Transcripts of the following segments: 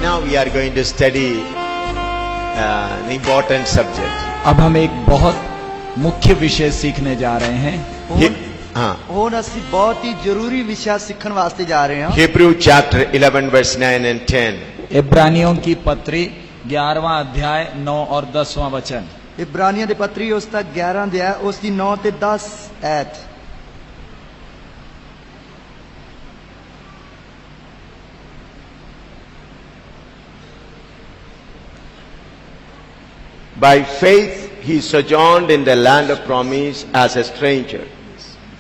now we are going to study an important subject. अब हम एक बहुत मुख्य विषय सीखने जा रहे हैं। ਹੁਣ ਅਸੀਂ ਬਹੁਤ ਹੀ ਜ਼ਰੂਰੀ ਵਿਸ਼ਾ ਸਿੱਖਣ ਵਾਸਤੇ ਜਾ ਰਹੇ ਹਾਂ। Hebrew chapter 11 verse 9 and 10. इब्रानियों की पत्री 11वां अध्याय 9 और 10वां वचन। इब्रानियों ਦੀ ਪੱਤਰੀ ਉਸ ਦਾ 11 ਅਧਿਆਇ ਉਸ ਦੀ 9 ਤੇ 10 ਐਤ। By faith he sojourned in the land of promise as a stranger,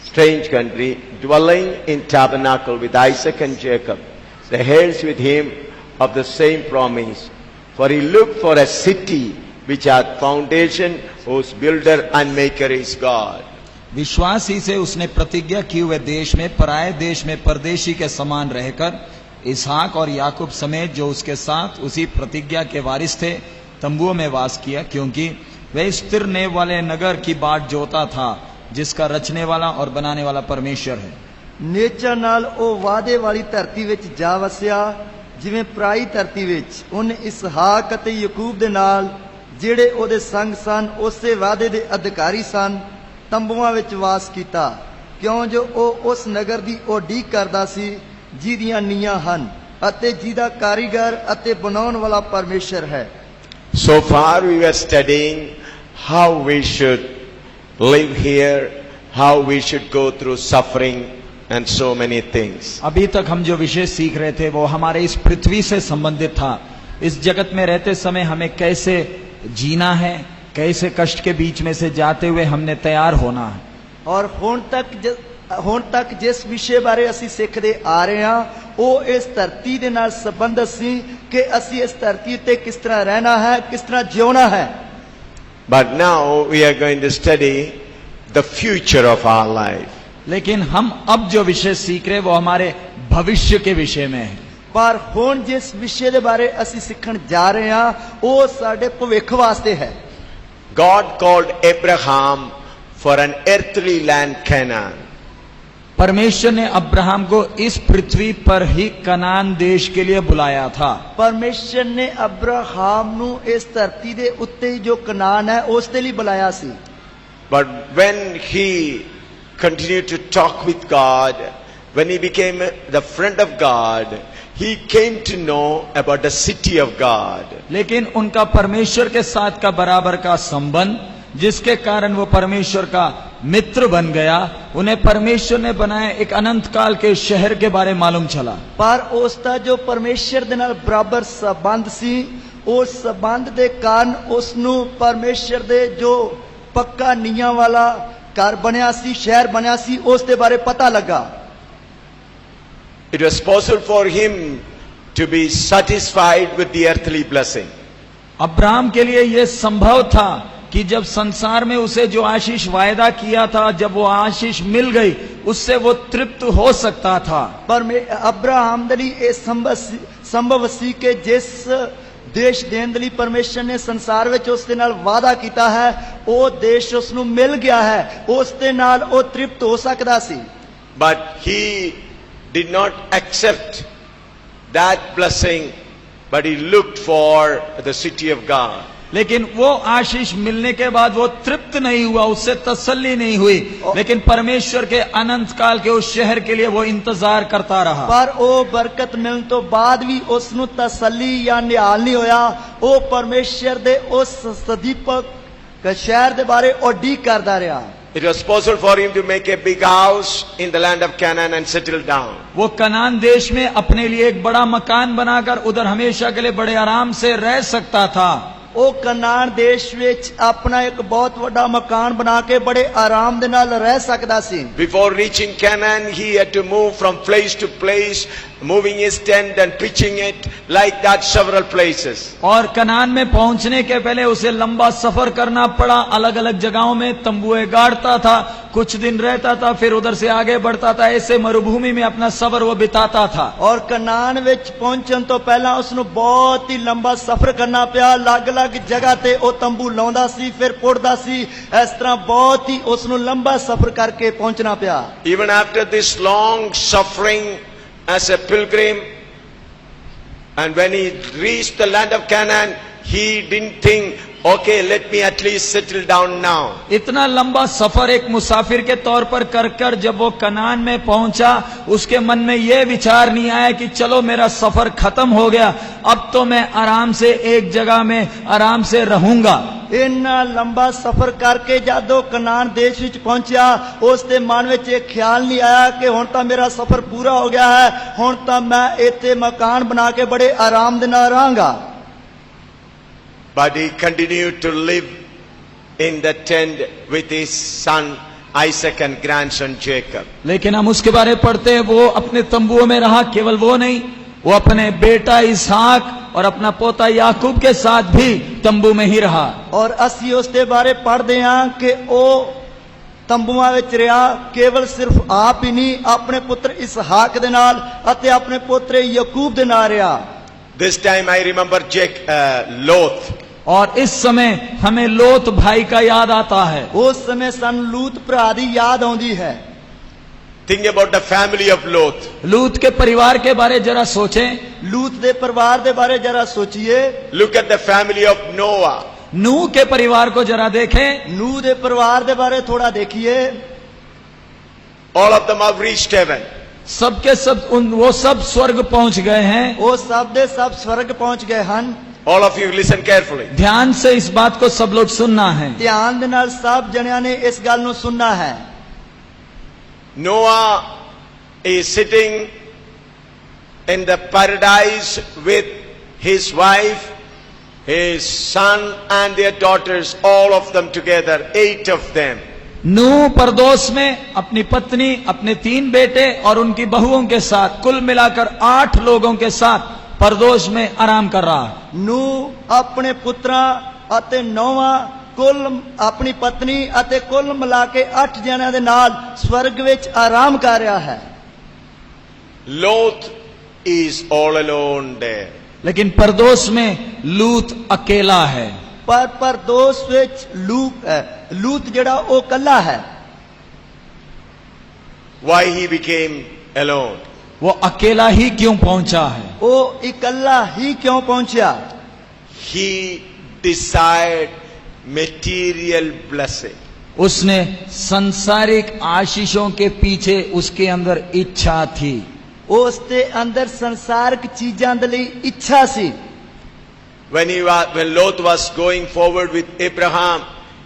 strange country, dwelling in tabernacle with Isaac and Jacob, the heirs with him of the same promise. For he looked for a city which hath foundation, whose builder and maker is God. विश्वास ही से उसने प्रतिज्ञा की हुए देश में, पराये देश में परदेशी के समान रहकर इसहाक और याकूब समेत जो उसके साथ उसी प्रतिज्ञा के वारिस थे तंबुओं में वास किया, क्योंकि वह स्थिर नेव वाले नगर की बाट जोता था जिसका रचने वाला और बनाने वाला परमेश्वर है। ਨੇਚਰ ਨਾਲ ਉਹ ਵਾਅਦੇ ਵਾਲੀ ਧਰਤੀ ਵਿੱਚ ਜਾ ਵਸਿਆ, ਜਿਵੇਂ ਪਰਾਈ ਧਰਤੀ ਵਿੱਚ ਉਹਨੇ ਇਸਹਾਕ ਅਤੇ ਯਾਕੂਬ ਦੇ ਨਾਲ ਜਿਹੜੇ ਉਹਦੇ ਸੰਗ ਸਨ ਉਸੇ ਵਾਅਦੇ ਦੇ ਅਧਿਕਾਰੀ ਸਨ ਤੰਬੂਆਂ ਵਿੱਚ ਵਾਸ ਕੀਤਾ, ਕਿਉਂ ਜੋ ਉਹ ਉਸ ਨਗਰ ਦੀ ਉਡੀਕ ਕਰਦਾ ਸੀ ਜਿਹਦੀਆਂ ਨੀਹਾਂ ਹਨ ਅਤੇ ਜਿਹਦਾ ਕਾਰੀਗਰ ਅਤੇ ਬਣਾਉਣ ਵਾਲਾ ਪਰਮੇਸ਼ਰ ਹੈ। So far we were studying how we should live here, how we should go through suffering and so many things. अभी तक हम जो विषय सीख रहे थे वो हमारे इस पृथ्वी से संबंधित था। इस जगत में रहते समय हमें कैसे जीना है, कैसे कष्ट के बीच में से जाते हुए हमने तैयार होना है। और ਹੁਣ ਤੱਕ ਜਿਸ ਵਿਸ਼ੇ ਬਾਰੇ ਅਸੀਂ ਸਿੱਖਦੇ ਆ ਰਹੇ ਹਾਂ ਉਹ ਇਸ ਧਰਤੀ ਦੇ ਨਾਲ ਸੰਬੰਧਿਤ ਸੀ ਕਿ ਅਸੀਂ ਇਸ ਧਰਤੀ ਤੇ ਕਿਸ ਤਰ੍ਹਾਂ ਰਹਿਣਾ ਹੈ, ਕਿਸ ਤਰ੍ਹਾਂ ਜਿਉਣਾ ਹੈ। But now we are going to study the future of our life. लेकिन हम अब जो विषय सीख रहे वो हमारे भविष्य के विषय में है। ਪਰ ਹੁਣ ਜਿਸ ਵਿਸ਼ੇ ਦੇ ਬਾਰੇ ਅਸੀਂ ਸਿੱਖਣ ਜਾ ਰਹੇ ਹਾਂ ਉਹ ਸਾਡੇ ਭਵਿੱਖ ਵਾਸਤੇ ਹੈ। God called Abraham for an earthly land, Canaan. परमेश्वर ने अब्राहम को इस पृथ्वी पर ही कनान देश के लिए बुलाया था। ਪਰਮੇਸ਼ਰ ਨੇ ਅਬਰਾਹਮ ਨੂੰ ਇਸ ਧਰਤੀ ਦੇ ਉੱਤੇ ਜੋ ਕਨਾਨ ਹੈ ਉਸ ਦੇ ਲਈ ਬੁਲਾਇਆ ਸੀ। But when he continued to talk with God, when he became the friend of God, he came to know about the city of God. लेकिन उनका परमेश्वर के साथ का बराबर का संबंध जिसके कारण वो परमेश्वर का मित्र बन गया, उन्हें परमेश्वर ने बनाए एक अनंत काल के शहर के बारे मालूम चला। ਪਰ ਉਸ ਦਾ ਜੋ ਪਰਮੇਸ਼ਰ ਦੇ ਨਾਲ ਬਰਾਬਰ ਸੰਬੰਧ ਸੀ ਉਸ ਸੰਬੰਧ ਦੇ ਕਾਰਨ ਉਸ ਨੂੰ ਪਰਮੇਸ਼ਰ ਦੇ ਜੋ ਪੱਕਾ ਨੀਹਾਂ ਵਾਲਾ ਘਰ ਬਣਿਆ ਸੀ, ਸ਼ਹਿਰ ਬਣਿਆ ਸੀ, ਉਸ ਦੇ ਬਾਰੇ ਪਤਾ ਲੱਗਾ। It was possible for him to be satisfied with the earthly blessing. Abraham के लिए यह संभव था कि जब संसार में उसे जो आशीष वायदा किया था, जब वो आशीष मिल गई उससे वो तृप्त हो सकता था। पर अब्राहम ਦੇ ਲਈ ਇਹ ਸੰਭਵ ਸੀ ਕਿ ਜਿਸ ਦੇਸ਼ ਦੇਣ ਦੇ ਲਈ ਪਰਮੇਸ਼ਰ ਨੇ ਸੰਸਾਰ ਵਿੱਚ ਉਸ ਦੇ ਨਾਲ ਵਾਅਦਾ ਕੀਤਾ ਹੈ ਉਹ ਦੇਸ਼ ਉਸ ਨੂੰ ਮਿਲ ਗਿਆ ਹੈ, ਉਸ ਦੇ ਨਾਲ ਉਹ ਤ੍ਰਿਪਤ ਹੋ ਸਕਦਾ ਸੀ। But he did not accept that blessing, but he looked for the city of God. लेकिन वो आशीष मिलने के बाद वो तृप्त नहीं हुआ, उससे तसल्ली नहीं हुई, लेकिन परमेश्वर के अनंत काल के उस शहर के लिए वो इंतजार करता रहा। पर ਉਹ ਬਰਕਤ ਮਿਲਣ ਤੋਂ ਬਾਅਦ ਵੀ ਉਸ ਨੂੰ ਤਸੱਲੀ ਜਾਂ ਨਿਹਾਲ ਨਹੀਂ ਹੋਇਆ। ਉਹ ਪਰਮੇਸ਼ਰ ਦੇ ਉਸ ਸਦੀਪਕ ਸ਼ਹਿਰ ਦੇ ਬਾਰੇ ਉਡੀਕ ਕਰਦਾ ਰਿਹਾ। It was possible for him to make a big house in the land of Canaan and settle down. वो कनान देश में अपने लिए एक बड़ा मकान बनाकर उधर हमेशा के लिए बड़े आराम से रह सकता था। ਉਹ ਕਨਾਨ ਦੇਸ਼ ਵਿੱਚ ਆਪਣਾ ਇੱਕ ਬਹੁਤ ਵੱਡਾ ਮਕਾਨ ਬਣਾ ਕੇ ਬੜੇ ਆਰਾਮ ਦੇ ਨਾਲ ਰਹਿ ਸਕਦਾ ਸੀ। Before reaching Canaan, he had to move from place to place, moving his tent and pitching it like that several places. और कनान में पहुंचने के पहले उसे लंबा सफर करना पड़ा, अलग अलग जगहों में तंबुए गाड़ता था, कुछ दिन रहता था, फिर उधर से आगे बढ़ता था। ऐसे मरुभूमि में अपना सफर वो बिताता था। और कनान ਵਿੱਚ ਪਹੁੰਚਣ ਤੋਂ ਪਹਿਲਾਂ ਉਸ ਨੂੰ ਬਹੁਤ ਹੀ ਲੰਬਾ ਸਫ਼ਰ ਕਰਨਾ ਪਿਆ। ਅਲੱਗ-ਅਲੱਗ ਜਗ੍ਹਾ ਤੇ ਉਹ ਤੰਬੂ ਲਾਉਂਦਾ ਸੀ, ਫਿਰ ਪੁੱਟਦਾ ਸੀ। ਇਸ ਤਰ੍ਹਾਂ ਬਹੁਤ ਹੀ ਉਸ ਨੂੰ ਲੰਬਾ ਸਫ਼ਰ ਕਰਕੇ ਪਹੁੰਚਣਾ ਪਿਆ। Even after this long suffering as a pilgrim, And when he reached the land of Canaan, he didn't think, okay, let me at least settle down now. इतना लंबा सफर एक मुसाफिर के तौर पर कर कर जब वो कनान में पहुंचा, उसके मन में ये विचार नहीं आया कि चलो मेरा सफर खत्म हो गया, अब तो मैं आराम से एक जगह में आराम से रहूंगा। ਇੰਨਾ ਲੰਬਾ ਸਫ਼ਰ ਕਰਕੇ ਜਦੋਂ ਕਨਾਨ ਦੇਸ਼ ਵਿੱਚ ਪਹੁੰਚਿਆ, ਉਸ ਦੇ ਮਨ ਵਿੱਚ ਇਹ ਖਿਆਲ ਨਹੀਂ ਆਇਆ ਕਿ ਹੁਣ ਤਾਂ ਮੇਰਾ ਸਫ਼ਰ ਪੂਰਾ ਹੋ ਗਿਆ ਹੈ, ਹੁਣ ਤਾਂ ਮੈਂ ਇੱਥੇ ਮਕਾਨ ਬਣਾ ਕੇ ਬੜੇ ਆਰਾਮ ਦੇ ਨਾਲ ਰਹਾਂਗਾ। But he continued to live in the tent with his son Isaac and grandson Jacob. लेकिन हम उसके बारे में पढ़ते हैं, वो अपने तंबुओं में रहा। केवल वो नहीं, वो अपने बेटा इसहाक और अपना पोता याकूब के साथ भी तंबू में ही रहा। ਔਰ ਅਸੀਂ ਉਸ ਦੇ ਬਾਰੇ ਪੜ੍ਹਦੇ ਹਾਂ ਕਿ ਉਹ ਤੰਬੂਆਂ ਵਿੱਚ ਰਿਹਾ। ਕੇਵਲ ਸਿਰਫ ਆਪ ਹੀ ਨਹੀਂ, ਆਪਣੇ ਪੁੱਤਰ ਇਸਹਾਕ ਦੇ ਨਾਲ ਅਤੇ ਆਪਣੇ ਪੋਤਰੇ ਯਾਕੂਬ ਦੇ ਨਾਲ ਰਿਹਾ। This time I remember Lot. और इस समय हमें लोत भाई का याद आता है। ਉਸ ਸਮੇਂ ਸਾਨੂੰ ਲੂਤ ਭਰਾ ਦੀ ਯਾਦ ਆਉਂਦੀ ਹੈ। Think about the family of Lot. लूत के परिवार के बारे जरा सोचें। ਲੂਤ ਦੇ ਪਰਿਵਾਰ ਦੇ ਬਾਰੇ ਜਰਾ ਸੋਚੀਏ। Look at the family of Noah. नूह के परिवार को जरा देखें। ਨੂਹ ਦੇ ਪਰਿਵਾਰ ਦੇ ਬਾਰੇ ਥੋੜਾ ਦੇਖੀਏ। All of them have reached heaven. सबके सब वो सब स्वर्ग पहुंच गए हैं। ਉਹ ਸਭ ਦੇ ਸਭ ਸਵਰਗ ਪਹੁੰਚ ਗਏ ਹਨ। All of you listen carefully. ध्यान से इस बात को सब लोग सुनना है। ਧਿਆਨ ਦੇ ਨਾਲ ਸਭ ਜਣਿਆਂ ਨੇ ਇਸ ਗੱਲ ਨੂੰ ਸੁਣਨਾ ਹੈ। Noah is sitting in the paradise with his wife, his son and their daughters, all of them together, 8 of them. नूह परदोस में अपनी पत्नी, अपने 3 बेटे और उनकी बहुओं के साथ कुल मिलाकर 8 लोगों के साथ परदोस में आराम कर रहा। ਨੂਹ ਆਪਣੇ ਪੁੱਤਰਾਂ ਅਤੇ ਨੌਵਾਂ, ਕੁੱਲ ਆਪਣੀ ਪਤਨੀ ਅਤੇ ਕੁੱਲ ਮਿਲਾ ਕੇ 8 ਜਣਿਆਂ ਦੇ ਨਾਲ ਸਵਰਗ ਵਿੱਚ ਆਰਾਮ ਕਰ ਰਿਹਾ ਹੈ। Lot is all alone there. लेकिन परदोस में लूत अकेला है। ਪਰ ਪਰਦੋਸ ਵਿੱਚ ਲੂਤ ਜਿਹੜਾ ਉਹ ਇਕੱਲਾ ਹੈ। Why he became alone? वो अकेला ही क्यों पहुंचा है? ਉਹ ਇਕੱਲਾ ਹੀ ਕਿਉਂ ਪਹੁੰਚਿਆ? He desired material blessing. उसने सांसारिक आशीषों के पीछे उसके अंदर इच्छा थी। ਉਸ ਦੇ ਅੰਦਰ ਸੰਸਾਰਿਕ ਚੀਜ਼ਾਂ ਦੇ ਲਈ ਇੱਛਾ ਸੀ। When Lot was going forward with Abraham,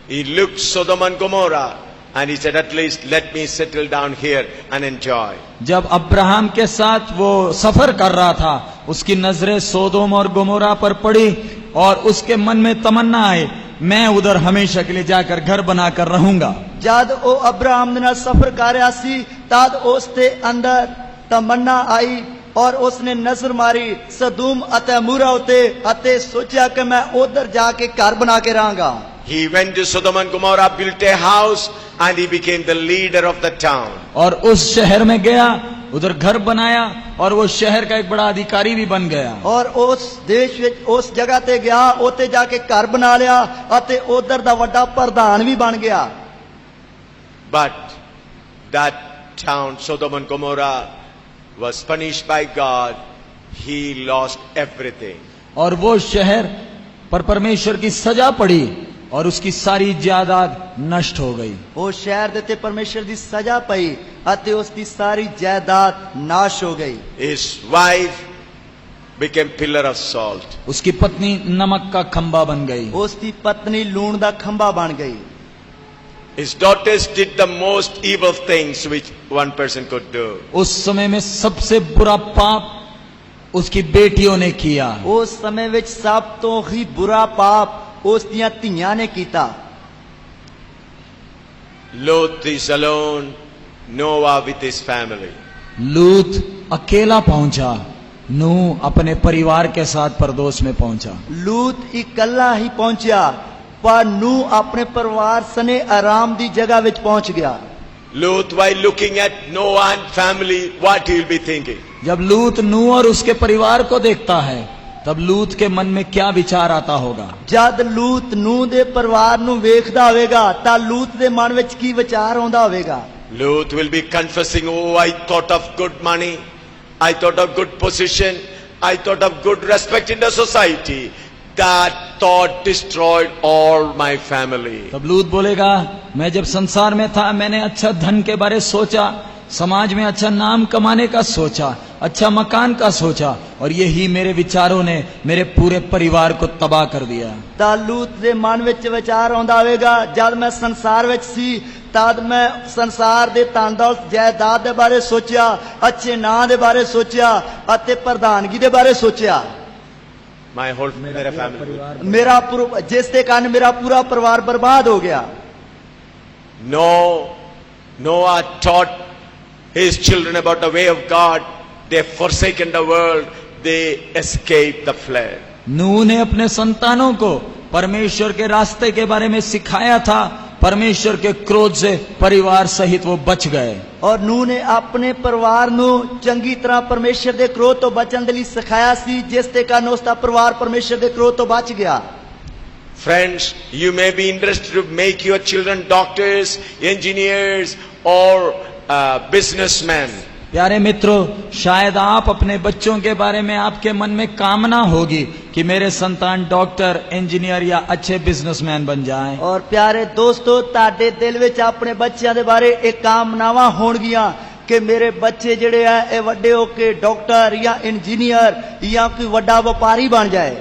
he looked Sodom and Gomorrah and he said, at least let me settle down here and enjoy. जब अब्राहम के साथ वो सफर कर रहा था, उसकी नजरें सोदोम और गोमोरा पर पड़ी और उसके मन में तमन्ना आई, मैं उधर हमेशा के लिए जाकर घर बनाकर रहूंगा। ਜਦ ਉਹ ਅਬਰਾਹਮ ਦੇ ਨਾਲ ਸਫ਼ਰ ਕਰ ਰਿਹਾ ਸੀ, ਤਦ ਉਸ ਦੇ ਅੰਦਰ ਤਮੰਨਾ ਆਈ ਔਰ ਉਸਨੇ ਨਜ਼ਰ ਮਾਰੀ ਸਦੂਮ ਅਤੇ ਅਮੂਰਾ ਉਤੇ ਅਤੇ ਸੋਚਿਆ ਕਿ ਮੈਂ ਉਧਰ ਜਾ ਕੇ ਘਰ ਬਣਾ ਕੇ ਰਹਾਂਗਾ। He went to Sodom and Gomorrah, built a house and he became the leader of the town. और उस शहर में गया, उधर घर बनाया और वो शहर का एक बड़ा अधिकारी भी बन गया। ਔਰ ਉਸ ਦੇਸ਼ ਵਿੱਚ ਉਸ ਜਗ੍ਹਾ ਤੇ ਗਿਆ, ਉੱਥੇ ਜਾ ਕੇ ਘਰ ਬਣਾ ਲਿਆ ਅਤੇ ਉਧਰ ਦਾ ਵੱਡਾ ਪ੍ਰਧਾਨ ਵੀ ਬਣ ਗਿਆ। But that town, Sodom and Gomorrah, was punished by God. He lost everything. और वो शहर पर परमेश्वर की सजा पड़ी और उसकी सारी जायदाद नष्ट हो गई। ਉਹ ਸ਼ਹਿਰ ਦੇ ਤੇ ਪਰਮੇਸ਼ਰ ਦੀ ਸਜ਼ਾ ਪਈ ਅਤੇ ਉਸ ਦੀ ਸਾਰੀ ਜਾਇਦਾਦ ਨਾਸ਼ ਹੋ ਗਈ। His wife became pillar of salt. उसकी पत्नी नमक का खंबा बन गई। ਉਸ ਦੀ ਪਤਨੀ ਲੂਣ ਦਾ ਖੰਭਾ ਬਣ ਗਈ। His daughters did the most evil things which one person could do. उस समय में सबसे बुरा पाप उसकी बेटियों ने किया। ਉਸ ਸਮੇਂ ਵਿੱਚ ਸਭ ਤੋਂ ਹੀ ਬੁਰਾ ਪਾਪ ਉਸ ਦੀਆਂ ਧੀਆਂ ਨੇ ਕੀਤਾ। Lot is alone, Noah with his family. लूत अकेला पहुंचा, नूह अपने परिवार के साथ परदोस में पहुंचा। ਲੂਤ ਇਕੱਲਾ ਹੀ ਪਹੁੰਚਿਆ ਪਰ ਨੂਹ ਆਪਣੇ ਪਰਿਵਾਰ ਸਨੇ ਆਰਾਮ ਦੀ ਜਗ੍ਹਾ ਵਿੱਚ ਪਹੁੰਚ ਗਿਆ। Lot, while looking at Noah and family, what he will be thinking? जब लूत नूह और उसके परिवार को देखता है, तब लूत के मन में क्या विचार आता होगा? ਜਦ ਲੂਤ ਨੂਹ ਦੇ ਪਰਿਵਾਰ ਨੂੰ ਵੇਖਦਾ ਹੋਵੇਗਾ ਤਾਂ ਲੂਤ ਦੇ ਮਨ ਵਿੱਚ ਕੀ ਵਿਚਾਰ ਆਉਂਦਾ ਹੋਵੇਗਾ? Lot will be confessing, oh, I thought of good money, I thought of good position, I thought of good respect in the society. That thought destroyed all my family. तब लूत बोलेगा, मैं जब संसार में था मैंने अच्छा धन के बारे सोचा, समाज में अच्छा नाम कमाने का सोचा, अच्छा मकान का सोचा, और यही मेरे विचारों ने मेरे पूरे परिवार को तबाह कर दिया। ਤਾਂ ਲੂਤ ਦੇ ਮਨ ਵਿੱਚ ਵਿਚਾਰ ਆਉਂਦਾ ਹੋਵੇਗਾ, ਜਦ ਮੈਂ ਸੰਸਾਰ ਵਿੱਚ ਸੀ ਤਦ ਮੈਂ ਸੰਸਾਰ ਦੇ ਧਨ ਦੌਲਤ ਜਾਇਦਾਦ ਦੇ ਬਾਰੇ ਸੋਚਿਆ, ਅੱਛੇ ਨਾਂ ਦੇ ਬਾਰੇ ਸੋਚਿਆ ਅਤੇ ਪ੍ਰਧਾਨਗੀ ਦੇ ਬਾਰੇ ਸੋਚਿਆ। My whole family. ਮੇਰਾ ਜਿਸ ਦੇ ਕਾਰਨ ਮੇਰਾ ਪੂਰਾ ਪਰਿਵਾਰ ਬਰਬਾਦ ਹੋ ਗਿਆ। Noah taught his children about the way of God. They forsaken the world. They escaped the flood. नूह ने अपने संतानों को परमेश्वर के रास्ते के बारे में सिखाया था। परमेश्वर के क्रोध से परिवार सहित वो बच गए। ਔਰ ਨੂਹ ਨੇ ਆਪਣੇ ਪਰਿਵਾਰ ਨੂੰ ਚੰਗੀ ਤਰ੍ਹਾਂ ਪਰਮੇਸ਼ਰ ਦੇ ਕ੍ਰੋਧ ਤੋਂ ਬਚਣ ਦੇ ਲਈ ਸਿਖਾਇਆ ਸੀ, ਜਿਸ ਦੇ ਕਾਰਨ ਉਸ ਦਾ ਪਰਿਵਾਰ ਪਰਮੇਸ਼ਰ ਦੇ ਕ੍ਰੋਧ ਤੋਂ ਬਚ ਗਿਆ। Friends, you may be interested to make your children doctors, engineers or businessmen. प्यारे मित्रों, शायद आप अपने बच्चों के बारे में आपके मन में कामना होगी कि मेरे संतान डॉक्टर, इंजीनियर या अच्छे बिजनेसमैन बन जाएं। ਔਰ ਪਿਆਰੇ ਦੋਸਤੋ, ਤੁਹਾਡੇ ਦਿਲ ਵਿੱਚ ਆਪਣੇ ਬੱਚਿਆਂ ਦੇ ਬਾਰੇ ਇਹ ਕਾਮਨਾਵਾਂ ਹੋਣਗੀਆਂ ਕਿ ਮੇਰੇ ਬੱਚੇ ਜਿਹੜੇ ਆ ਇਹ ਵੱਡੇ ਹੋ ਕੇ ਡਾਕਟਰ ਜਾਂ ਇੰਜੀਨੀਅਰ ਜਾਂ ਕੋਈ ਵੱਡਾ ਵਪਾਰੀ ਬਣ ਜਾਏ।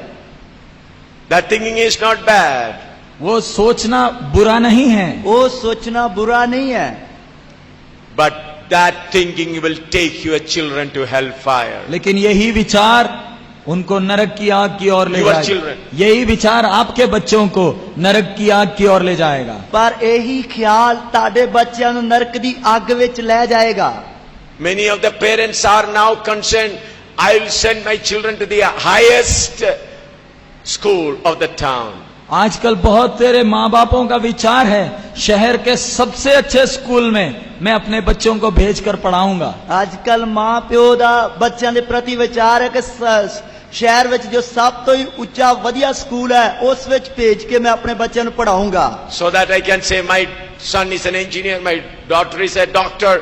That thinking is not bad. वो सोचना बुरा नहीं है, ਉਹ ਸੋਚਣਾ ਬੁਰਾ ਨਹੀਂ ਹੈ, But that thinking will take your children to hellfire. लेकिन यही विचार उनको नरक की आग की ओर ले Your जाएगा। children. यही विचार आपके बच्चों को नरक की आग की ओर ले जाएगा। ਪਰ ਇਹੀ ਖਿਆਲ ਤੁਹਾਡੇ ਬੱਚਿਆਂ ਨੂੰ ਨਰਕ ਦੀ ਅੱਗ ਵਿੱਚ ਲੈ ਜਾਏਗਾ। Many of the parents are now concerned, I will send my children to the highest school of the town. आजकल बहुत तेरे माँ बापों का विचार है, शहर के सबसे अच्छे स्कूल में मैं अपने बच्चों को भेजकर पढ़ाऊंगा। ਅੱਜ ਕੱਲ ਮਾਂ ਪਿਓ ਦਾ ਬੱਚਿਆਂ ਦੇ ਪ੍ਰਤੀ ਵਿਚਾਰ ਹੈ ਕਿ ਸ਼ਹਿਰ ਵਿੱਚ ਜੋ ਸਭ ਤੋਂ ਹੀ ਉੱਚਾ ਵਧੀਆ ਸਕੂਲ ਹੈ ਉਸ ਵਿੱਚ ਭੇਜ ਕੇ ਮੈਂ ਆਪਣੇ ਬੱਚਿਆਂ ਨੂੰ ਪੜਾਉਂਗਾ। So that I can say my son is an engineer, my daughter is a doctor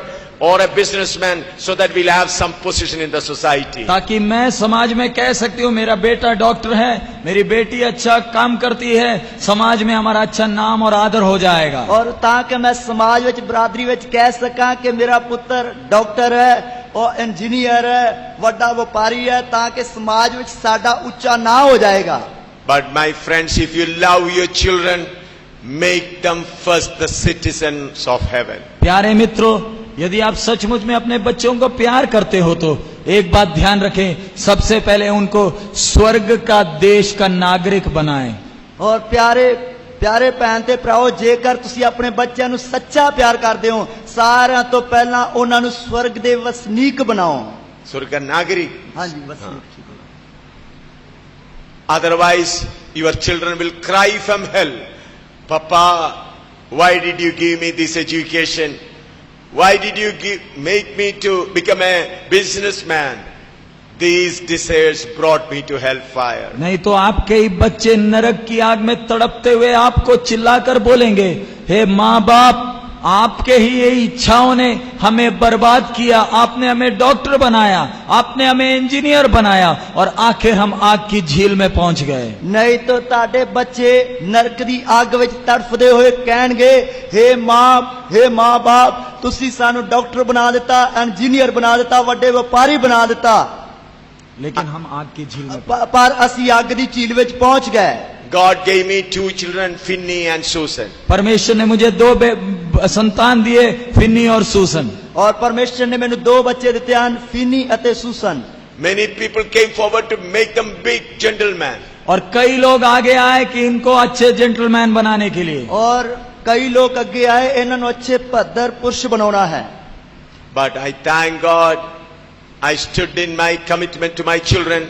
or a businessman, so that we'll have some position in the society. ताकि मैं समाज में कह सकती हूँ मेरा बेटा डॉक्टर है, मेरी बेटी अच्छा काम करती है, समाज में हमारा अच्छा नाम और आदर हो जाएगा। ਔਰ ਤਾਂ ਕਿ ਮੈਂ ਸਮਾਜ ਵਿੱਚ ਬਰਾਦਰੀ ਵਿੱਚ ਕਹਿ ਸਕਾਂ ਕਿ ਮੇਰਾ ਪੁੱਤਰ ਡਾਕਟਰ ਹੈ ਔਰ ਇੰਜੀਨੀਅਰ ਹੈ, ਵੱਡਾ ਵਪਾਰੀ ਹੈ, ਤਾਂ ਕਿ ਸਮਾਜ ਵਿੱਚ ਸਾਡਾ ਉੱਚਾ ਨਾਂ ਹੋ ਜਾਏਗਾ। But my friends, if you love your children, make them first the citizens of heaven. प्यारे मित्रों, यदि आप सचमुच में अपने बच्चों को प्यार करते हो तो एक बात ध्यान रखें, सबसे पहले उनको स्वर्ग का देश का नागरिक बनाएं। ਔਰ ਪਿਆਰੇ ਭੈਣ ਤੇ ਭਰਾਓ, ਜੇਕਰ ਤੁਸੀਂ ਆਪਣੇ ਬੱਚਿਆਂ ਨੂੰ ਸੱਚਾ ਪਿਆਰ ਕਰਦੇ ਹੋ, ਸਾਰਿਆਂ ਤੋਂ ਪਹਿਲਾਂ ਉਹਨਾਂ ਨੂੰ ਸਵਰਗ ਦੇ ਵਸਨੀਕ ਬਣਾਓ। Surga Nagari. ਹਾਂਜੀ, ਵਸਨੀਕ। Otherwise, your children will cry from hell. Papa, why did you give me this education? Why did you make me to become a businessman? These desires brought me to hellfire. नहीं तो आपके ही बच्चे नरक की आग में तड़पते हुए आपको चिल्लाकर बोलेंगे, हे माँ बाप, आपके ही ये इच्छाओं ने हमें बर्बाद किया, आपने हमें डॉक्टर बनाया, आपने हमें इंजीनियर बनाया और आखिर हम आग की झील में पहुंच गए। ਨਹੀਂ ਤਾਂ ਤੁਹਾਡੇ ਬੱਚੇ ਨਰਕ ਦੀ ਅੱਗ ਵਿੱਚ ਤੜਫਦੇ ਹੋਏ ਕਹਿਣਗੇ, ਹੇ ਮਾਂ ਬਾਪ, ਤੁਸੀਂ ਸਾਨੂੰ ਡਾਕਟਰ ਬਣਾ ਦਿੱਤਾ, ਇੰਜੀਨੀਅਰ ਬਣਾ ਦਿੱਤਾ, ਵੱਡੇ ਵਪਾਰੀ ਬਣਾ ਦਿੱਤਾ, लेकिन हम आग की झील में ਪਰ ਅਸੀਂ ਅੱਗ ਦੀ ਝੀਲ ਵਿੱਚ ਪਹੁੰਚ ਗਏ। God gave me 2 children, Finney and Susan. परमेश्वर ने मुझे 2 संतान दिए, फिन्नी और सूसन। ਔਰ ਪਰਮੇਸ਼ਰ ਨੇ ਮੈਨੂੰ 2 ਬੱਚੇ ਦਿੱਤੇ ਹਨ, ਫਿਨੀ ਅਤੇ ਸੂਸਨ। Many people came forward to make them big gentlemen. और कई लोग आगे आए कि इनको अच्छे जेंटलमैन बनाने के लिए। ਔਰ ਕਈ ਲੋਕ ਅੱਗੇ ਆਏ ਇਹਨਾਂ ਨੂੰ ਅੱਛੇ ਭੱਦਰ ਪੁਰਸ਼ ਬਣਾਉਣਾ ਹੈ। But I thank God, I stood in my commitment to my children,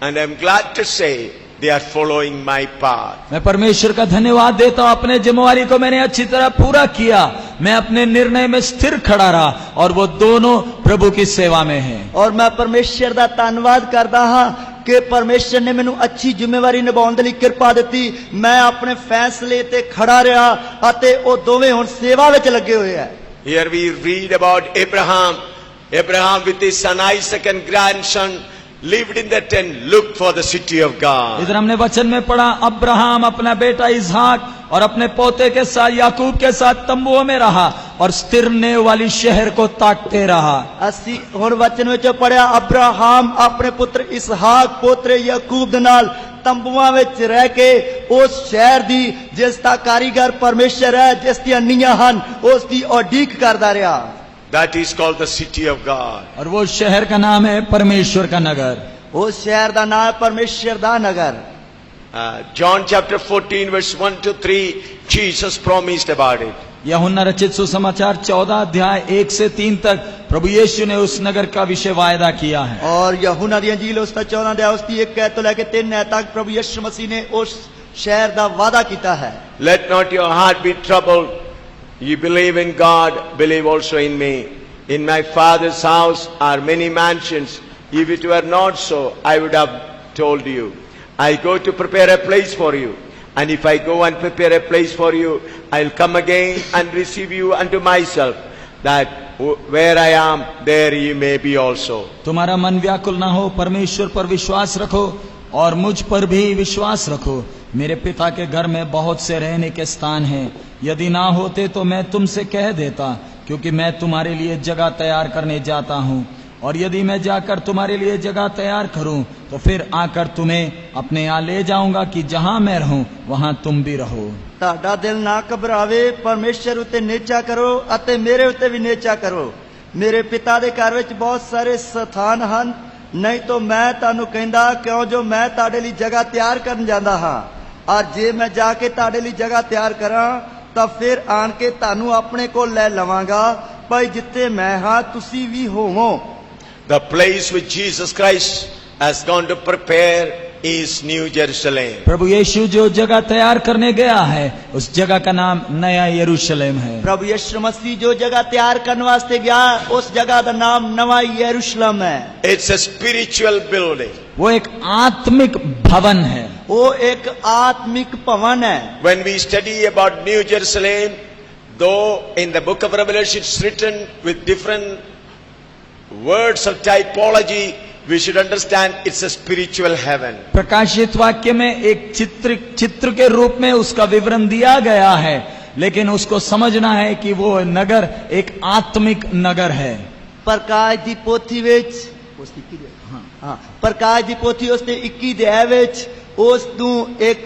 and I'm glad to say they are following my path. मैं परमेश्वर का धन्यवाद देता हूँ, अपने जिम्मेवारी को मैंने अच्छी तरह पूरा किया, मैं अपने निर्णय में स्थिर खड़ा रहा और वो दोनों प्रभु की सेवा में हैं। ਔਰ ਮੈਂ ਪਰਮੇਸ਼ਰ ਦਾ ਧੰਨਵਾਦ ਕਰਦਾ ਹਾਂ ਕਿ ਪਰਮੇਸ਼ਰ ਨੇ ਮੈਨੂੰ ਅੱਛੀ ਜ਼ਿੰਮੇਵਾਰੀ ਨਿਭਾਉਣ ਦੇ ਲਈ ਕਿਰਪਾ ਦਿੱਤੀ। ਮੈਂ ਆਪਣੇ ਫੈਸਲੇ ਤੇ ਖੜਾ ਰਿਹਾ ਅਤੇ ਉਹ ਦੋਵੇਂ ਹੁਣ ਸੇਵਾ ਵਿੱਚ ਲੱਗੇ ਹੋਏ ਆ। Here we read about Abraham with his son Isaac and grandson lived in the tent, looked for the city of God. इधर हमने वचन में पढ़ा, अब्राहम अपना बेटा इसहाक और अपने पोते के साथ याकूब के साथ तंबुओं में रहा और स्थिरने वाली शहर को ताकते रहा। ਅਸੀਂ ਹੁਣ ਵਚਨ ਵਿੱਚ ਪੜਿਆ ਅਬਰਾਹਮ ਆਪਣੇ ਪੁੱਤਰ ਇਸਹਾਕ ਪੋਤਰੇ ਯਾਕੂਬ ਦੇ ਨਾਲ ਤੰਬੂਆਂ ਵਿੱਚ ਰਹਿ ਕੇ ਉਸ ਸ਼ਹਿਰ ਦੀ ਜਿਸ ਦਾ ਕਾਰੀਗਰ ਪਰਮੇਸ਼ਰ ਹੈ, ਜਿਸ ਦੀਆਂ ਨੀਹਾਂ ਹਨ, ਉਸ ਦੀ ਉਡੀਕ ਕਰਦਾ ਰਿਹਾ। That is called the city of God. और वो शहर का नाम है परमेश्वर का नगर। ਉਸ ਸ਼ਹਿਰ ਦਾ ਨਾਮ ਪਰਮੇਸ਼ਰ ਦਾ ਨਗਰ। John chapter 14 verse 1 to 3, Jesus promised about it. यूहन्ना रचित सुसमाचार 14 अध्याय 1 से 3 तक प्रभु यीशु ने उस नगर का विषय वायदा किया है। और यूहन्ना दी अंजील उसका 14 अध्याय उसकी 1 कहत तो लेके 3 आयत तक प्रभु यीशु मसीह ने उस शहर दा वादा किया है। Let not your heart be troubled. You believe in God, believe also in me. In my Father's house are many mansions. If it were not so, I would have told you. I go to prepare a place for you. And if I go and prepare a place for you, I'll come again and receive you unto myself, that where I am, there ye may be also. तुम्हारा मन व्याकुल ना हो, परमेश्वर पर विश्वास रखो और मुझ पर भी विश्वास रखो। मेरे पिता के घर में बहुत से रहने के स्थान हैं। यदि ना होते तो मैं तुमसे कह देता, क्योंकि मैं तुम्हारे लिए जगह तैयार करने जाता हूँ। और यदि मैं जाकर तुम्हारे लिए जगह तैयार करूं तो फिर आकर तुम्हें अपने यहाँ ले जाऊंगा कि जहां मैं रहूं वहां तुम भी रहो। ਤੁਹਾਡਾ ਦਿਲ ਨਾ ਘਬਰਾਵੇ, ਪਰਮੇਸ਼ਰ ਉਤੇ ਨੇਚਾ ਕਰੋ ਅਤੇ ਮੇਰੇ ਉਤੇ ਵੀ ਨੇਚਾ ਕਰੋ। ਮੇਰੇ ਪਿਤਾ ਦੇ ਘਰ ਵਿੱਚ ਬਹੁਤ ਸਾਰੇ ਸਥਾਨ ਹਨ, ਨਹੀਂ ਤਾਂ ਮੈਂ ਤੁਹਾਨੂੰ ਕਹਿੰਦਾ, ਕਿਉਂ ਜੋ ਮੈਂ ਤੁਹਾਡੇ ਲਈ ਜਗ੍ਹਾ ਤਿਆਰ ਕਰਨ ਜਾਂਦਾ ਹਾਂ। ਔਰ ਜੇ ਮੈਂ ਜਾ ਕੇ ਤੁਹਾਡੇ ਲਈ ਜਗ੍ਹਾ ਤਿਆਰ ਕਰਾਂ ਤਾਂ ਫਿਰ ਆਣ ਕੇ ਤੁਹਾਨੂੰ ਆਪਣੇ ਕੋਲ ਲੈ ਲਵਾਂਗਾ, ਭਾਈ ਜਿੱਥੇ ਮੈਂ ਹਾਂ ਤੁਸੀਂ ਵੀ ਹੋਵੋ। The place which Jesus Christ has gone to prepare is New Jerusalem. प्रभु यीशु जो जगह तैयार करने गया है उस जगह का नाम नया यरूशलेम है। प्रभु यीशु मसीह जो जगह तैयार करने वास्ते गया उस जगह का नाम नवा यरूशलेम है। It's a spiritual building. वो एक आत्मिक भवन है। वो एक आत्मिक भवन है। When we study about New Jerusalem, though in the book of Revelation it's written with different words of typology, we should understand it's a spiritual heaven. प्रकाशित वाक्य में एक चित्र के रूप में उसका विवरण दिया गया है, लेकिन उसको समझना है कि वो नगर एक आत्मिक नगर है। प्रकाश दी पोथी विच प्रकाश दी पोथी उसने 21 अध्याय विच उस ਨੂੰ एक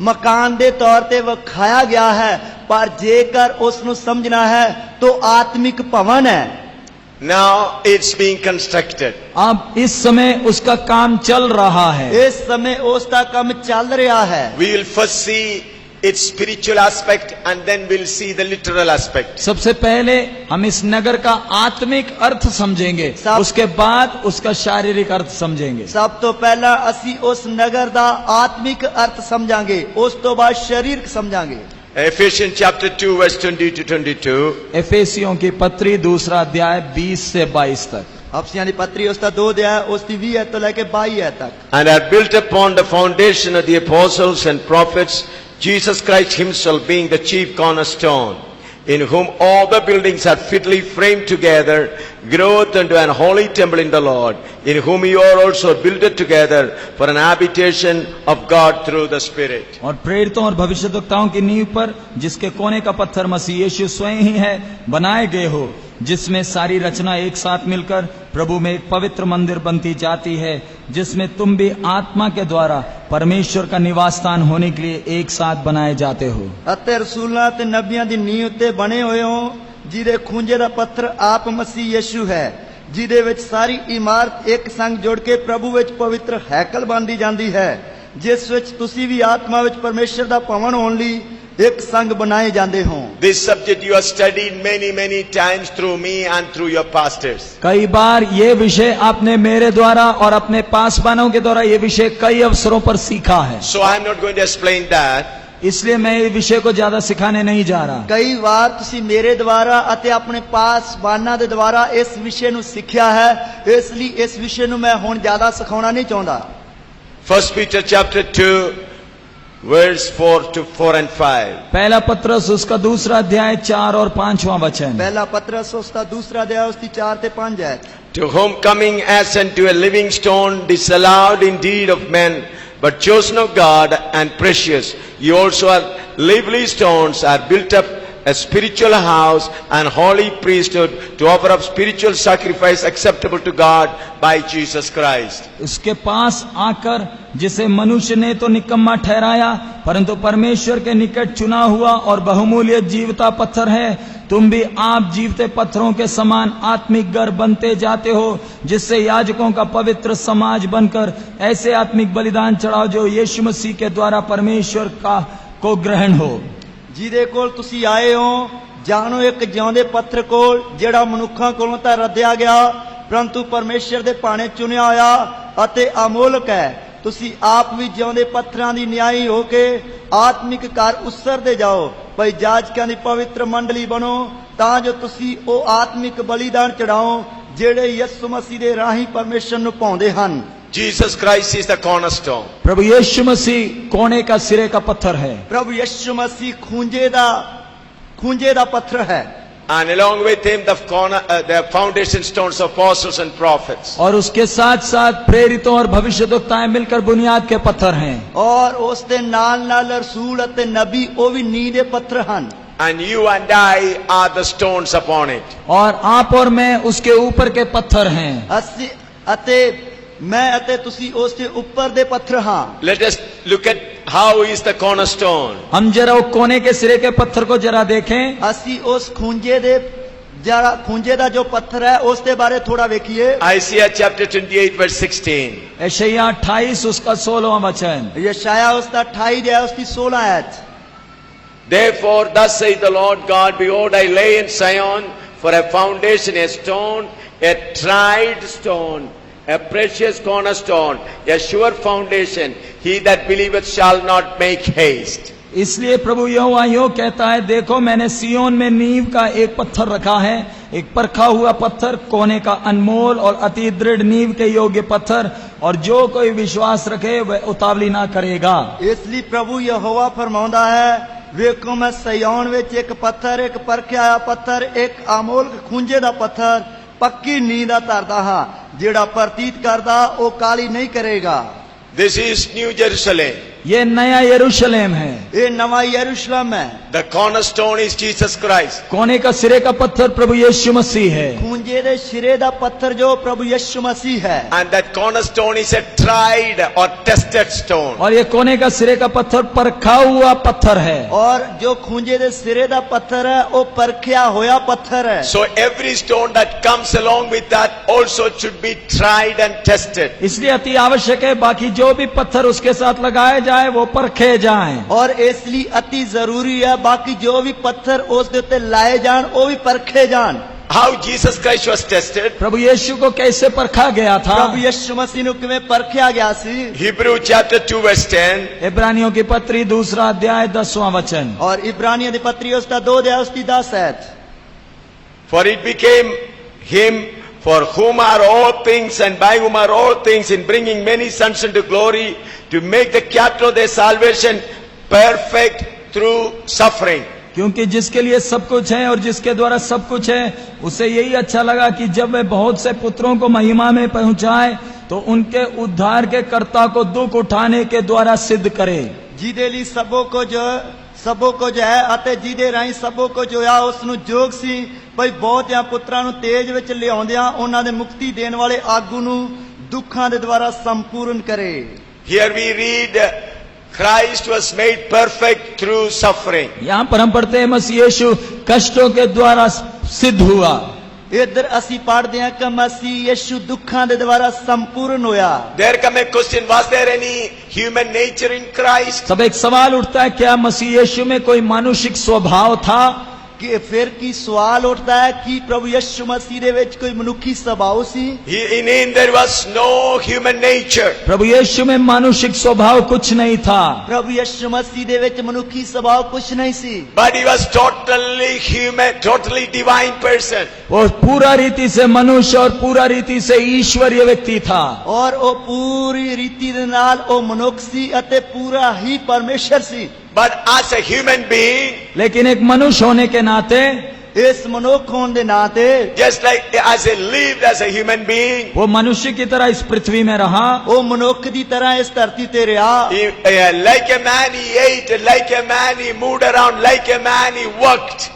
मकान दे तौर ते विखाया गया है, पर जेकर उसਨੂੰ समझना है तो आत्मिक भवन है। Now it's being constructed. अब इस समय उसका काम चल रहा है। इस समय उसका काम चल रहा है। We will first see its spiritual aspect and then we'll see the literal aspect. सबसे पहले हम इस नगर का आत्मिक अर्थ समझेंगे, उसके बाद उसका शारीरिक अर्थ समझेंगे। सब तो पहला असी उस नगर दा आत्मिक अर्थ समझांगे, उस तो बाद शारीरिक समझांगे। Ephesians chapter 2 verse 20 to 22. एफेसियों की पत्री 2 अध्याय 20 से 22 तक। अफसियों की पत्री उसका 2 अध्याय उसकी 20 तो लेके 22 तक। And are built upon the foundation of the apostles and prophets, Jesus Christ himself being the chief cornerstone, in whom all the buildings are fitly framed together, growth unto an holy temple in the Lord, in whom you are also builded together for an habitation of God through the Spirit. और प्रेरितों और भविष्यद्वक्ताओं की नींव पर, जिसके कोने का पत्थर मसीह यीशु स्वयं ही है, बनाए गए हो, जिसमें सारी रचना एक साथ मिलकर प्रभु में एक पवित्र मंदिर बनती जाती है, जिसमें तुम भी आत्मा के द्वारा परमेश्वर का निवास स्थान होने के लिए एक साथ बनाए जाते हो। अते रसूलां ते नबियां दी नींव ते बने होए हो, जिहदे खूंजे दा पत्थर आप मसीह यीशु है, जिहदे विच सारी इमारत एक संग जुड़ के प्रभु विच पवित्र हैकल बनदी जांदी है, जिस विच तुसी भी आत्मा विच परमेश्वर दा भवन होण लई एक संग बनाए जाते हो। This subject you have studied many times through me and through your pastors. कई बार ये विषय आपने मेरे द्वारा और अपने पासवानों के द्वारा ये विषय कई अवसरों पर सीखा है। So I am not going to explain that. इसलिए मैं इस विषय को ज्यादा सिखाने नहीं जा रहा। कई बार तुसी मेरे द्वारा अते अपने पासवानां दे द्वारा इस विषय ਨੂੰ ਸਿੱਖਿਆ है, इसलिए इस विषय ਨੂੰ मैं हुण ज्यादा सिखाउणा नहीं चाहुंदा। 1 Peter chapter 2 verse 4 to 4 and 5. पहला पत्रस उसका दूसरा अध्याय 4 और 5वां वचन। ਪਹਿਲਾ ਪਤਰਸ ਉਸਦਾ ਦੂਸਰਾ ਅਧਿਆਇ ਉਸਦੀ 4 ਤੇ 5 ਹੈ। To whom coming as unto a living stone, disallowed indeed of men, but chosen of God and precious, ye also are lively stones, are built up a spiritual house and holy priesthood, to offer up spiritual sacrifice acceptable to God by Jesus Christ. उसके पास आकर जिसे मनुष्य ने तो निकम्मा ठहराया, परंतु परमेश्वर के निकट चुना हुआ और बहुमूल्य जीवता पत्थर है, तुम भी आप जीवते पत्थरों के समान आत्मिक घर बनते जाते हो, जिससे याजकों का पवित्र समाज बनकर ऐसे आत्मिक बलिदान चढ़ाओ जो यीशु मसीह के द्वारा परमेश्वर का को ग्रहण हो। ਜਿਹਦੇ ਕੋਲ ਤੁਸੀਂ ਆਏ ਹੋ, ਜਾਣੋ ਇੱਕ ਜਿਉਂਦੇ ਪੱਥਰ ਕੋਲ, ਜਿਹੜਾ ਮਨੁੱਖਾਂ ਕੋਲੋਂ ਤਾਂ ਰੱਦਿਆ ਗਿਆ, ਪਰੰਤੂ ਪਰਮੇਸ਼ਰ ਦੇ ਭਾਣੇ ਚੁਣਿਆ ਹੋਇਆ ਅਤੇ ਅਮੋਲਕ ਹੈ। ਤੁਸੀਂ ਆਪ ਵੀ ਜਿਉਂਦੇ ਪੱਥਰਾਂ ਦੀ ਨਿਆਈ ਹੋ ਕੇ ਆਤਮਿਕ ਘਰ ਉਸਰਦੇ ਜਾਓ, ਭਈ ਜਾਜਕਾਂ ਦੀ ਪਵਿੱਤਰ ਮੰਡਲੀ ਬਣੋ, ਤਾਂ ਜੋ ਤੁਸੀਂ ਉਹ ਆਤਮਿਕ ਬਲੀਦਾਨ ਚੜਾਓ ਜਿਹੜੇ ਯਿਸੂ ਮਸੀਹ ਦੇ ਰਾਹੀਂ ਪਰਮੇਸ਼ਰ ਨੂੰ ਭਾਉਂਦੇ ਹਨ। Jesus Christ is the cornerstone. प्रभु यीशु मसीह कोने का सिरे का पत्थर है। ਪ੍ਰਭੂ ਯਿਸੂ ਮਸੀਹ ਖੂੰਜੇ ਦਾ ਪੱਥਰ ਹੈ। And along with him the foundation stones of apostles and prophets. और उसके साथ साथ प्रेरितों और भविष्यद्वक्ताएं मिलकर बुनियाद के पत्थर हैं। ਔਰ ਉਸ ਦੇ ਨਾਲ ਰਸੂਲ ਅਤੇ ਨਬੀ ਉਹ ਵੀ ਨੀਂਹ ਦੇ ਪੱਥਰ ਹਨ। And you and I are the stones upon it. और आप और मैं उसके ऊपर के पत्थर हैं। ਅਸੀਂ ਅਤੇ ਮੈਂ ਅਤੇ ਤੁਸੀਂ ਉਸ ਦੇ ਉੱਪਰ ਦੇ ਪੱਥਰ ਹਾਂ। Let us look at how is the cornerstone. हम जरा वो कोने के सिरे के पत्थर को जरा देखें। ਅਸੀਂ ਉਸ ਖੂੰਜੇ ਦਾ ਜੋ ਪੱਥਰ ਹੈ ਉਸ ਦੇ ਬਾਰੇ ਥੋੜਾ ਵੇਖੀਏ। Isaiah chapter 28 verse 16. यशायाह 28 उसका 16वां वचन। ਯਸ਼ਾਇਆ ਉਸ ਦਾ 28 ਦੇ ਉਸ ਦੀ 16 ਆਇਤ। Therefore thus saith the Lord God, behold, I lay in Zion for a foundation, a stone, a tried stone, a precious cornerstone, a sure foundation. He that believeth shall not make haste. इसलिए प्रभु यहोवा यूं कहता है, देखो मैंने सियोन में नींव का एक पत्थर रखा है, एक परखा हुआ पत्थर, कोने का अनमोल और अति दृढ़ नींव के योग्य पत्थर, और जो कोई विश्वास रखे वह उतावली ना करेगा। ਇਸ ਲਈ ਪ੍ਰਭੂ ਯਹੋਵਾ ਫਰਮਾਉਂਦਾ ਹੈ, ਵੇਖੋ ਮੈਂ ਸਿਯੋਨ ਵਿੱਚ ਇੱਕ ਪੱਥਰ, ਇੱਕ ਪਰਖਿਆ ਹੋਇਆ ਪੱਥਰ, ਇੱਕ ਅਮੋਲਕ ਖੂੰਜੇ ਦਾ ਪੱਥਰ, ਪੱਕੀ ਨੀਂਹ ਦਾ ਧਰਦਾ ਹਾਂ, ਜਿਹੜਾ ਪ੍ਰਤੀਤ ਕਰਦਾ ਉਹ ਕਾਲੀ ਨਹੀਂ ਕਰੇਗਾ। This is New Jerusalem. ये नया यरूशलेम है। ਇਹ ਨਵਾਂ ਯਰੂਸ਼ਲਮ ਹੈ। The cornerstone is Jesus Christ. कोने का सिरे का पत्थर प्रभु यीशु मसीह है। ਖੂੰਜੇ ਦੇ ਸਿਰੇ ਦਾ ਪੱਥਰ ਜੋ ਪ੍ਰਭੂ ਯਿਸੂ ਮਸੀਹ ਹੈ। And that cornerstone is a tried or tested stone. और ये कोने का सिरे का पत्थर परखा हुआ पत्थर है। ਔਰ ਜੋ ਖੂੰਜੇ ਦੇ ਸਿਰੇ ਦਾ ਪੱਥਰ ਹੈ ਉਹ ਪਰਖਿਆ ਹੋਇਆ ਪੱਥਰ ਹੈ। So every stone that comes along with that also should be tried and tested. इसलिए अति आवश्यक है बाकी जो भी पत्थर उसके साथ लगाए जाए वो परखे जाएं। ਔਰ ਇਸ ਲਈ ਅति ਜ਼ਰੂਰੀ ਹੈ ਬਾਕੀ ਜੋ ਵੀ ਪੱਥਰ ਉਸ ਦੇ ਉੱਤੇ ਲਾਏ ਜਾਣ ਉਹ ਵੀ ਪਰਖੇ ਜਾਣ। How Jesus Christ was tested? प्रभु यीशु को कैसे परखा गया था? ਪ੍ਰਭੂ ਯਿਸੂ ਮਸੀਹ ਨੂੰ ਕਿਵੇਂ ਪਰਖਿਆ ਗਿਆ ਸੀ? Hebrew chapter 2 verse 10. इब्रानियों की पत्री दूसरा अध्याय 10वां वचन। ਔਰ ਇਬਰਾਨੀਆਂ ਦੀ ਪੱਤਰੀ ਉਸ ਦਾ 2 ਅਧਿਆਇ ਉਸ ਦੀ 10 ਆਇਤ। For it became him for whom are all things and by whom are all things, in bringing many sons into glory, to make the captain of their salvation perfect through suffering. क्योंकि जिसके लिए सब कुछ है और जिसके द्वारा सब कुछ है, उसे यही अच्छा लगा कि जब वह बहुत से पुत्रों को महिमा में पहुंचाए तो उनके उद्धार के कर्ता को दुख उठाने के द्वारा सिद्ध करे। ਜਿਹਦੇ ਲਈ ਸਭੋ ਕੁਝ ਹੈ ਅਤੇ ਜਿਹਦੇ ਰਾਹੀਂ ਸਭੋ ਕੁਝ ਹੋਇਆ, ਉਸ ਨੂੰ ਯੋਗ ਸੀ ਭਈ ਬਹੁਤਿਆਂ ਪੁੱਤਰਾਂ ਨੂੰ ਤੇਜ ਵਿੱਚ ਲਿਆਉਂਦਿਆਂ ਉਹਨਾਂ ਦੇ ਮੁਕਤੀ ਦੇਣ ਵਾਲੇ ਆਗੂ ਨੂੰ ਦੁੱਖਾਂ ਦੇ ਦੁਆਰਾ ਸੰਪੂਰਨ ਕਰੇ। Here we read Christ was made perfect through suffering. यहाँ पर हम पढ़ते हैं मसीह यीशु कष्टों के द्वारा सिद्ध हुआ। ਇੱਧਰ ਅਸੀਂ ਪੜ੍ਹਦੇ ਹਾਂ ਕਿ ਮਸੀਹ ਯਿਸੂ ਦੁੱਖਾਂ ਦੇ ਦੁਆਰਾ ਸੰਪੂਰਨ ਹੋਇਆ। There come a question, was there any human nature in Christ? तब एक सवाल उठता है, क्या मसीह यीशु में कोई मानुषिक स्वभाव था? ਕਿ ਫਿਰ ਕੀ ਸਵਾਲ ਉੱਠਦਾ ਹੈ ਕਿ ਪ੍ਰਭੂ ਯਿਸੂ ਮਸੀਹ ਦੇ ਵਿੱਚ ਕੋਈ ਮਨੁੱਖੀ ਸੁਭਾਅ ਸੀ? In him there was no human nature. प्रभु यीशु में मानुषिक स्वभाव कुछ नहीं था, ਪ੍ਰਭੂ ਯਿਸੂ ਮਸੀਹ ਦੇ ਵਿੱਚ ਮਨੁੱਖੀ ਸੁਭਾਅ ਕੁਝ ਨਹੀਂ ਸੀ, But he was totally human, totally divine person. वो पूरा रीति से मनुष्य और पूरा रीति से ईश्वरीय व्यक्ति था। ਔਰ ਉਹ ਪੂਰੀ ਰੀਤੀ ਦੇ ਨਾਲ ਉਹ ਮਨੁੱਖ ਸੀ ਅਤੇ ਪੂਰਾ ਹੀ ਪਰਮੇਸ਼ਰ ਸੀ। But as a human being, लेकिन एक मनुष्य होने के नाते, ਇਸ ਮਨੁੱਖ ਹੋਣ ਦੇ ਨਾਤੇ just like as he lived as a human being, वो मनुष्य की तरह इस पृथ्वी में रहा। ਉਹ ਮਨੁੱਖ ਦੀ ਤਰ੍ਹਾਂ ਇਸ ਧਰਤੀ ਤੇ ਰਿਹਾ। like a man he ate, like a man he moved around, like a man he worked.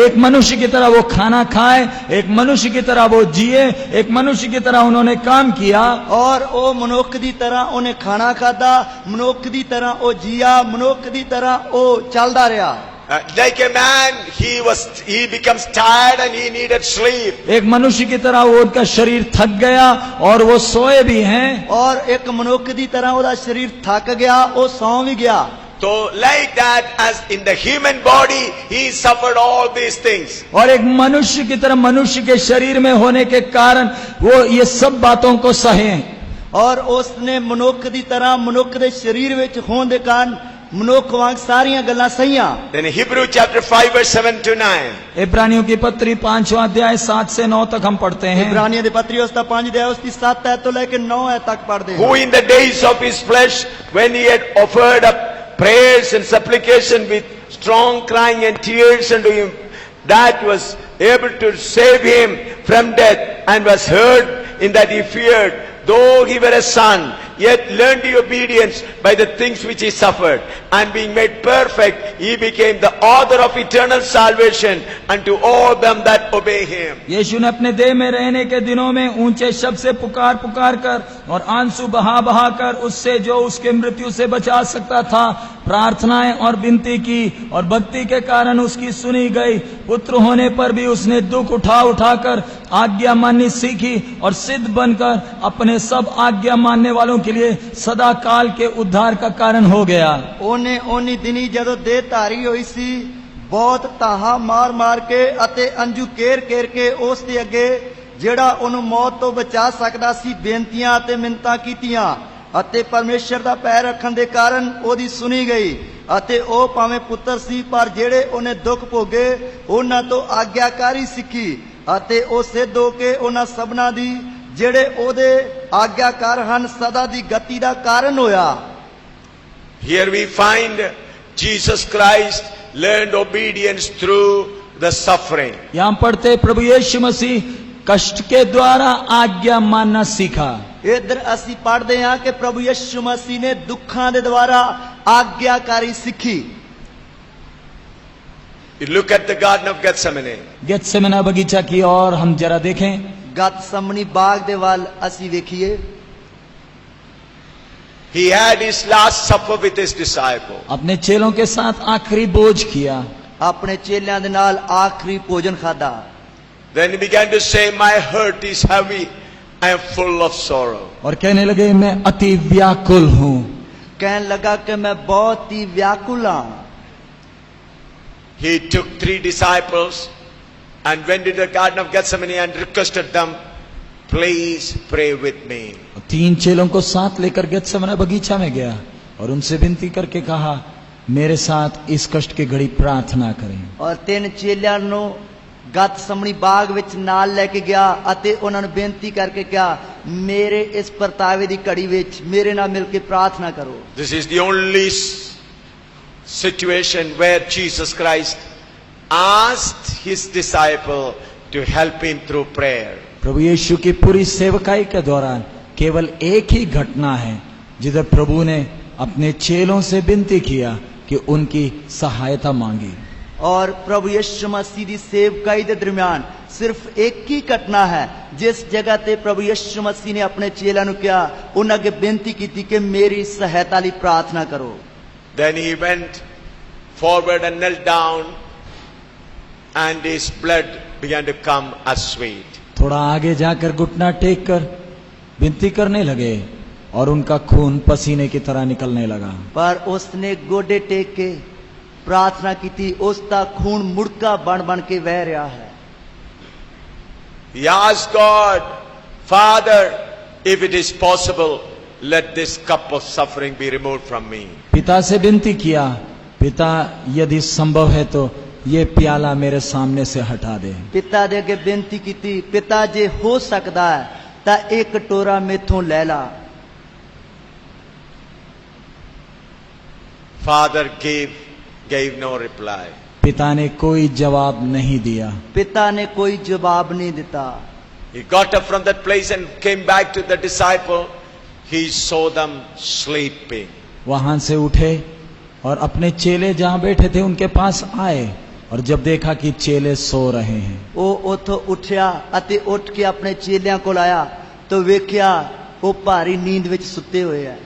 एक मनुष्य की तरह वो खाना खाए, एक मनुष्य की तरह वो जिए, एक मनुष्य की तरह उन्होंने काम किया। ਔਰ ਉਹ ਮਨੁੱਖ ਦੀ ਤਰ੍ਹਾਂ ਉਹਨੇ ਖਾਣਾ ਖਾਦਾ, ਮਨੁੱਖ ਦੀ ਤਰ੍ਹਾਂ ਉਹ ਜੀਆ, ਮਨੁੱਖ ਦੀ ਤਰ੍ਹਾਂ ਉਹ ਚੱਲਦਾ ਰਿਹਾ। Like a man, he becomes tired and he needed sleep. एक मनुष्य की तरह वो उनका शरीर थक गया और वो सोए भी हैं। ਔਰ ਇੱਕ ਮਨੁੱਖ ਦੀ ਤਰ੍ਹਾਂ ਉਹਦਾ ਸਰੀਰ ਥੱਕ ਗਿਆ, ਉਹ ਸੌਂ ਵੀ ਗਿਆ। So like that, as in the human body, he suffered all these things. और एक मनुष्य की तरह मनुष्य के शरीर में होने के कारण वो ये सब बातों को सहे। ਔਰ ਉਸਨੇ ਮਨੁੱਖ ਦੀ ਤਰ੍ਹਾਂ ਮਨੁੱਖ ਦੇ ਸਰੀਰ ਵਿੱਚ ਹੋਣ ਦੇ ਕਾਰਨ ਮਨੁੱਖ ਵਾਂਗ ਸਾਰੀਆਂ ਗੱਲਾਂ ਸਹੀਆਂ। Then Hebrew chapter 5 verse 7 to 9. इब्रानियों की पत्री 5वां अध्याय 7 से 9 तक हम पढ़ते हैं। ਇਬਰਾਨੀਆਂ ਦੀ ਪੱਤਰੀ ਉਸ ਦਾ 5 ਅਧਿਆਇ ਉਸ ਦੀ 7 ਐਤ ਤੋਂ ਲੈ ਕੇ 9 ਐਤ ਤੱਕ ਪੜ੍ਹਦੇ Who ਹਾਂ। in the days of his flesh, when he had offered up prayers and supplication with strong crying and tears unto him, that was able to save him from death, and was heard in that he feared, though he were a son, yet learned the obedience by the things which he suffered, and being made perfect, he became the author of eternal salvation unto all them that obey him. यीशु ने अपने देह में रहने के दिनों में ऊंचे शब्द से पुकार पुकार कर और आंसू बहा बहा कर उससे जो उसके मृत्यु से बचा सकता था प्रार्थनाएं और विनती की, और भक्ति के कारण उसकी सुनी गई। पुत्र होने पर भी उसने दुख उठा उठाकर आज्ञा माननी सीखी, और सिद्ध बनकर अपने सब आज्ञा मानने वालों के लिए सदा काल के उद्धार का कारण हो गया। ਉਹਨੇ ਉਹਨੀ ਦਿਨੀ ਜਦੋਂ ਦੇਹ ਧਾਰੀ ਹੋਈ ਸੀ, ਬਹੁਤ ਤਾਹਾ ਮਾਰ ਮਾਰ ਕੇ ਅਤੇ ਅੰਜੂ ਕੇਰ ਕੇਰ ਕੇ ਉਸ ਦੇ ਅੱਗੇ ਜਿਹੜਾ ਉਹਨੂੰ ਮੌਤ ਤੋਂ ਬਚਾ ਸਕਦਾ ਸੀ ਬੇਨਤੀਆਂ ਅਤੇ ਮਿੰਨਤਾਂ ਕੀਤੀਆਂ, ਅਤੇ ਪਰਮੇਸ਼ਰ ਦਾ ਪੈਰ ਰੱਖਣ ਦੇ ਕਾਰਨ ਉਹਦੀ ਸੁਣੀ ਗਈ। ਅਤੇ ਉਹ ਭਾਵੇਂ ਪੁੱਤਰ ਸੀ, ਪਰ ਜਿਹੜੇ ਉਹਨੇ ਦੁੱਖ ਭੋਗੇ ਉਹਨਾਂ ਤੋਂ ਆਗਿਆਕਾਰੀ ਸਿੱਖੀ, ਅਤੇ ਉਹ ਸਿੱਧ ਹੋ ਕੇ ਉਹਨਾਂ ਸਭਨਾਂ ਦੀ ਜਿਹੜੇ ਉਹਦੇ ਆਗਿਆਕਾਰ ਹਨ ਸਦਾ ਦੀ ਗਤੀ ਦਾ ਕਾਰਨ ਹੋਇਆ। Here we find Jesus Christ learned obedience through the suffering. यहाँ पढ़ते प्रभु यीशु मसीह कष्ट के द्वारा आज्ञा मानना सीखा। इधर ਅਸੀਂ ਪੜ੍ਹਦੇ ਹਾਂ ਕਿ ਪ੍ਰਭੂ ਯਿਸੂ ਮਸੀਹ ਨੇ ਦੁੱਖਾਂ ਦੇ ਦੁਆਰਾ ਆਗਿਆਕਾਰੀ ਸਿੱਖੀ। You look at the Garden of Gethsemane. गेत्सेमना बगीचा की और हम जरा देखें। ਗਤਸਮਨੀ ਬਾਗ ਦੇ ਵੱਲ ਅਸੀਂ ਵੇਖੀਏ। He had his last supper with his disciples. अपने चेलों के साथ आखिरी बोझ किया। ਆਪਣੇ ਚੇਲਿਆਂ ਦੇ ਨਾਲ ਆਖਰੀ ਭੋਜਨ ਖਾਦਾ। Then he began to say, my heart is heavy, I am full of sorrow. और कहने लगे मैं अति व्याकुल हूँ। ਕਹਿਣ ਲੱਗਾ ਕਿ ਮੈਂ ਬਹੁਤ ਹੀ ਵਿਆਕੁਲ ਹਾਂ। He took 3 disciples and went into the Garden of Gethsemane and requested them, please pray with me. 3 चेलों को साथ लेकर गेत्सेमना बगीचा में गया और उनसे विनती करके कहा मेरे साथ इस कष्ट की घड़ी प्रार्थना करें। ਔਰ 3 ਚੇਲਿਆਂ ਨੂੰ ਗਤਸਮਨੀ ਬਾਗ ਵਿੱਚ ਨਾਲ ਲੈ ਕੇ ਗਿਆ ਅਤੇ ਉਹਨਾਂ ਨੂੰ ਬੇਨਤੀ ਕਰਕੇ ਕਿਹਾ ਮੇਰੇ ਇਸ ਪਰਤਾਵੇ ਦੀ ਘੜੀ ਵਿੱਚ ਮੇਰੇ ਨਾਲ ਮਿਲ ਕੇ ਪ੍ਰਾਰਥਨਾ ਕਰੋ। This is the only situation where Jesus Christ asked his disciple to help him through prayer. प्रभु यीशु की पूरी सेवकाई के दौरान केवल एक ही घटना है जिधर प्रभु ने अपने चेलों से विनती किया कि उनकी सहायता मांगी। और प्रभु यीशु मसीह ਦੀ ਸੇਵਕਾਈ ਦੇ ਦਰਮਿਆਨ ਸਿਰਫ ਇੱਕ ਹੀ ਘਟਨਾ ਹੈ ਜਿਸ ਜਗ੍ਹਾ ਤੇ ਪ੍ਰਭੂ ਯਿਸੂ ਮਸੀਹ ਨੇ ਆਪਣੇ ਚੇਲਿਆਂ ਨੂੰ ਕਿਹਾ, ਉਹਨਾਂ ਅੱਗੇ ਬੇਨਤੀ ਕੀਤੀ ਕਿ ਮੇਰੀ ਸਹਾਇਤਾ ਲਈ ਪ੍ਰਾਰਥਨਾ ਕਰੋ। Then he went forward and knelt down and his blood began to come as sweat. थोड़ा आगे जाकर घुटना टेक कर विनती करने लगे और उनका खून पसीने की तरह निकलने लगा। पर उसने गोडे टेक के ਪ੍ਰਾਰਥਨਾ ਕੀਤੀ, ਉਸ ਦਾ ਖੂਨ ਮੁੜਕਾ ਬਣ ਕੇ ਵਹਿ ਰਿਹਾ ਹੈ। He asked God, Father, if it is possible, let this cup of suffering be removed from me. पिता से विनती किया, पिता यदि संभव है तो ये प्याला मेरे सामने से हटा दे। ਪਿਤਾ ਦੇ ਅੱਗੇ ਬੇਨਤੀ ਕੀਤੀ, ਪਿਤਾ ਜੇ ਹੋ ਸਕਦਾ ਹੈ ਤਾਂ ਇਹ ਕਟੋਰਾ ਮੇਥੋਂ ਲੈ ਲਾ। Father gave no reply. पिता ने कोई जवाब नहीं दिया। ਪਿਤਾ ਨੇ ਕੋਈ ਜਵਾਬ ਨਹੀਂ ਦਿੱਤਾ। He got up from that place and came back to the disciple. He saw them sleeping. वहां से उठे और अपने चेले जहां बैठे थे उनके पास आए, और जब देखा कि चेले सो रहे हैं, ਉਹ ਉੱਥੋਂ ਉੱਠਿਆ ਅਤੇ ਉੱਠ ਕੇ ਆਪਣੇ ਚੇਲਿਆਂ ਕੋਲ ਆਇਆ ਤਾਂ ਵੇਖਿਆ ਉਹ ਭਾਰੀ ਨੀਂਦ ਵਿੱਚ ਸੁੱਤੇ ਹੋਏ ਆ।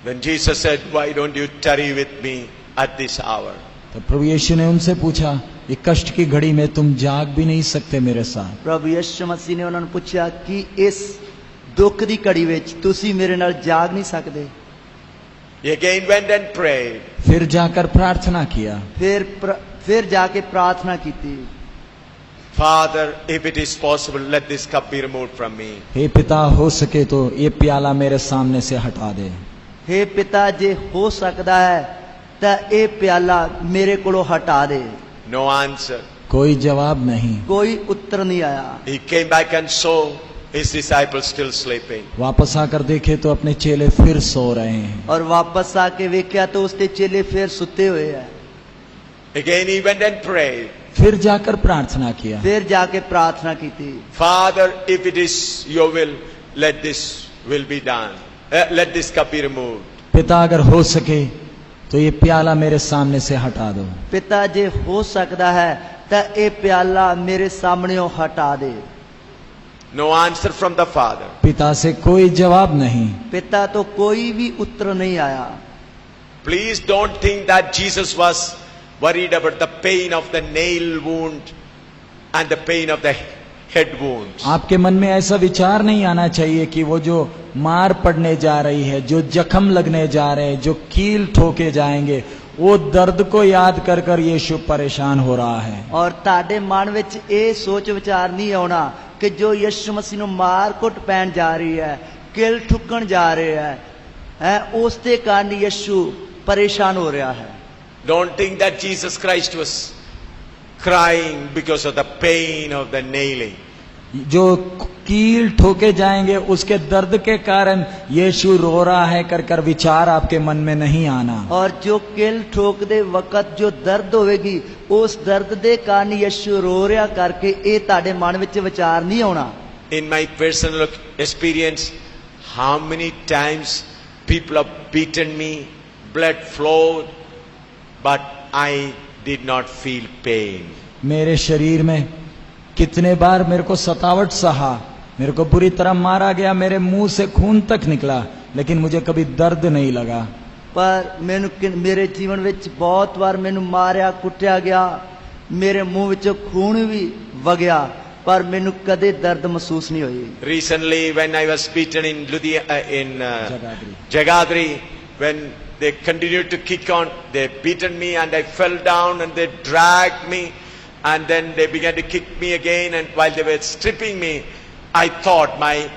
Then Jesus said, why don't you tarry with me at this hour? तो प्रभु यीशु ने उनसे पूछा, ये कष्ट की घड़ी में तुम जाग भी नहीं सकते मेरे साथ? ਪ੍ਰਭੂ ਯਿਸੂ ਮਸੀਹ ਨੇ ਉਹਨਾਂ ਨੂੰ ਪੁੱਛਿਆ ਕਿ ਇਸ ਦੁੱਖ ਦੀ ਘੜੀ ਵਿੱਚ ਤੁਸੀਂ ਮੇਰੇ ਨਾਲ ਜਾਗ ਨਹੀਂ ਸਕਦੇ? He again went and prayed. फिर जाकर प्रार्थना किया। ਫਿਰ ਜਾ ਕੇ ਪ੍ਰਾਰਥਨਾ ਕੀਤੀ, Father, if it is possible, let this cup be removed from me. हे पिता, हो सके तो ये प्याला मेरे सामने से हटा दे। हे ਪਿਤਾ ਜੇ ਹੋ ਸਕਦਾ ਹੈ ਤਾਂ ਇਹ ਪਿਆਲਾ ਮੇਰੇ ਕੋਲੋਂ ਹਟਾ ਦੇ। No answer. कोई जवाब नहीं। ਕੋਈ ਉੱਤਰ ਨਹੀਂ ਆਇਆ। He came back and saw his disciples still sleeping. वापस आकर देखे तो अपने चेले फिर सो रहे हैं। और वापस आके वेख्या तो उसके चेले फिर सुते हुए हैं। Again he went and prayed. फिर जाकर प्रार्थना किया। फिर जाके प्रार्थना की थी, Father, if it is your will, let this will be done. Let this cup be removed. पिता, अगर हो सके तो ये प्याला मेरे सामने से हटा दो। पिता जे हो सकता है तो ये प्याला मेरे सामने हटा दे। No answer from the Father. पिता से कोई जवाब नहीं। पिता तो कोई भी उत्तर नहीं आया। Please don't think that Jesus was worried about the pain of the nail wound and the pain of the head wounds. आपके मन में ऐसा विचार नहीं आना चाहिए कि वो जो मार पड़ने जा रही है, जो जख्म लगने जा रहे हैं, जो कील ठोके जाएंगे, वो दर्द को याद कर कर यीशु परेशान हो रहा है। और ताडे मन विच ये सोच विचार नहीं आना कि जो यीशु मसीह ਨੂੰ मार कुट पैन जा रही है, किल ठुकन जा रहे हैं, उसके कारण यीशु परेशान हो रहा है। Don't think that Jesus Christ was crying because of the pain of the nailing. जो कील ठोके जाएंगे उसके दर्द के कारण यीशु रो रहा है कर कर विचार आपके मन में नहीं आना। और जो किल ठोक दे वक्त जो दर्द होगी उस दर्द दे कारण यीशु रो रहा करके ये ताड़े मन विच विचार नहीं आना। In my personal experience, how many times people have beaten me, blood flowed, but I did not feel pain. मेरे शरीर में कितने बार मेरे को सतावट सहा, मेरे को बुरी तरह मारा गया, मेरे मुंह से खून तक निकला, लेकिन मुझे कभी दर्द नहीं लगा। पर मेरे जीवन विच बहुत बार मैनू मारिया कुटिया गया, मेरे मुंह विचों खून भी वगया, पर मैनू कदे दर्द महसूस नहीं हुई। Recently, when I was beaten in Jagadri, when they continued to kick on, they beaten me and I fell down and they dragged me and then they began to kick me again, and while they were stripping me, I thought my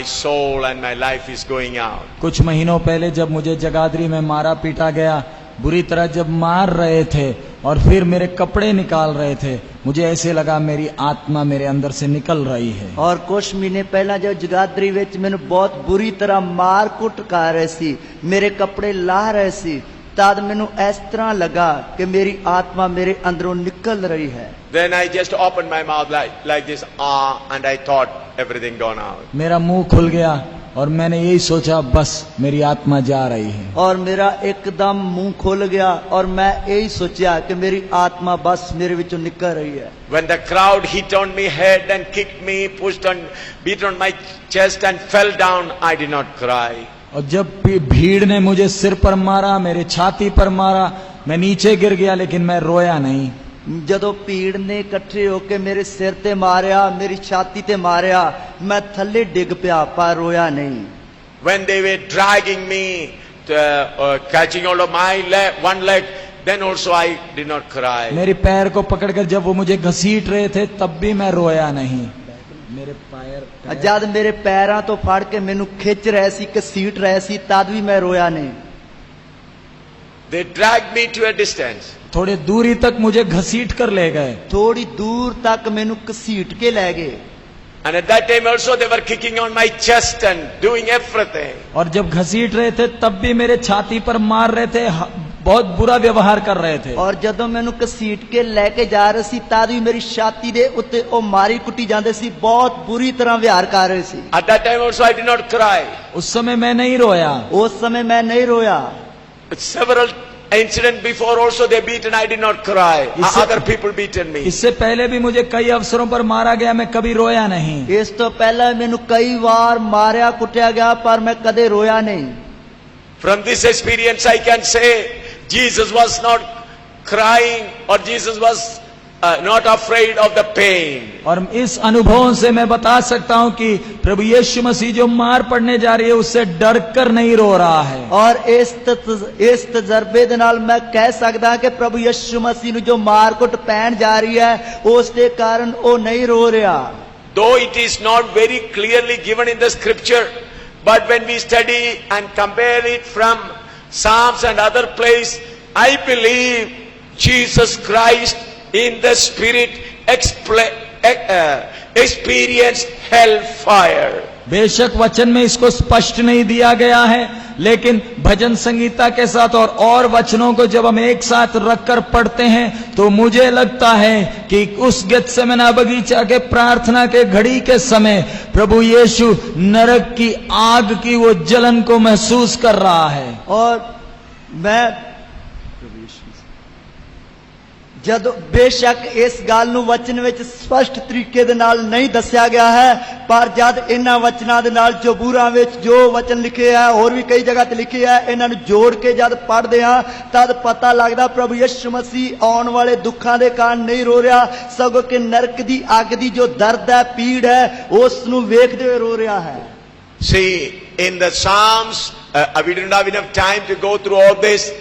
soul and my life is going out. कुछ महीनों पहले जब मुझे जगाधरी में मारा पीटा गया, बुरी तरह जब मार रहे थे और फिर मेरे कपड़े निकाल रहे थे, मुझे ऐसे लगा मेरी आत्मा मेरे अंदर से निकल रही है। और कुछ महीने पहला जब जगाधरी विच मैनू बहुत बुरी तरह मार कुट कर रहे सी, मेरे कपड़े ला रहे सी, तद मैनू इस तरह लगा कि मेरी आत्मा मेरे अंदरों निकल रही है। Then I just opened my mouth like this, and I thought everything gone out. मेरा मुंह खुल गया और मैंने यही सोचा, बस मेरी आत्मा जा रही है। और मेरा एकदम मुंह खुल गया और मैं यही सोचा कि मेरी आत्मा बस मेरे विचों निकल रही है। When the crowd hit on me head and kicked me, beat on my chest and fell down, I did not cry. और जब भीड़ ने मुझे सिर पर मारा, मेरे छाती पर मारा, मैं नीचे गिर गया, लेकिन मैं रोया नहीं। जदों भीड़ ने इकट्ठे होके मेरे सिर ते मारिया, मेरी छाती ते मारिया, मैं थल्ले डिग पिया पर रोया नहीं। When they were dragging me catching hold of my leg, one leg, then also I did not cry. मेरे पैर को पकड़कर जब वो मुझे घसीट रहे थे तब भी मैं रोया नहीं। मेरे पैर जद मेरे पैरां तो फड़ के मैनू खिंच रहे सी, घसीट रहे सी, तद भी मैं रोया नहीं। They dragged me to a distance. थोड़े दूरी तक मुझे घसीट कर ले गए। थोड़ी दूर तक मैनू घसीट के ले गए। And at that time also they were kicking on my chest and doing everything. और जब घसीट रहे थे तब भी मेरे छाती पर मार रहे थे, बहुत बुरा व्यवहार कर रहे थे। और जदों मैनू घसीट के लेके जा रहे सी तद भी मेरी छाती दे उत्ते ओ मारी कुटी जांदे सी, बहुत बुरी तरह व्यवहार कर रहे सी। At that time also I did not cry. उस समय मैं नहीं रोया। उस समय मैं नहीं रोया। Several incidents before also they beaten, I did not cry. Other people beaten me. इससे पहले भी मुझे कई अवसरों पर मारा गया, मैं कभी रोया नहीं। इस तो पहले मैनू कई बार मारिया कुटिया गया पर मैं कदे रोया नहीं। From this experience I can say Jesus was not crying or Jesus was not afraid of the pain. और इस अनुभव से मैं बता सकता हूं कि प्रभु यीशु मसीह जो मार पड़ने जा रही है उससे डर कर नहीं रो रहा है। और इस तजर्बे दे नाल मैं कह सकदा कि प्रभु यीशु मसीह नु जो मार कुट पैण जा रही है उस दे कारण वो नहीं रो रहा। Though it is not very clearly given in the scripture, but when we study and compare it from Psalms and other place, I believe Jesus Christ in the spirit experienced hellfire. बेशक वचन में इसको स्पष्ट नहीं दिया गया है, लेकिन भजन संगीता के साथ और वचनों को जब हम एक साथ रखकर पढ़ते हैं तो मुझे लगता है कि उस गेत्सेमने बगीचा के प्रार्थना के घड़ी के समय प्रभु यीशु नरक की आग की वो जलन को महसूस कर रहा है। और मैं जद बेशक इस गल नूं वचन विच स्पष्ट तरीके दे नाल नहीं दस्या गया है, पर जद इन्हां वचनां दे नाल जबूरां विच जो वचन लिखे है और भी कई जगह ते लिखे है, इन्हां नूं जोड़ के जद पढ़दे हां तद पता लगदा प्रभु यीशु मसीह आउण वाले दुखां दे कारण नहीं रो रहा, सगों कि नरक दी अग दी जो दर्द है, पीड़ है, उस नूं वेखदे होए रो रहा है। See, in the Psalms, we didn't have enough time to go through all this.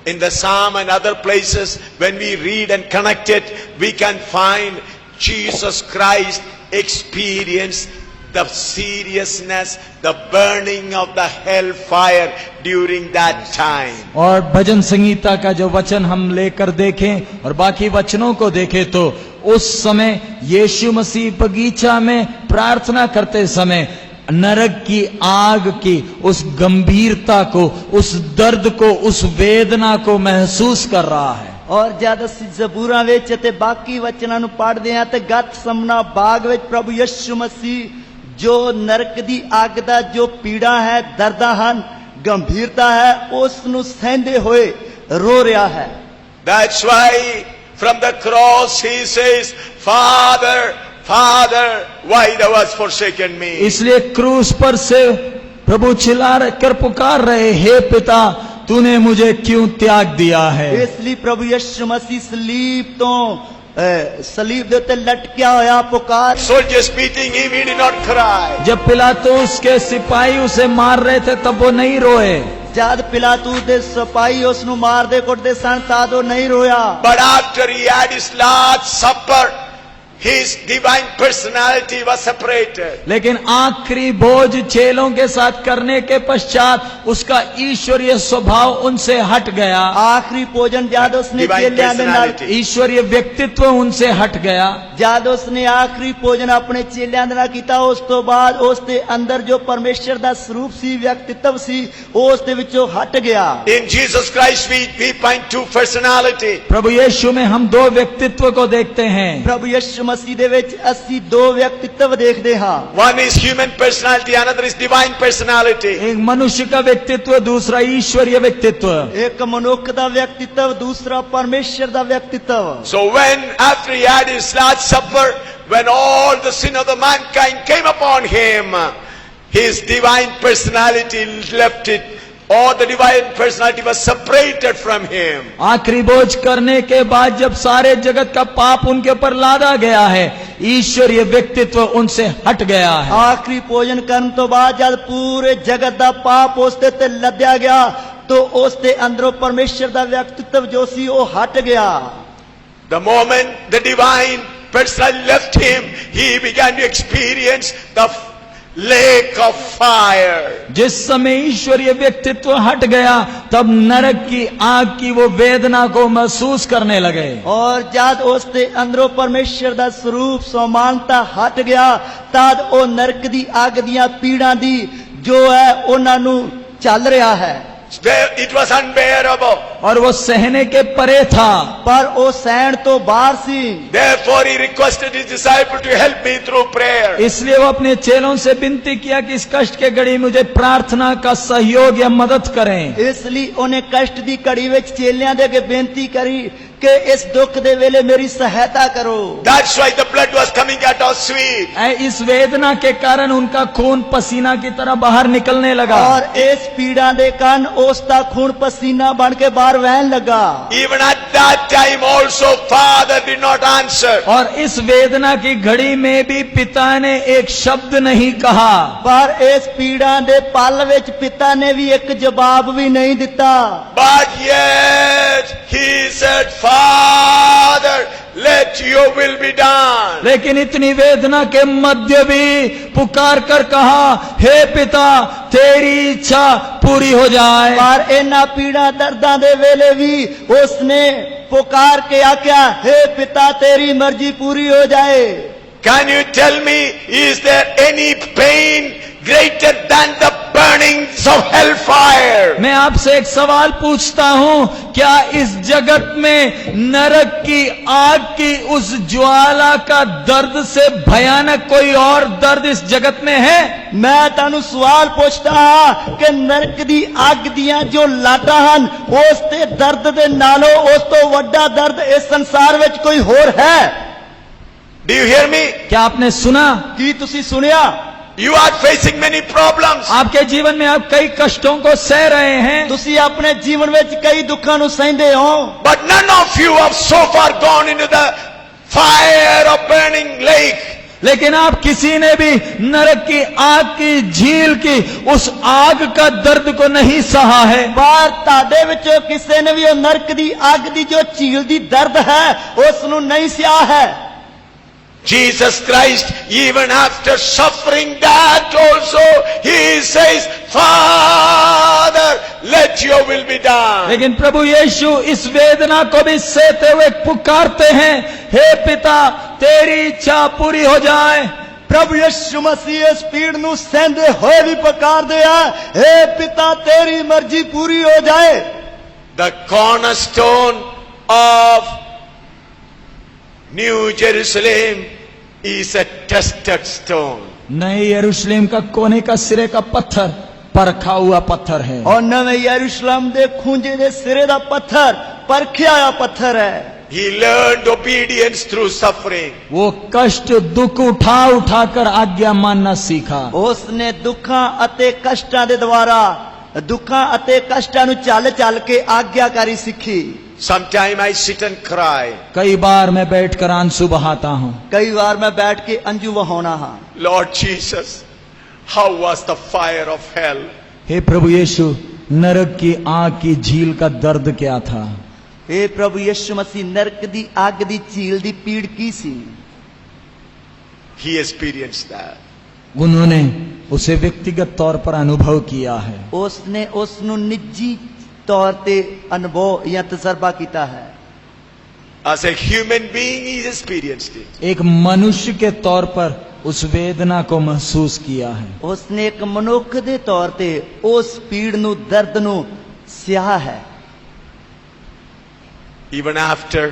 In the Psalm and other places, when we read and connect it, we can find Jesus Christ experienced the seriousness, the burning of the hellfire during that time. और भजन संगीता का जो वचन हम लेकर देखें और बाकी वचनों को देखें तो उस समय यीशु मसीह बगीचा में प्रार्थना करते समय नरक की आग की उस गंभीरता को, उस दर्द को, उस वेदना को महसूस कर रहा है। और जद असीं ज़बूरां विच ते बाकी वचनां नूं पढ़दे हां ते गेत्सेमने बाग विच प्रभु यीशु मसीह जो नरक दी अग दा जो पीड़ा है, दर्दां हन, गंभीरता है, उस नूं सहंदे होए रो रहा है। That's why from the cross he says, Father, Father, why thou hast forsaken me? इसलिए क्रूस पर से प्रभु चिल्ला कर पुकार रहे, हे पिता तूने मुझे क्यों त्याग दिया है। इसलिए प्रभु यीशु मसीह सलीब तो सलीब दे उत्ते लटकिया होया पुकार। Soldiers beating him, he did not cry. जब पिलातुस के सिपाही उसे मार रहे थे तब वो नहीं रोए। जद पिलातुस दे सिपाही उसनु मार दे कुटदे सन तां वो नहीं रोया। But after he had his last supper, his divine personality was separated. लेकिन आखिरी भोज चेलों के साथ करने के पश्चात उसका ईश्वरीय स्वभाव उनसे हट गया। आखिरी भोजन जद उसने चेलियां दे नाल, ईश्वरीय व्यक्तित्व उनसे हट गया। जद उसने आखिरी भोजन अपने चेलियां दे नाल कीता, उस तो बाद उस दे अंदर जो परमेश्वर दा स्वरूप सी, व्यक्तित्व सी, उस दे विचों हट गया। In Jesus Christ we find two personality. प्रभु यीशु में हम दो व्यक्तित्व को देखते हैं। प्रभु यीशु मसीह दे विच असीं दो व्यक्तित्व देखदे हां। One is human personality, another is divine personality. एक मनुष्य का व्यक्तित्व, दूसरा ईश्वरीय व्यक्तित्व। एक मनुष्य दा व्यक्तित्व, दूसरा परमेश्वर दा व्यक्तित्व। So when after he had his last supper, when all the sin of the mankind came upon him, his divine personality left it. All the divine personality was separated from him. आखिरी भोज करने के बाद जब सारे जगत का पाप उनके ऊपर लादा गया है, ईश्वरीय व्यक्तित्व उनसे हट गया है। आखिरी भोजन करन तो बाद जब पूरे जगत दा पाप उस ते लद्या गया, तो ਉਸ ਦੇ ਅੰਦਰੋਂ ਪਰਮੇਸ਼ਰ ਦਾ ਵਿਅਕਤਿਤਵ ਜੋ ਸੀ ਉਹ ਹਟ ਗਿਆ। The moment the divine person left him, he began to experience the lake of fire. जिस समय ईश्वरीय व्यक्तित्व हट गया तब नरक की आग की वो वेदना को महसूस करने लगे। ਔਰ ਜਦ ਉਸ ਦੇ ਅੰਦਰੋਂ ਪਰਮੇਸ਼ਰ ਦਾ ਸਰੂਪ ਸਮਾਨਤਾ ਹਟ ਗਿਆ ਤਦ ਉਹ ਨਰਕ ਦੀ ਅੱਗ ਦੀਆਂ ਪੀੜਾਂ ਦੀ ਜੋ ਹੈ ਉਹਨਾਂ ਨੂੰ ਚੱਲ ਰਿਹਾ ਹੈ। It was unbearable. और वो सहने के परे था। ਪਰ ਉਹ ਸਹਿਣ ਤੋਂ ਬਾਹਰ ਸੀ। Therefore he requested his disciple to help me through prayer. इसलिए वो अपने चेलों से विनती किया कि इस कष्ट के घड़ी मुझे प्रार्थना का सहयोग या मदद करें। ਇਸ ਲਈ ਉਹਨੇ ਕਸ਼ਟ ਦੀ ਘੜੀ ਵਿੱਚ ਚੇਲਿਆਂ ਦੇ ਅੱਗੇ ਬੇਨਤੀ ਕਰੀ ਕਿ ਇਸ ਦੁੱਖ ਦੇ ਵੇਲੇ ਮੇਰੀ ਸਹਾਇਤਾ ਕਰੋ। That's why the blood was coming out of sweat. इस वेदना के कारण उनका खून पसीना की तरह बाहर निकलने लगा। और ਇਸ ਪੀੜਾਂ ਦੇ ਕਾਰਨ ਉਸ ਦਾ ਖੂਨ ਪਸੀਨਾ ਬਣ ਕੇ ਬਾਹਰ ਵਹਿਣ ਲੱਗਾ। Even at that time also Father did not answer. और इस वेदना की घड़ी में भी पिता ने एक शब्द नहीं कहा। ਪਰ ਇਸ ਪੀੜਾਂ ਦੇ ਪਲ ਵਿੱਚ ਪਿਤਾ ਨੇ ਵੀ ਇੱਕ ਜਵਾਬ ਵੀ ਨਹੀਂ ਦਿੱਤਾ। But yet he said, Father, let your will be done. लेकिन इतनी वेदना के मध्य भी पुकार कर कहा, हे पिता तेरी इच्छा पूरी हो जाए। ਪਰ ਇਹਨਾਂ ਪੀੜਾਂ ਦਰਦਾਂ ਦੇ ਵੇਲੇ ਵੀ ਉਸਨੇ ਪੁਕਾਰ ਕੇ ਆਖਿਆ, हे ਪਿਤਾ ਤੇਰੀ ਮਰਜ਼ੀ ਪੂਰੀ ਹੋ ਜਾਏ। Can you tell me, is there any pain greater than the burnings of hellfire? मैं आपसे एक सवाल पूछता हूं, क्या इस जगत में नरक की आग की उस ज्वाला का दर्द से भयानक कोई और दर्द इस जगत में है? ਮੈਂ ਤੁਹਾਨੂੰ ਸਵਾਲ ਪੁੱਛਦਾ ਹਾਂ ਕਿ ਨਰਕ ਦੀ ਅੱਗ ਦੀਆਂ ਜੋ ਲਾਟਾਂ ਹਨ ਉਸ ਤੇ ਦਰਦ ਦੇ ਨਾਲੋਂ ਉਸ ਤੋਂ ਵੱਡਾ ਦਰਦ ਇਸ ਸੰਸਾਰ ਵਿੱਚ ਕੋਈ ਹੋਰ ਹੈ? Do you hear me? क्या आपने सुना? ਕੀ ਤੁਸੀਂ ਸੁਣਿਆ? You are facing many problems. आपके जीवन में आप कई कष्टों को सह रहे हैं, ਤੁਸੀਂ ਆਪਣੇ ਜੀਵਨ ਵਿੱਚ ਕਈ ਦੁੱਖਾਂ ਨੂੰ ਸਹਿੰਦੇ ਹੋ, But none of you have so far gone into the fire of burning lake. लेकिन आप किसी ने भी नरक की आग की झील की उस आग का दर्द को नहीं सहा है। ਪਰ ਤੁਹਾਡੇ ਵਿੱਚੋਂ ਕਿਸੇ ਨੇ ਵੀ ਉਹ ਨਰਕ ਦੀ ਅੱਗ ਦੀ ਜੋ ਝੀਲ ਦੀ ਦਰਦ ਹੈ ਉਸ ਨੂੰ ਨਹੀਂ ਸਿਆ ਹੈ। Jesus Christ, even after suffering that also, he says, Father, let your will be done. लेकिन प्रभु यीशु इस वेदना को भी सहते हुए पुकारते हैं, हे पिता तेरी इच्छा पूरी हो जाए। ਪ੍ਰਭੂ ਯਿਸੂ ਮਸੀਹ ਇਸ ਪੀੜ ਨੂੰ ਸਹਿੰਦੇ ਹੋਏ ਵੀ ਪੁਕਾਰਦੇ ਆ, हे ਪਿਤਾ ਤੇਰੀ ਮਰਜ਼ੀ ਪੂਰੀ ਹੋ ਜਾਏ। The cornerstone of New Jerusalem is a tested stone. नए यरूशलेम का कोने का सिरे का पत्थर परखा हुआ पत्थर है। और नवे यरूशलेम दे खूंजे दे सिरे दा पत्थर परखिया हुआ पत्थर है। He learned obedience through suffering. वो कष्ट दुख उठा उठाकर आज्ञा मानना सीखा। उसने दुखां अते कष्टां दे द्वारा दुखां अते कष्टां नु चल चल के आज्ञाकारी सीखी। Sometime I sit and cry. कई बार मैं बैठकर आंसू बहाता हूँ। कई बार मैं बैठ के अंजू बहाना हाँ। Lord Jesus, how was the fire of hell? हे प्रभु यीशु, नरक की आग की झील का दर्द क्या था? हे प्रभु यीशु मसीह, नरक दी आग दी झील दी पीड़ की सी? He experienced that. उन्होंने उसे व्यक्तिगत तौर पर अनुभव किया है। उसने उसनु निजी तौर ते अनुभव या तजर्बा किया है। As a human being, he experienced it. एक मनुष्य के तौर पर उस वेदना को महसूस किया है। उसने एक मनुष्य दे तौर ते उस पीड़ नु दर्द नु सिया है। Even after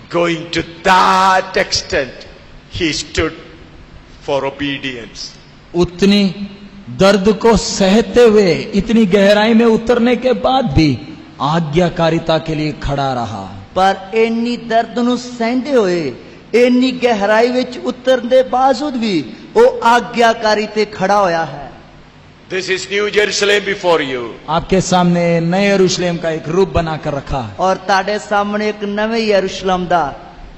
going to that extent, he stood for obedience. उतनी दर्द को सहते हुए इतनी गहराई में उतरने के बाद भी आज्ञाकारिता के लिए खड़ा रहा। पर इन्नी दर्द नु सहंदे होए इन्नी गहराई विच उतरन दे बावजूद भी वो आज्ञाकारी ते खड़ा होया है। This is New Jerusalem before you. आपके सामने नए यरूशलेम का एक रूप बनाकर रखा है। और ताड़े सामने एक नवे यरूशलेम दा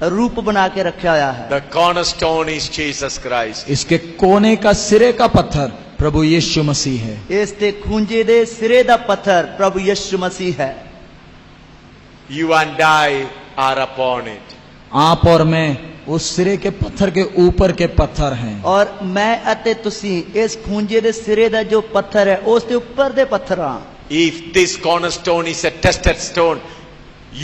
रूप बना के रखा होया है। The cornerstone is Jesus Christ. इसके कोने का सिरे का पत्थर प्रभु यीशु मसीह है। ਇਸ ਤੇ ਖੂੰਜੇ ਦੇ ਸਿਰੇ ਦਾ ਪੱਥਰ ਪ੍ਰਭੂ ਯਿਸੂ ਮਸੀਹ ਹੈ। You and I are upon it. आप और मैं उस सिरे के पत्थर के ऊपर के पत्थर हैं। ਔਰ ਮੈਂ ਅਤੇ ਤੁਸੀਂ ਇਸ ਖੂੰਜੇ ਦੇ ਸਿਰੇ ਦਾ ਜੋ ਪੱਥਰ ਹੈ ਉਸ ਦੇ ਉੱਪਰ ਦੇ ਪੱਥਰ ਹਾਂ। If this cornerstone is a tested stone,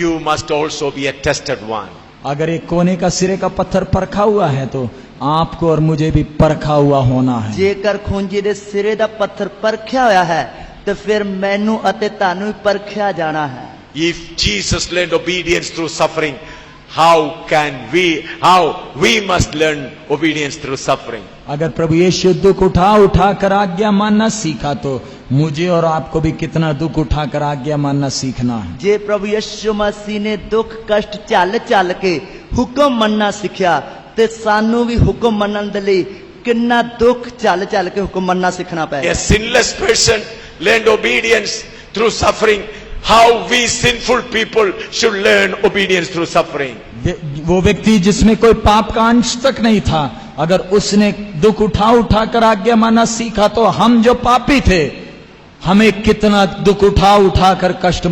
you must also be a tested one. अगर एक कोने का सिरे का पत्थर परखा हुआ है तो आपको और मुझे भी परखा हुआ होना है। ਜੇਕਰ ਖੂੰਜੇ ਦੇ ਸਿਰੇ ਦਾ ਪੱਥਰ ਪਰਖਿਆ ਹੋਇਆ ਹੈ ਤੇ ਫਿਰ ਮੈਨੂੰ ਅਤੇ ਤੁਹਾਨੂੰ ਵੀ ਪਰਖਿਆ ਜਾਣਾ ਹੈ। If Jesus learned obedience through suffering, how we must learn obedience through suffering. अगर प्रभु यीशु दुख उठा कर आज्ञा मानना सीखा तो मुझे और आपको भी कितना दुख उठाकर आज्ञा मानना सीखना है। ਜੇ ਪ੍ਰਭੂ ਯਿਸੂ ਮਸੀਹ ਨੇ ਦੁੱਖ ਕਸ਼ਟ ਚੱਲ ਕੇ ਹੁਕਮ ਮੰਨਣਾ ਸਿੱਖਿਆ ਤੇ ਸਾਨੂੰ ਵੀ ਹੁਕਮ ਮੰਨਣ ਦੇ ਲਈ ਕਿੰਨਾ ਦੁੱਖ ਚੱਲ ਕੇ ਹੁਕਮ ਮੰਨਣਾ ਸਿੱਖਣਾ A ਪਏਗਾ। sinless person learned obedience through suffering. How we sinful people should learn obedience through suffering. वो व्यक्ति जिसमें कोई पाप का अंश तक नहीं था, अगर उसने दुख उठा कर आज्ञा मानना सीखा तो हम जो पापी थे हमें कितना दुख उठा कर कष्ट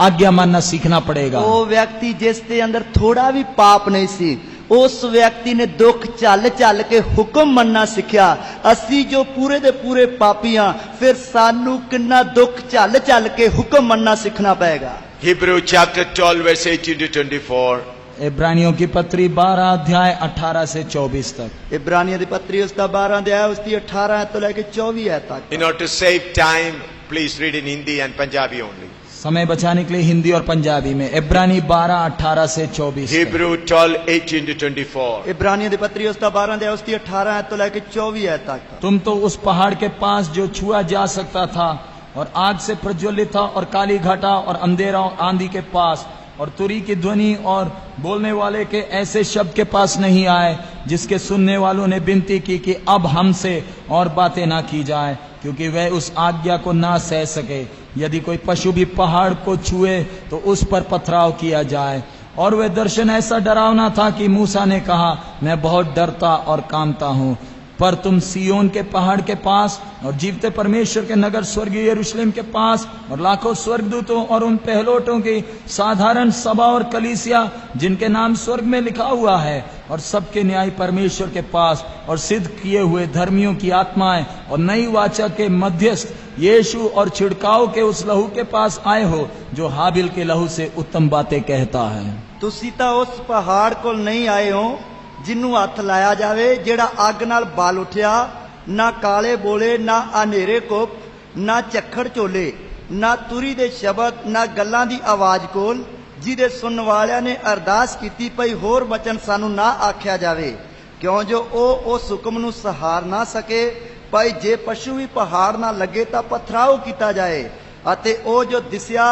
आज्ञा मानना सीखना पड़ेगा। ਉਹ ਵਿਅਕਤੀ ਜਿਸ ਦੇ ਅੰਦਰ ਥੋੜਾ ਵੀ ਪਾਪ ਨਹੀਂ ਸੀ ਉਸ ਵਿਅਕਤੀ ਨੇ ਦੁੱਖ ਚੱਲ ਕੇ ਹੁਕਮ ਮੰਨਣਾ ਸਿੱਖਿਆ। ਅਸੀਂ ਜੋ ਪੂਰੇ ਦੇ ਪੂਰੇ ਪਾਪੀ ਹਾਂ ਫਿਰ ਸਾਨੂੰ ਕਿੰਨਾ ਦੁੱਖ ਚੱਲ ਕੇ ਹੁਕਮ ਮੰਨਣਾ ਸਿੱਖਣਾ ਪਏਗਾ। Hebrew chapter 12 verse 18 to 24. इब्रानियों की पत्री 12 अध्याय 18 से 24 तक। ਇਬਰਾਨੀਆਂ ਦੀ ਪੱਤਰੀ ਉਸ ਦਾ 12 ਅਧਿਆਇ ਉਸ ਦੀ 18 ਤੋਂ ਲੈ ਕੇ 24 ਐਤ ਤੱਕ। In order to save time, please read in Hindi and Punjabi only. समय बचाने के लिए हिंदी और पंजाबी में इब्रानी 12 18 से 24 तक। Hebrew 12 18 to 24. ਇਬਰਾਨੀਆਂ ਦੀ ਪੱਤਰੀ ਉਸ ਦਾ 12 ਅਧਿਆਇ ਉਸ ਦੀ 18 ਤੋਂ ਲੈ ਕੇ 24 ਐਤ ਤੱਕ। तुम तो उस पहाड़ के पास जो छुआ जा सकता था और आग से प्रज्वलित था और काली घटा और अंधेरा और आंधी के पास और तुरी की ध्वनि और बोलने वाले के ऐसे शब्द के पास नहीं आए जिसके सुनने वालों ने विनती की कि अब हमसे और बातें ना की जाए, क्योंकि वह उस आज्ञा को ना सह सके। यदि कोई पशु भी पहाड़ को छुए तो उस पर पथराव किया जाए। और वह दर्शन ऐसा डरावना था कि मूसा ने कहा, मैं बहुत डरता और कांपता हूँ। पर तुम सियोन के पहाड़ के पास और जीवते परमेश्वर के नगर स्वर्गीय यरूशलेम के पास और लाखों स्वर्गदूतों और उन पहलोटों की साधारण सभा और कलीसिया जिनके नाम स्वर्ग में लिखा हुआ है और सबके न्याय परमेश्वर के पास और सिद्ध किए हुए धर्मियों की आत्माएं और नई वाचा के मध्यस्थ यीशु और छिड़काव के उस लहू के पास आए हो जो हाबिल के लहू से उत्तम बातें कहता है। ਤੁਸੀਂ ਤਾਂ ਉਸ ਪਹਾੜ ਕੋਲ ਨਹੀਂ ਆਏ ਹੋ ਜਿਹਨੂੰ ਹੱਥ ਲਾਇਆ ਜਾਵੇ, ਜਿਹੜਾ ਅੱਗ ਨਾਲ ਬਲ ਉੱਠਿਆ, ਨਾ ਕਾਲੇ ਬੋਲੇ, ਨਾ ਹਨੇਰੇ ਕੁੱਪ, ਨਾ ਝੱਖੜ ਝੋਲੇ, ਨਾ ਤੁਰੀ ਦੇ ਸ਼ਬਦ, ਨਾ ਗੱਲਾਂ ਦੀ ਆਵਾਜ਼ ਕੋਲ, ਜਿਹਦੇ ਸੁਣਨ ਵਾਲਿਆਂ ਨੇ ਅਰਦਾਸ ਕੀਤੀ ਭਈ ਹੋਰ ਬਚਨ ਸਾਨੂੰ ਨਾ ਆਖਿਆ ਜਾਵੇ, ਕਿਉਂ ਜੋ ਉਹ ਉਸ ਹੁਕਮ ਨੂੰ ਸਹਾਰ ਨਾ ਸਕੇ ਭਾਈ ਜੇ ਪਸ਼ੂ ਵੀ ਪਹਾੜ ਨਾਲ ਲੱਗੇ ਤਾਂ ਪਥਰਾਓ ਕੀਤਾ ਜਾਏ। ਅਤੇ ਉਹ ਜੋ ਦਿਸਿਆ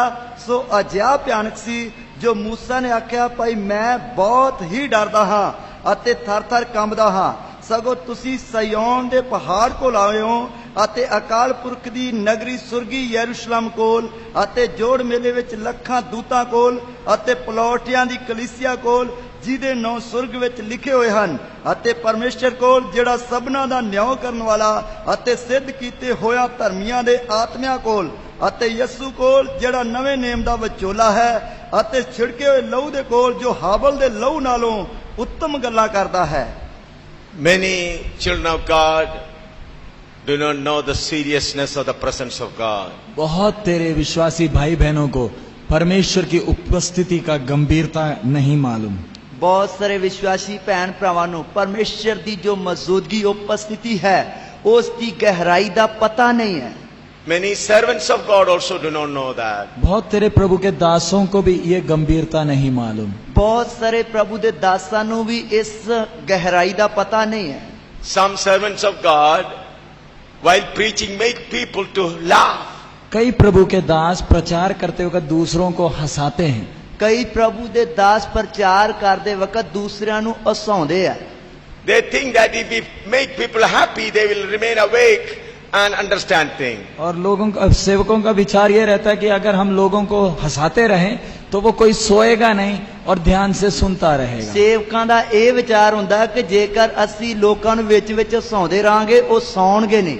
ਸੋ ਅਜਿਹਾ ਭਿਆਨਕ ਸੀ ਜੋ ਮੂਸਾ ਨੇ ਆਖਿਆ ਭਾਈ ਮੈਂ ਬਹੁਤ ਹੀ ਡਰਦਾ ਹਾਂ ਅਤੇ ਥਰ ਕੰਬਦਾ ਹਾਂ। ਸਗੋਂ ਤੁਸੀਂ ਸਿਯੋਨ ਦੇ ਪਹਾੜ ਕੋਲ ਆਏ ਹੋ ਅਤੇ ਅਕਾਲ ਪੁਰਖ ਦੀ ਨਗਰੀ ਸੁਰਗੀ ਯਰੂਸ਼ਲਮ ਕੋਲ ਅਤੇ ਜੋੜ ਮੇਲੇ ਵਿੱਚ ਲੱਖਾਂ ਦੂਤਾਂ ਕੋਲ ਅਤੇ ਪਲੌਟਿਆਂ ਦੀ ਕਲੀਸਿਆ ਕੋਲ ਜਿਹਦੇ ਨਾਂ ਸੁਰਗ ਵਿੱਚ ਲਿਖੇ ਹੋਏ ਹਨ ਅਤੇ ਪਰਮੇਸ਼ਰ ਕੋਲ ਜਿਹੜਾ ਸਭਨਾਂ ਦਾ ਨਿਆਂ ਕਰਨ ਵਾਲਾ ਅਤੇ ਸਿੱਧ ਕੀਤੇ ਹੋਇਆ ਧਰਮੀਆਂ ਦੇ ਆਤਮਿਆਂ ਕੋਲ ਅਤੇ ਯਿਸੂ ਕੋਲ ਜਿਹੜਾ ਨਵੇਂ ਨੇਮ ਦਾ ਵਿਚੋਲਾ ਹੈ ਅਤੇ ਛਿੜਕੇ ਹੋਏ ਲਹੂ ਦੇ ਕੋਲ ਜੋ ਹਾਬਲ ਦੇ ਲਹੂ ਨਾਲੋਂ ਉੱਤਮ ਗੱਲਾਂ ਕਰਦਾ ਹੈ। Many children of God do not know the seriousness of the presence of God. बहुत तेरे विश्वासी भाई बहनों को परमेश्वर की उपस्थिति का गंभीरता नहीं मालूम। ਬਹੁਤ ਸਾਰੇ ਵਿਸ਼ਵਾਸੀ ਭੈਣ ਭਰਾਵਾਂ ਨੂੰ ਪਰਮੇਸ਼ਰ ਦੀ ਜੋ ਮੌਜੂਦਗੀ ਉਪਸਥਿਤੀ ਹੈ ਉਸ ਦੀ ਗਹਿਰਾਈ ਦਾ ਪਤਾ ਨਹੀਂ ਹੈ। Many servants of God also do not know that. बहुत तेरे प्रभु के दासों को भी ये गंभीरता नहीं मालूम। ਬਹੁਤ ਸਾਰੇ ਪ੍ਰਭੂ ਦੇ ਦਾਸਾਂ ਨੂੰ ਵੀ ਇਸ ਗਹਿਰਾਈ ਦਾ ਪਤਾ ਨਹੀਂ ਹੈ। Some servants of God, while preaching, make people to laugh. कई प्रभु के दास प्रचार करते वक्त दूसरों को हंसाते हैं। ਕਈ ਪ੍ਰਭੂ ਦੇ ਦਾਸ ਪ੍ਰਚਾਰ ਕਰਦੇ ਵਕਤ ਦੂਸਰਿਆਂ ਨੂੰ ਹਸਾਉਂਦੇ ਆ। They think that if we make people happy, they will remain awake and understand things. और लोगों का सेवकों का विचार ये रहता है कि अगर हम लोगों को हंसाते रहें तो वो कोई सोएगा नहीं और ध्यान से सुनता रहेगा। ਸੇਵਕਾਂ ਦਾ ਇਹ ਵਿਚਾਰ ਹੁੰਦਾ ਕਿ ਜੇਕਰ ਅਸੀਂ ਲੋਕਾਂ ਨੂੰ ਵਿੱਚ ਹਸਾਉਂਦੇ ਰਾਂਗੇ ਉਹ ਸੌਣਗੇ ਨਹੀਂ।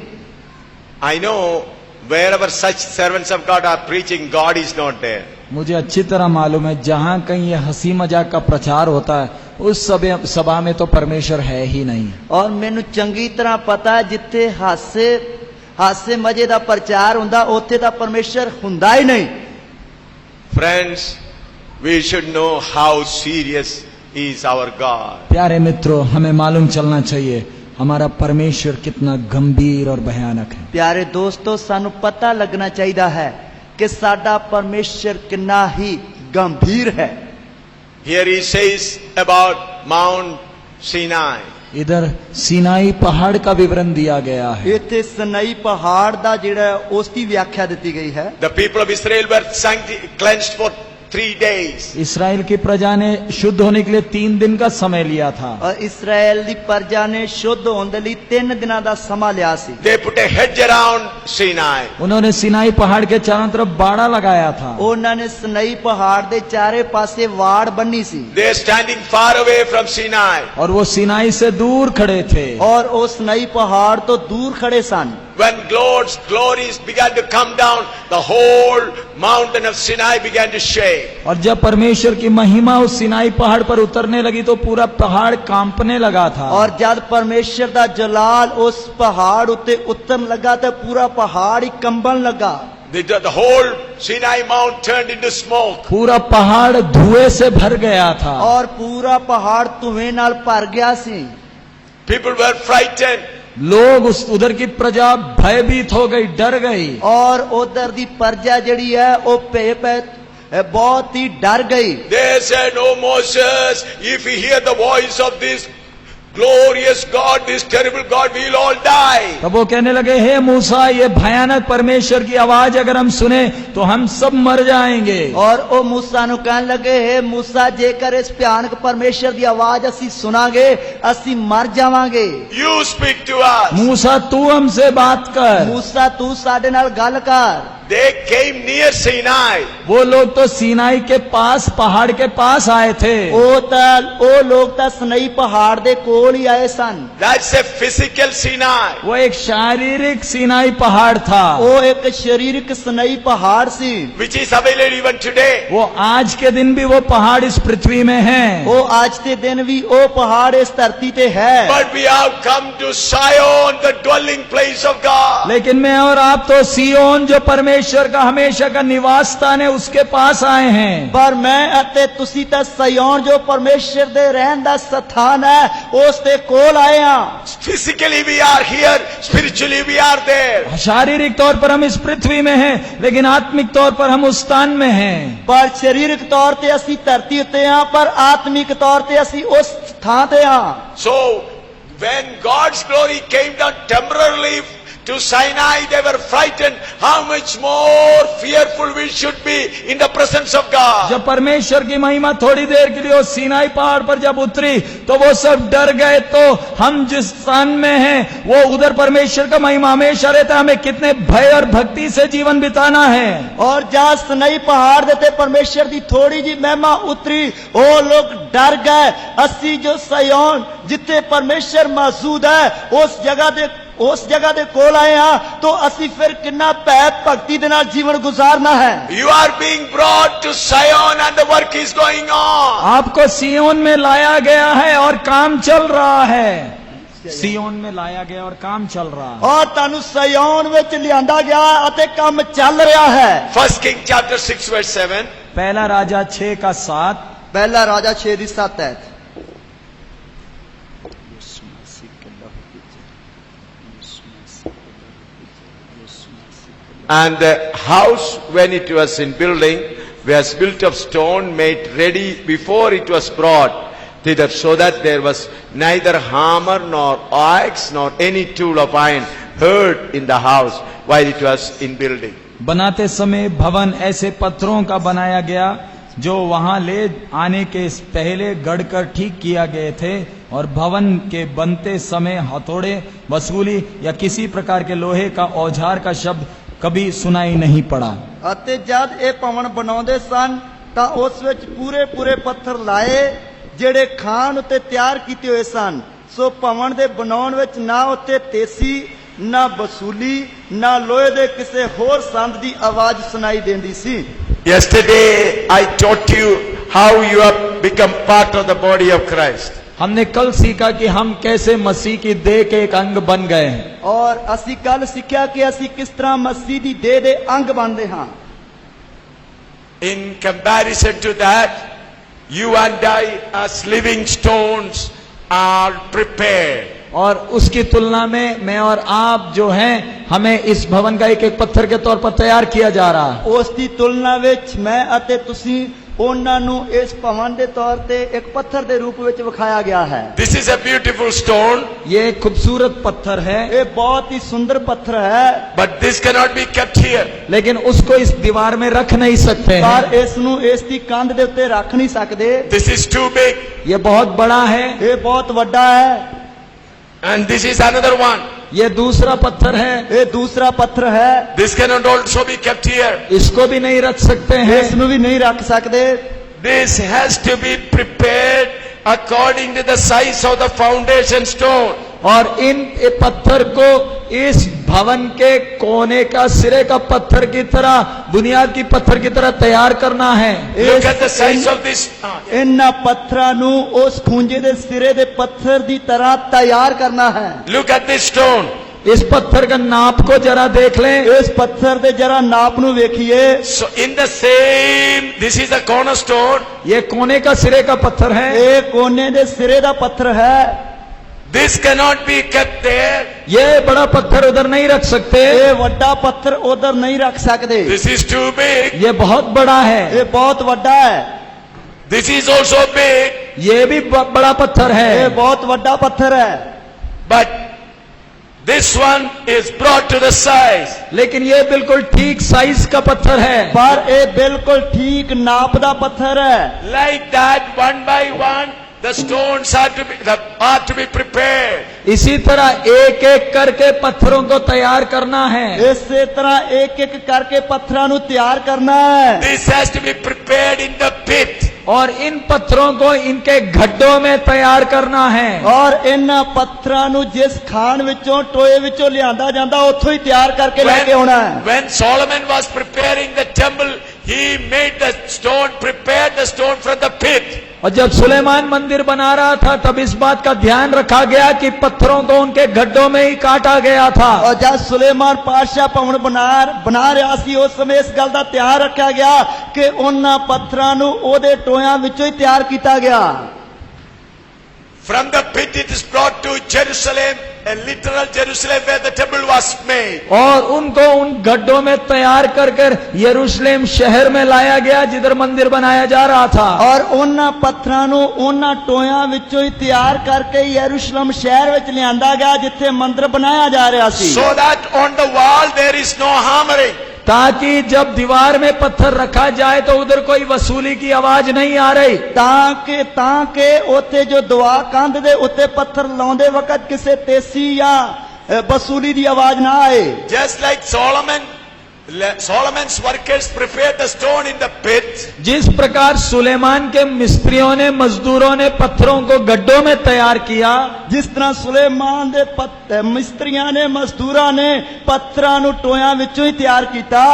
I know wherever such servants of God are preaching, God is not there. मुझे अच्छी तरह मालूम है जहाँ कहीं ये हंसी मजाक का प्रचार होता है उस सभा में तो परमेश्वर है ही नहीं। ਔਰ ਮੈਨੂੰ ਚੰਗੀ ਤਰ੍ਹਾਂ ਪਤਾ ਜਿੱਥੇ ਹਾਸੇ ਮਜੇ ਦਾ ਪ੍ਰਚਾਰ ਹੁੰਦਾ ਉੱਥੇ ਤਾਂ ਪਰਮੇਸ਼ਰ ਹੁੰਦਾ ਹੀ ਨਹੀਂ। Friends, we should know how serious is our God. प्यारे मित्रों, हमें मालूम चलना चाहिए हमारा परमेश्वर कितना गंभीर और भयानक है। ਪਿਆਰੇ ਦੋਸਤੋ, ਸਾਨੂੰ ਪਤਾ ਲੱਗਣਾ ਚਾਹੀਦਾ ਹੈ ਕਿ ਸਾਡਾ ਪਰਮੇਸ਼ਰ ਕਿੰਨਾ ਹੀ ਗੰਭੀਰ ਹੈ। Here he says about Mount Sinai. इधर सीनाई पहाड़ का विवरण दिया गया है। ਇੱਥੇ ਸਨਈ ਪਹਾੜ ਦਾ ਜਿਹੜਾ ਉਸ ਦੀ ਵਿਆਖਿਆ ਦਿੱਤੀ ਗਈ ਹੈ। The people of Israel were cleansed for 3 days. Israel की प्रजा ने शुद्ध होने के लिए 3 दिन का समय लिया था। ਔਰ ਇਸਰਾਇਲ ਦੀ ਪ੍ਰਜਾ ਨੇ ਸ਼ੁੱਧ ਹੋਣ ਦੇ ਲਈ 3 ਦਿਨਾਂ ਦਾ ਸਮਾਂ ਲਿਆ ਸੀ। They put a hedge around Sinai. उन्होंने सीनाई पहाड़ के चारों तरफ बाड़ा लगाया था। ਉਹਨਾਂ ਨੇ ਸਨਈ ਪਹਾੜ ਦੇ ਚਾਰੇ ਪਾਸੇ ਵਾੜ ਬੰਨੀ ਸੀ। They are standing far away from Sinai. और वो सीनाई से दूर खड़े थे। ਔਰ ਉਹ ਸਨਈ ਪਹਾੜ ਤੋਂ ਦੂਰ ਖੜੇ ਸਨ। When God's glories began to come down, the whole mountain of Sinai began to shake. और जब परमेश्वर की महिमा उस सिनाई पहाड़ पर उतरने लगी तो पूरा पहाड़ कांपने लगा था। ਔਰ ਜਦ ਪਰਮੇਸ਼ਰ ਦਾ ਜਲਾਲ ਉਸ ਪਹਾੜ ਉੱਤੇ ਉਤਰਨ ਲੱਗਾ ਤੇ ਪੂਰਾ ਪਹਾੜ ਹੀ ਕੰਬਣ ਲੱਗਾ। The whole Sinai Mount turned into smoke. पूरा पहाड़ धुएं से भर गया था। ਔਰ ਪੂਰਾ ਪਹਾੜ ਧੂਏ ਨਾਲ ਭਰ ਗਿਆ ਸੀ। People were frightened. लोग उधर की प्रजा भयभीत हो गई, डर गई। ਔਰ ਉਧਰ ਦੀ ਪ੍ਰਜਾ ਜਿਹੜੀ ਹੈ ਉਹ ਭੇ ਬਹੁਤ ਹੀ ਡਰ ਗਈ। They said, "Oh Moses, if we hear the voice of this glorious God, this terrible God, we'll all die." तब वो कहने लगे, हे मूसा, ये भयानक परमेश्वर की आवाज अगर हम सुने तो हम सब मर जाएंगे। ਔਰ ਉਹ मूसा ਨੂੰ ਕਹਿਣ ਲੱਗੇ, हे मूसा, ਜੇਕਰ ਇਸ ਭਿਆਨਕ ਪਰਮੇਸ਼ਰ ਦੀ ਆਵਾਜ਼ ਅਸੀਂ ਸੁਣਾਂਗੇ ਅਸੀਂ ਮਰ ਜਾਵਾਂਗੇ। You speak to us. मूसा, तू हमसे बात कर। मूसा, ਤੂੰ ਸਾਡੇ ਨਾਲ ਗੱਲ ਕਰ। They came near Sinai. वो लोग तो सीनाई के पास, पहाड़ के पास आए थे। ਉਹ ਲੋਕ ਤਾਂ ਸਨਈ ਪਹਾੜ ਦੇ ਕੋਲ ਹੀ ਆਏ ਸਨ। That's a physical Sinai. वो एक शारीरिक सीनाई पहाड़ था। ਉਹ ਇੱਕ ਸਰੀਰਕ ਸਨਈ ਪਹਾੜ ਸੀ। Which is available even today. वो आज के दिन भी वो पहाड़ इस पृथ्वी में है। ਉਹ ਅੱਜ ਦੇ ਦਿਨ ਵੀ ਉਹ ਪਹਾੜ ਇਸ ਧਰਤੀ ਤੇ ਹੈ। But we have come to Zion, the dwelling place of God. लेकिन मैं और आप तो सियोन जो परमेश्वर का हमेशा का निवास स्थान है उसके पास आए हैं। ਪਰ ਮੈਂ ਅਤੇ ਤੁਸੀਂ ਤਾਂ ਸਿਯੋਨ ਜੋ ਪਰਮੇਸ਼ਰ ਦੇ ਰਹਿਣ ਦਾ ਸਥਾਨ ਹੈ ਉਸ ਦੇ ਕੋਲ ਆਏ ਹਾਂ। Physically we are here, spiritually we are there. शारीरिक तौर पर हम इस पृथ्वी में हैं, लेकिन आत्मिक तौर पर हम उस स्थान में हैं। ਪਰ ਸਰੀਰਕ ਤੌਰ ਤੇ ਅਸੀਂ ਧਰਤੀ ਉੱਤੇ ਹਾਂ ਪਰ ਆਤਮਿਕ ਤੌਰ ਤੇ ਅਸੀਂ ਉਸ ਥਾਂ ਤੇ ਹਾਂ। So when God's glory came down temporarily to Sinai, they were frightened. How much more fearful we should be in the presence of God. जब परमेश्वर की महिमा थोड़ी देर के लिए उस सीनाई पहाड़ पर जब उतरी तो वो सब डर गए। तो हम जिस स्थान में हैं वो उधर परमेश्वर का महिमा हमेशा रहता है। हमें कितने भय और भक्ति से जीवन बिताना है। और जहाँ सनई पहाड़ ਦੇ ਤੇ ਪਰਮੇਸ਼ਰ ਦੀ ਥੋੜੀ ਜੀ ਮਹਿਮਾ ਉਤਰੀ ਉਹ ਲੋਕ ਡਰ ਗਏ। ਅਸੀਂ ਜੋ ਸਿਯੋਨ ਜਿੱਥੇ ਪਰਮੇਸ਼ਰ ਮੌਜੂਦ ਹੈ ਉਸ ਜਗ੍ਹਾ ਦੇ ਕੋਲ ਆਏ ਹਾਂ तो ਅਸੀਂ ਫਿਰ ਕਿੰਨਾ ਭੈ ਭਗਤੀ ਦੇ ਨਾਲ ਜੀਵਨ ਗੁਜ਼ਾਰਨਾ है। You are being brought to Zion and the work is going on. आपको सियोन में लाया गया है और काम चल रहा है। सियोन में लाया गया और काम चल रहा है। और ਤੁਹਾਨੂੰ ਸਿਯੋਨ ਵਿੱਚ ਲਿਆਂਦਾ ਗਿਆ ਅਤੇ ਕੰਮ ਚੱਲ ਰਿਹਾ ਹੈ। 1 King chapter 6 verse 7. पहला राजा 6 का 7। ਪਹਿਲਾ ਰਾਜਾ 6 ਦੀ 7 ਹੈ। And the house, when it was in building, was built of stone made ready before it was brought thither, so that there was neither hammer nor axe nor any tool of iron heard in the house while it was in building. बनाते समय भवन ऐसे पत्थरों का बनाया गया जो वहां ले आने के पहले गढ़कर ठीक किया गए थे, और भवन के बनते समय हथौड़े, वसूली या किसी प्रकार के लोहे का औजार का शब्द कभी सुनाई नहीं पड़ा। ਅਤੇ ਜਦ ਇਹ ਭਵਨ ਬਣਾਉਂਦੇ ਸਨ ਤਾਂ ਉਸ ਵਿੱਚ ਪੂਰੇ ਪੱਥਰ ਲਾਏ ਜਿਹੜੇ ਖਾਨ ਉੱਤੇ ਤਿਆਰ ਕੀਤੇ ਹੋਏ ਸਨ। ਸੋ ਭਵਨ ਦੇ ਬਣਾਉਣ ਵਿੱਚ ਨਾ ਉੱਤੇ ਤੇਸੀ ਨਾ ਬਸੂਲੀ ਨਾ ਲੋਹੇ ਦੇ ਕਿਸੇ ਹੋਰ ਸੰਦ ਦੀ ਆਵਾਜ਼ ਸੁਣਾਈ ਦਿੰਦੀ ਸੀ। Yesterday I taught you how you have become part of the body of Christ. हमने कल सीखा कि हम कैसे मसीह की देह के एक अंग बन गए हैं। ਔਰ ਅਸੀਂ ਕੱਲ ਸਿੱਖਿਆ ਕਿ ਅਸੀਂ ਕਿਸ ਤਰ੍ਹਾਂ ਮਸੀਹ ਦੀ ਦੇਹ ਦੇ ਅੰਗ ਬਣਦੇ ਹਾਂ। In comparison to that, you and I as living stones are prepared. और उसकी तुलना में मैं और आप जो हैं, हमें इस भवन का एक एक पत्थर के तौर पर तैयार किया जा रहा है। ਉਸ ਦੀ ਤੁਲਨਾ ਵਿੱਚ ਮੈਂ ਅਤੇ ਤੁਸੀਂ ਉਹਨਾਂ ਨੂੰ ਇਸ ਭਵਨ ਦੇ ਤੌਰ ਤੇ ਇੱਕ ਪੱਥਰ ਦੇ ਰੂਪ ਵਿੱਚ ਵਿਖਾਇਆ ਗਿਆ ਹੈ। This is a beautiful stone. ये एक खूबसूरत पत्थर है, ਇਹ ਬਹੁਤ ਹੀ ਸੁੰਦਰ ਪੱਥਰ ਹੈ, But this cannot be kept here. लेकिन उसको इस दीवार में रख नहीं सकते ਪਰ हैं। ਇਸ ਨੂੰ ਇਸ ਦੀ ਕੰਧ ਦੇ ਉੱਤੇ ਰੱਖ ਨਹੀਂ ਸਕਦੇ। This is too big. ये बहुत बड़ा है। ਇਹ ਬਹੁਤ ਵੱਡਾ ਹੈ। And this is another one. ये दूसरा पत्थर है, ਇਹ ਦੂਸਰਾ ਪੱਥਰ ਹੈ। This cannot also be kept here. इसको भी नहीं रख सकते हैं। ਇਸ ਨੂੰ ਵੀ ਨਹੀਂ ਰੱਖ ਸਕਦੇ। This has to be prepared according to the size of the foundation stone. और इन पत्थर को इस भवन के कोने का सिरे का पत्थर की तरह, बुनियाद की पत्थर की तरह तैयार करना है। Look at the size of this. ਇਹਨਾਂ ਪੱਥਰਾਂ ਨੂੰ ਉਸ ਖੂੰਜੇ ਦੇ ਸਿਰੇ ਦੇ ਪੱਥਰ ਦੀ ਤਰ੍ਹਾਂ ਤਿਆਰ ਕਰਨਾ ਹੈ। Look at this stone. इस पत्थर का नाप को जरा देख लें। ਇਸ ਪੱਥਰ ਦੇ ਜਰਾ ਨਾਪ ਨੂੰ ਵੇਖੀਏ। So in the same, this is the cornerstone. ये कोने का सिरे का पत्थर है। ਇਹ ਕੋਨੇ ਦੇ ਸਿਰੇ ਦਾ ਪੱਥਰ ਹੈ। This cannot be kept there. ये बड़ा पत्थर उधर नहीं रख सकते। ਇਹ ਵੱਡਾ ਪੱਥਰ ਉਧਰ ਨਹੀਂ ਰੱਖ ਸਕਦੇ। This is too big. ये बहुत बड़ा है। ਇਹ ਬਹੁਤ ਵੱਡਾ ਹੈ। This is also big. ये भी बड़ा पत्थर ਇਹ है। ਬਹੁਤ ਵੱਡਾ ਪੱਥਰ ਹੈ। But this one is brought to the size. लेकिन ये बिल्कुल ठीक साइज का पत्थर है। ਪਰ ਇਹ ਬਿਲਕੁਲ ਠੀਕ ਨਾਪ ਦਾ ਪੱਥਰ ਹੈ। Like that, one by one, the stones are to be prepared. इसी तरह एक एक करके पत्थरों को तैयार करना है। ਇਸੇ ਤਰ੍ਹਾਂ ਇੱਕ ਇੱਕ ਕਰਕੇ ਪੱਥਰਾਂ ਨੂੰ ਤਿਆਰ ਕਰਨਾ ਹੈ। This has to be prepared in the pit. और इन पत्थरों को इनके गड्ढों में तैयार करना है। ਔਰ ਇਹਨਾਂ ਪੱਥਰਾਂ ਨੂੰ ਜਿਸ ਖਾਨ ਵਿੱਚੋਂ ਟੋਏ ਵਿੱਚੋਂ ਲਿਆਂਦਾ ਜਾਂਦਾ ਉੱਥੋਂ ਹੀ ਤਿਆਰ ਕਰਕੇ ਲੈ ਕੇ ਆਉਣਾ ਹੈ। When Solomon was preparing the temple, he made the stone, prepared the stone from the pit. और जब सुलेमान मंदिर बना रहा था, तब इस बात का ध्यान रखा गया कि पत्थरों को उनके गड्ढों में ही काटा गया था। ਔਰ ਜਦ ਸੁਲੇਮਾਨ ਪਾਤਸ਼ਾਹ ਭਵਨ ਬਣਾ ਰਿਹਾ ਸੀ, ਉਸ ਸਮੇਂ ਇਸ ਗੱਲ ਦਾ ਧਿਆਨ ਰੱਖਿਆ ਗਿਆ ਕਿ ਉਹਨਾਂ ਪੱਥਰਾਂ ਨੂੰ ਉਹਦੇ ਟੋਇਆਂ ਵਿੱਚੋਂ ਹੀ ਤਿਆਰ ਕੀਤਾ ਗਿਆ। From the pit it is brought to Jerusalem, a literal Jerusalem where the temple was made. और उनको उन गड्ढों में तैयार कर कर यरूशलेम शहर में लाया गया, जिधर मंदिर बनाया जा रहा था। ਔਰ ਉਹਨਾਂ ਪੱਥਰਾਂ ਨੂੰ ਉਹਨਾਂ ਟੋਇਆਂ ਵਿੱਚੋਂ ਹੀ ਤਿਆਰ ਕਰਕੇ ਯਰੂਸ਼ਲਮ ਸ਼ਹਿਰ ਵਿੱਚ ਲਿਆਂਦਾ ਗਿਆ, ਜਿੱਥੇ ਮੰਦਿਰ ਬਣਾਇਆ ਜਾ ਰਿਹਾ ਸੀ। So that on the wall there is no hammering. ताकि जब दीवार में पत्थर रखा जाए तो उधर कोई वसूली की आवाज नहीं आ रही। ਤਾਂ ਕਿ ਉੱਥੇ ਜੋ ਦੁਆ ਕੰਧ ਦੇ ਉੱਤੇ ਪੱਥਰ ਲਾਉਂਦੇ ਵਕਤ ਕਿਸੇ ਤੇਸੀ ਜਾਂ ਵਸੂਲੀ ਦੀ ਆਵਾਜ਼ ਨਾ ਆਏ। Just like Solomon's workers prepared the stone in the pit. जिस प्रकार सुलेमान के मिस्त्रियों ने, मजदूरों ने पत्थरों को गड्ढों में तैयार किया, ਜਿਸ ਤਰ੍ਹਾਂ ਸੁਲੇਮਾਨ ਦੇ ਮਿਸਤਰੀਆਂ ਨੇ, ਮਜ਼ਦੂਰਾਂ ਨੇ ਪੱਥਰਾਂ ਨੂੰ ਟੋਇਆਂ ਵਿੱਚੋਂ ਹੀ ਤਿਆਰ ਕੀਤਾ।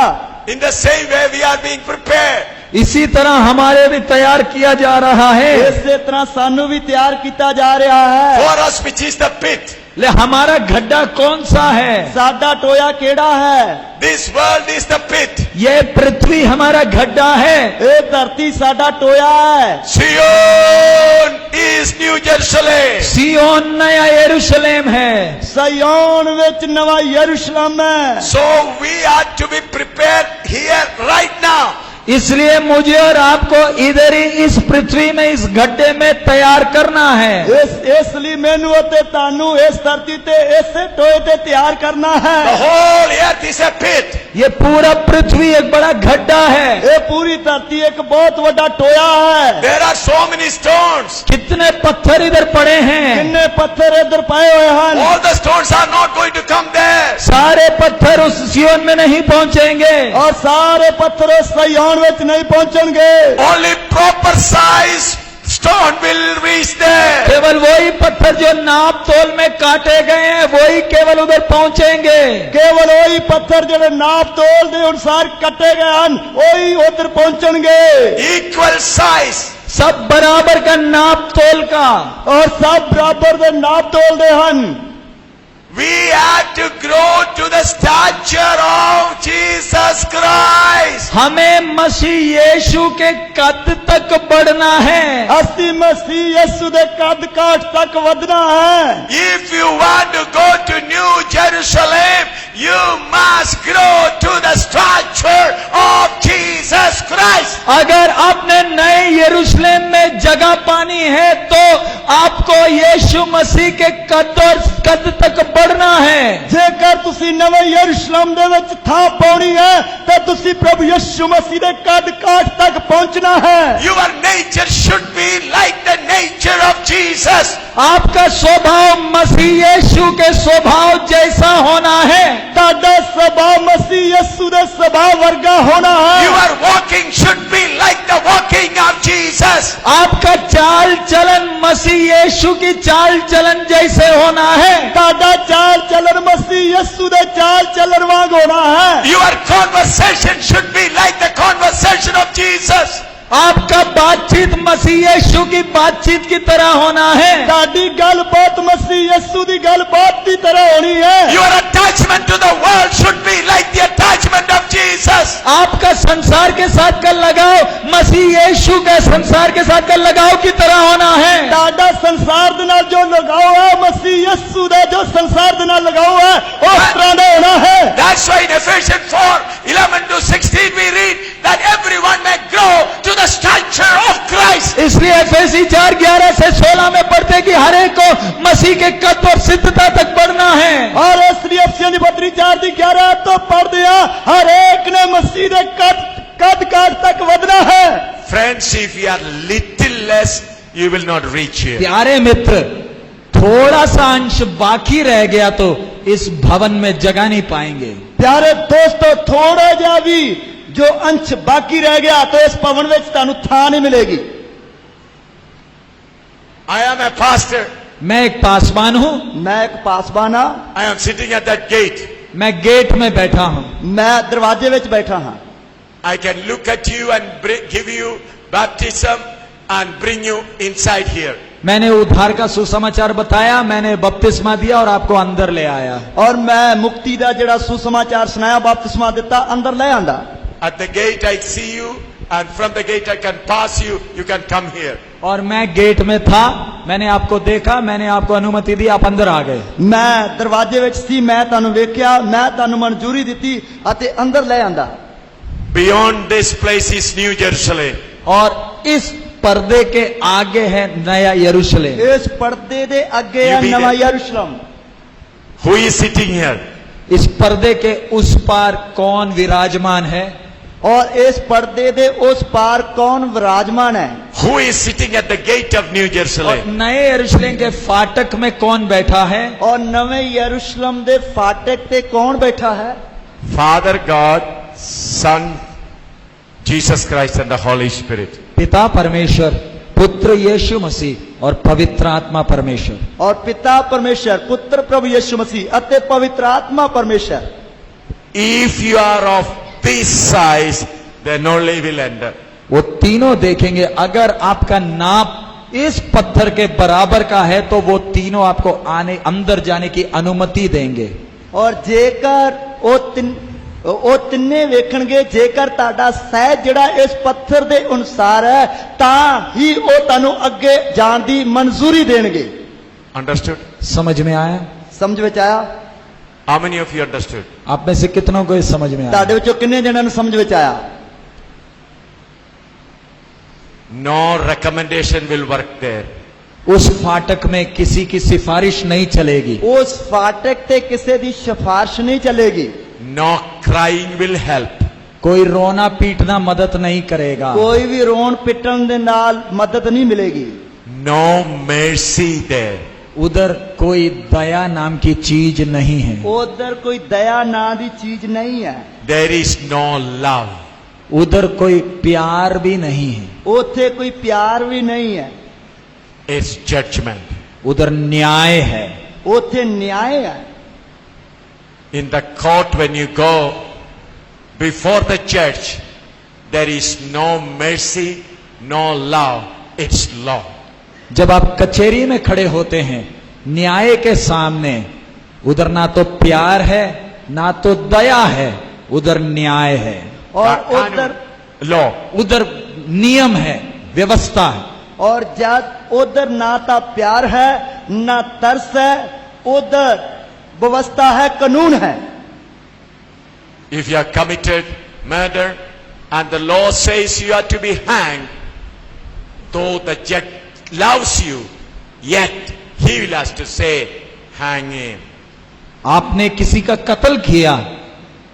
In the same way we are being prepared. इसी तरह हमारे भी तैयार किया जा रहा है। ਇਸੇ ਤਰ੍ਹਾਂ ਸਾਨੂੰ ਵੀ ਤਿਆਰ ਕੀਤਾ ਜਾ ਰਿਹਾ ਹੈ। For us, which is the pit. ले हमारा गड्ढा कौन सा है? ਸਾਡਾ ਟੋਇਆ ਕਿਹੜਾ ਹੈ? This world is the pit. ये पृथ्वी हमारा गड्ढा है। ਇਹ ਧਰਤੀ ਸਾਡਾ ਟੋਇਆ ਹੈ। Zion is New Jerusalem. सियोन नया यरूशलेम है। ਸਿਯੋਨ ਵਿੱਚ ਨਵਾਂ ਯਰੂਸ਼ਲਮ ਹੈ। So we are to be prepared here right now. इसलिए मुझे और आपको इधर ही इस पृथ्वी में, इस गड्ढे में तैयार करना है। ਇਸ ਲਈ ਮੈਨੂੰ ਅਤੇ ਤੁਹਾਨੂੰ ਇਸ ਧਰਤੀ ਤੇ ਇਸੇ ਟੋਏ ਤੇ ਤਿਆਰ ਕਰਨਾ The ਹੈ। whole earth is a pit. ये पूरा पृथ्वी एक बड़ा गड्ढा है। ਇਹ ਪੂਰੀ ਧਰਤੀ ਇੱਕ ਬਹੁਤ ਵੱਡਾ ਟੋਇਆ ਹੈ। There are so many stones. कितने पत्थर इधर पड़े हैं। ਕਿੰਨੇ ਪੱਥਰ ਇੱਧਰ ਪਏ ਹੋਏ ਹਨ। All the stones are not going to come there. सारे पत्थर उस सियोन में नहीं पहुंचेंगे। ਔਰ ਸਾਰੇ ਪੱਥਰ ਉਸ ਸਿਯੋਨ ਵਿੱਚ ਨਹੀਂ ਪਹੁੰਚਣਗੇ। Only proper size stone will reach there. केवल वही पत्थर जो नाप तोल में काटे गए हैं वही केवल उधर पहुंचेंगे। ਕੇਵਲ ਉਹੀ ਪੱਥਰ ਜਿਹੜੇ ਨਾਪ ਤੋਲ ਦੇ ਅਨੁਸਾਰ ਕੱਟੇ ਗਏ ਹਨ ਉਹੀ ਉਧਰ ਪਹੁੰਚਣਗੇ। Equal size. सब बराबर का नाप तोल का, ਔਰ ਸਭ ਬਰਾਬਰ ਦੇ ਨਾਪ ਤੋਲ ਦੇ ਹਨ। We have to grow to the stature of Jesus Christ. हमें मसीह यीशु के कद तक बढ़ना है। ਅਸੀਂ ਮਸੀਹ ਯਿਸੂ ਦੇ ਕੱਦ ਕਾਠ ਤੱਕ ਵਧਣਾ ਹੈ। If you want to go to New Jerusalem, you must grow to the stature of Jesus Christ. अगर आपने नए यरूशलेम में जगह पानी है तो आपको यीशु मसीह के कद तक बढ़ना है। ਜੇਕਰ ਤੁਸੀਂ ਨਵੇਂ ਯਰੂਸ਼ਲਮ ਦੇ ਵਿੱਚ ਥਾਂ ਪਾਉਣੀ ਹੈ ਤਾਂ ਤੁਸੀਂ ਪ੍ਰਭੂ ਯਿਸੂ ਮਸੀਹ ਦੇ ਕੱਦ ਕਾਠ ਤੱਕ ਪਹੁੰਚਣਾ ਹੈ। Your nature should be like the nature of Jesus. आपका स्वभाव मसीह यीशु के स्वभाव जैसा होना है। ਤੁਹਾਡਾ ਸੁਭਾਅ ਮਸੀਹ ਯਿਸੂ ਦੇ ਸੁਭਾਅ ਵਰਗਾ ਹੋਣਾ ਹੈ। Your walking should be like the walking of Jesus. आपका चाल चलन मसीह यीशु की चाल चलन जैसे होना है। ਤੁਹਾਡਾ ਚਾਲ ਚੱਲਣ ਮਸੀਹ ਯਿਸੂ ਦੇ ਚਾਲ ਚੱਲਣ ਵਾਂਗ ਹੋਣਾ ਹੈ। Your conversation should be like the conversation of Jesus. आपका बातचीत मसीह यीशु की बातचीत की तरह होना है। ਤੁਹਾਡੀ ਗੱਲਬਾਤ ਮਸੀਹ ਯਿਸੂ ਦੀ ਗੱਲਬਾਤ ਦੀ ਤਰ੍ਹਾਂ ਹੋਣੀ ਹੈ। Your attachment to the world should be like the attachment of Jesus. आपका संसार के साथ का लगाव मसीह यीशु का संसार के साथ का लगाव की तरह होना है। ਤੁਹਾਡਾ ਸੰਸਾਰ ਦੇ ਨਾਲ ਜੋ ਲਗਾਓ ਹੈ ਮਸੀਹ ਯਿਸੂ ਦਾ ਜੋ ਸੰਸਾਰ ਦੇ ਨਾਲ ਲਗਾਓ ਹੈ ਉਸ ਤਰ੍ਹਾਂ ਦਾ ਹੋਣਾ ਹੈ। That's why in Ephesians 4:11 to 16 we read that everyone may grow to the stature of Christ. इसलिए एफएसी 4:11 से 16 में पढ़ते कि हर एक को मसीह के कद और सिद्धता तक बढ़ना है। और इसलिए अफसियों की पत्री 4:11 तो पढ़ते हैं हर एक ने मसीह के कद काठ तक ਵਧਣਾ है। Friends, if you are little less, you will not reach here. प्यारे मित्र, थोड़ा सा अंश बाकी रह गया तो इस भवन में जगह नहीं पाएंगे। प्यारे दोस्तों, थोड़ा जा भी जो अंश बाकी रह गया तो इस भवन में ਤੁਹਾਨੂੰ ਥਾਂ नहीं मिलेगी। I am a pastor. मैं एक पासवान हूं। मैं एक पासवान हाँ। I am sitting at that gate. मैं गेट में बैठा हूं। मैं दरवाजे में बैठा हाँ। I can look at you and give you baptism and bring you inside here. मैंने उद्धार का सुसमाचार बताया, मैंने बपतिस्मा दिया और आपको अंदर ले आया। और मैं मुक्ति का जड़ा सुसमाचार सुनाया, बपतिस्मा दिता, अंदर ले आंदा। At the gate I see you and from the gate I can pass you. You can come here. और मैं गेट में था, मैंने आपको देखा, मैंने आपको अनुमति दी, आप अंदर आ गए। मैं दरवाजे विच सी, मैं तानू वेख्या, मैं तानू मंजूरी दिती अते अंदर ले आंदा। Beyond this place is New Jerusalem. और इस पर्दे के आगे है नया यरूशलेम। इस पर्दे दे अगे है नवा यरूशलेम। Who is sitting here? इस पर्दे के उस पार कौन विराजमान है? और इस पर्दे दे उस पार कौन विराजमान है? Who is sitting at the gate of New और Jerusalem? नए यरूशलेम के फाटक में कौन बैठा है? और नवे यरूशलेम दे फाटक ते कौन बैठा है? Father God, Son, Jesus Christ and the Holy Spirit. पिता परमेश्वर, पुत्र यीशु मसीह और पवित्र आत्मा परमेश्वर। और पिता परमेश्वर, पुत्र प्रभु यीशु मसीह अते पवित्र आत्मा परमेश्वर। If you are of this size, then only will enter. वो तीनों देखेंगे। अगर आपका नाप इस पत्थर के बराबर का है तो वो तीनों आपको आने अंदर जाने की अनुमति देंगे। और जेकर ਉਹ ਤਿੰਨੇ ਵੇਖਣਗੇ ਜੇਕਰ ਤੁਹਾਡਾ ਸਹਿਜ ਜਿਹੜਾ ਇਸ ਪੱਥਰ ਦੇ ਅਨੁਸਾਰ ਹੈ ਤਾਂ ਹੀ ਉਹ ਤੁਹਾਨੂੰ ਅੱਗੇ ਜਾਣ ਦੀ ਮਨਜ਼ੂਰੀ ਦੇਣਗੇ। Understood? समझ में आया? ਸਮਝ ਵਿੱਚ ਆਇਆ? How many of you understood? आप में से कितनों को ये समझ में आया? ਤੁਹਾਡੇ ਵਿੱਚੋਂ ਕਿੰਨੇ ਜਣਾਂ ਨੂੰ ਸਮਝ ਵਿੱਚ ਆਇਆ? No recommendation will work there. उस फाटक में किसी की सिफारिश नहीं चलेगी। ਉਸ ਫਾਟਕ ਤੇ ਕਿਸੇ ਦੀ ਸਿਫਾਰਿਸ਼ ਨਹੀਂ ਚੱਲੇਗੀ। No crying will help. कोई रोना पीटना मदद नहीं करेगा। ਕੋਈ ਵੀ ਰੋਣ ਪਿੱਟਣ ਦੇ ਨਾਲ ਮਦਦ ਨਹੀਂ ਮਿਲੇਗੀ। No mercy there. उधर कोई दया नाम की चीज नहीं है। ਉਧਰ ਕੋਈ ਦਇਆ ਨਾਂ ਦੀ ਚੀਜ਼ ਨਹੀਂ ਹੈ। There is no love. उधर कोई प्यार भी नहीं है। ਉੱਥੇ ਕੋਈ ਪਿਆਰ ਵੀ ਨਹੀਂ ਹੈ। it's judgment. उधर न्याय है। ਉੱਥੇ ਨਿਆਂ ਹੈ। In the court, when you go before the judge, there is no mercy, no love. It's law. जब आप कचहरी में खड़े होते हैं न्याय के सामने, उधर ना तो प्यार है ना तो दया है, उधर न्याय है और उधर law. उधर नियम है, व्यवस्था है। और जब उधर ना तो प्यार है ना तरस है, उधर व्यवस्था है, कानून है। If you have committed murder and the law says you are to be hanged, though the judge loves you, yet he will have to say, hang him. आपने किसी का कत्ल किया,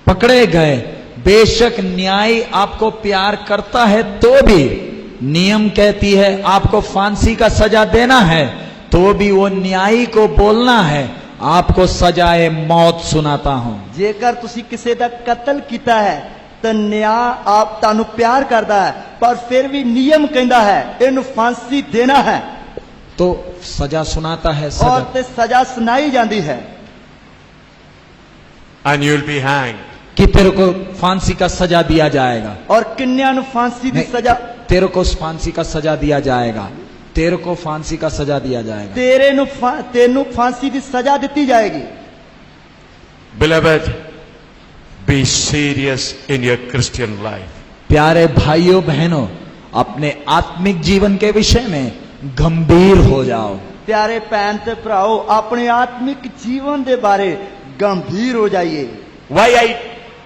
पकड़े गए, बेशक न्याय आपको प्यार करता है तो भी नियम कहती है आपको फांसी का सजा देना है, तो भी वो न्यायी को बोलना है आपको सजाए मौत सुनाता हूं। जेकर तुसी किसी का कत्ल किया है तो न्याय आप तानु प्यार करता है, पर फिर भी नियम कहता है इन्हें फांसी देना है, तो सजा सुनाता है, और सजा ते सजा सुनाई जाती है। And you'll be hanged. कि तेरे को फांसी का सजा दिया जाएगा, और किन्या नु फांसी दी नहीं, सजा, तेरे को फांसी का सजा दिया जाएगा, तेरे को फांसी का सजा दिया जाएगा। तेनू फांसी की सजा दी जाएगी। Beloved, be serious in your Christian life. प्यारे भाइयों बहनों, अपने आत्मिक जीवन के विषय में गंभीर हो जाओ। प्यारे भैन ते भराओ, अपने आत्मिक जीवन के बारे गंभीर हो जाइए। Why I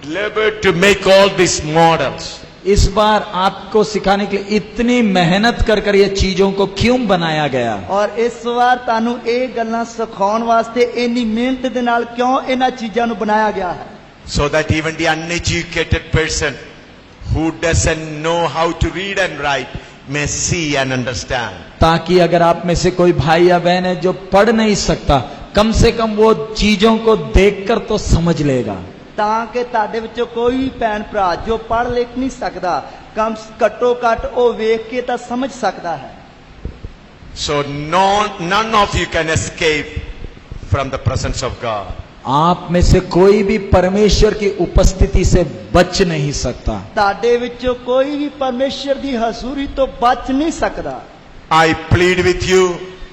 labored to make all these models? इस बार आपको सिखाने के लिए इतनी मेहनत कर ये चीजों को क्यों बनाया गया, और इस बार तानू ये गल्लां सिखाउण वास्ते इन्नी मेहनत दे नाल क्यों इन्हां चीजां नू बनाया गया है? So that even the uneducated person who doesn't know how to read and write may see and understand. ताकि अगर आप में से कोई भाई या बहन है जो पढ़ नहीं सकता, कम से कम वो चीजों को देखकर तो समझ लेगा। ताकि ताडे विचों कोई भी भैन भरा जो पढ़ लिख नहीं सकता, कम घट्टो घट ओ वेख के तां समझ सकता है। So none of you can escape from the presence of God. आप में से कोई भी परमेश्वर की उपस्थिति से बच नहीं सकता। ताडे विचों कोई भी परमेश्वर की हजूरी तो बच नहीं सकता। I plead with you,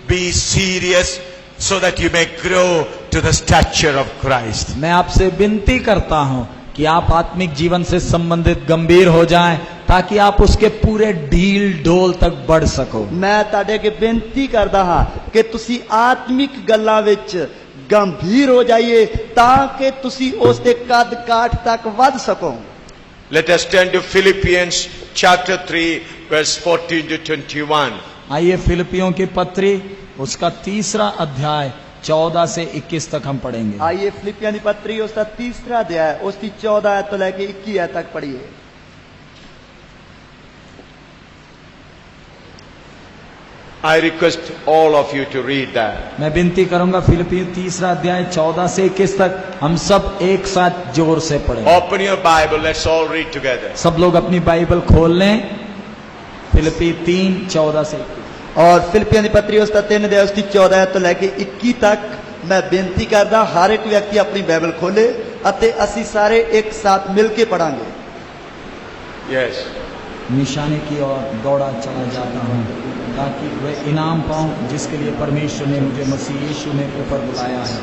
be serious so that you may grow to the stature of Christ. मैं आपसे विनती करता हूं कि आप आत्मिक जीवन से संबंधित गंभीर हो जाएं, ताकि आप उसके पूरे ढील ढोल तक बढ़ सको। मैं ताडे के बेनती करदा हां कि तुसी आत्मिक गल्लां विच गंभीर हो जाइए, ताकि तुसी उसके कद काठ तक वध सको। Let us turn to Philippians chapter 3 verse 14 to 21. आइए फिलिपियों की पत्री उसका 3रा अध्याय 14 से 21 तक हम पढ़ेंगे। आइए फिलिपियां दी पत्री उसका 3रा अध्याय उसकी 14 आयत तो लेके 21 आयत तक पढ़िए। I request all of you to read that. मैं विनती करूंगा फिलिपियों 3रा अध्याय 14 से 21 तक हम सब एक साथ जोर से पढ़ें। Open your Bible, let's all read together. सब लोग अपनी बाइबल खोल लें। फिलिपी 3:14 से 21। और फिलिपियां दी पत्री उसका 3 अध्याय उसकी 14 आयत तो लेके 21 तक मैं बेनती करदा हर एक व्यक्ति अपनी बाइबल खोले अते असी सारे एक साथ मिलके पढ़ांगे। Yes. निशाने की ओर दौड़ा चला जाता हूँ ताकि वह इनाम पाऊँ जिसके लिए परमेश्वर ने मुझे मसीह यीशु में ऊपर बुलाया है।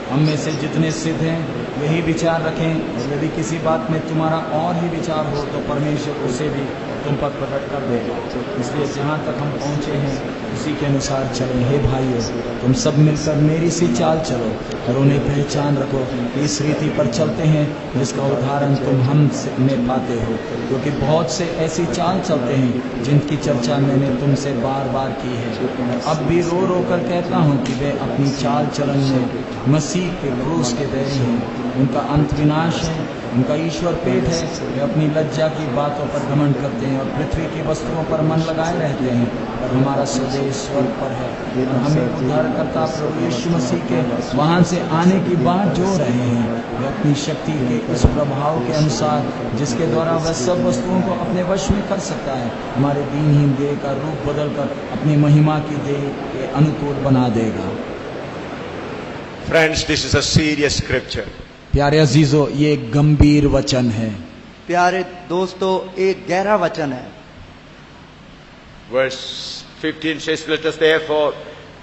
हम में से जितने सिद्ध हैं वही विचार रखें, और यदि किसी बात में तुम्हारा और ही विचार हो तो परमेश्वर उसे भी तुम पर प्रकट कर देगा। इसलिए जहाँ तक हम पहुँचे हैं उसी के अनुसार चलें। हे भाइयों, तुम सब मिलकर मेरी सी चाल चलो और उन्हें पहचान रखो कि इस रीति पर चलते हैं जिसका उदाहरण तुम हम में पाते हो, क्योंकि बहुत से ऐसी चाल चलते हैं जिनकी चर्चा मैंने तुमसे बार बार की है। अब भी रो रो कर कहता हूँ कि वे अपनी चाल चलन में मसीह के क्रूस के बैरी हैं। उनका अंत विनाश है उनका ईश्वर पेट है। वे अपनी लज्जा की बातों पर घमंड करते हैं और पृथ्वी की वस्तुओं पर मन लगाए रहते हैं, पर हमारा स्वदेश स्वर्ग पर है और हमें उद्धारकर्ता प्रभु यीशु मसीह के वहां से आने की बात जो रहे हैं। वे अपनी शक्ति के उस प्रभाव के अनुसार जिसके द्वारा वह सब वस्तुओं को अपने वश में कर सकता है, हमारे दीनहीन देह का रूप बदलकर अपनी महिमा की देह के अनुकूल बना देगा। Friends, this is a serious scripture. प्यारे अजीजों, ये एक गंभीर वचन है। प्यारे दोस्तों, एक गहरा वचन है। Verse 15 says, let us therefore,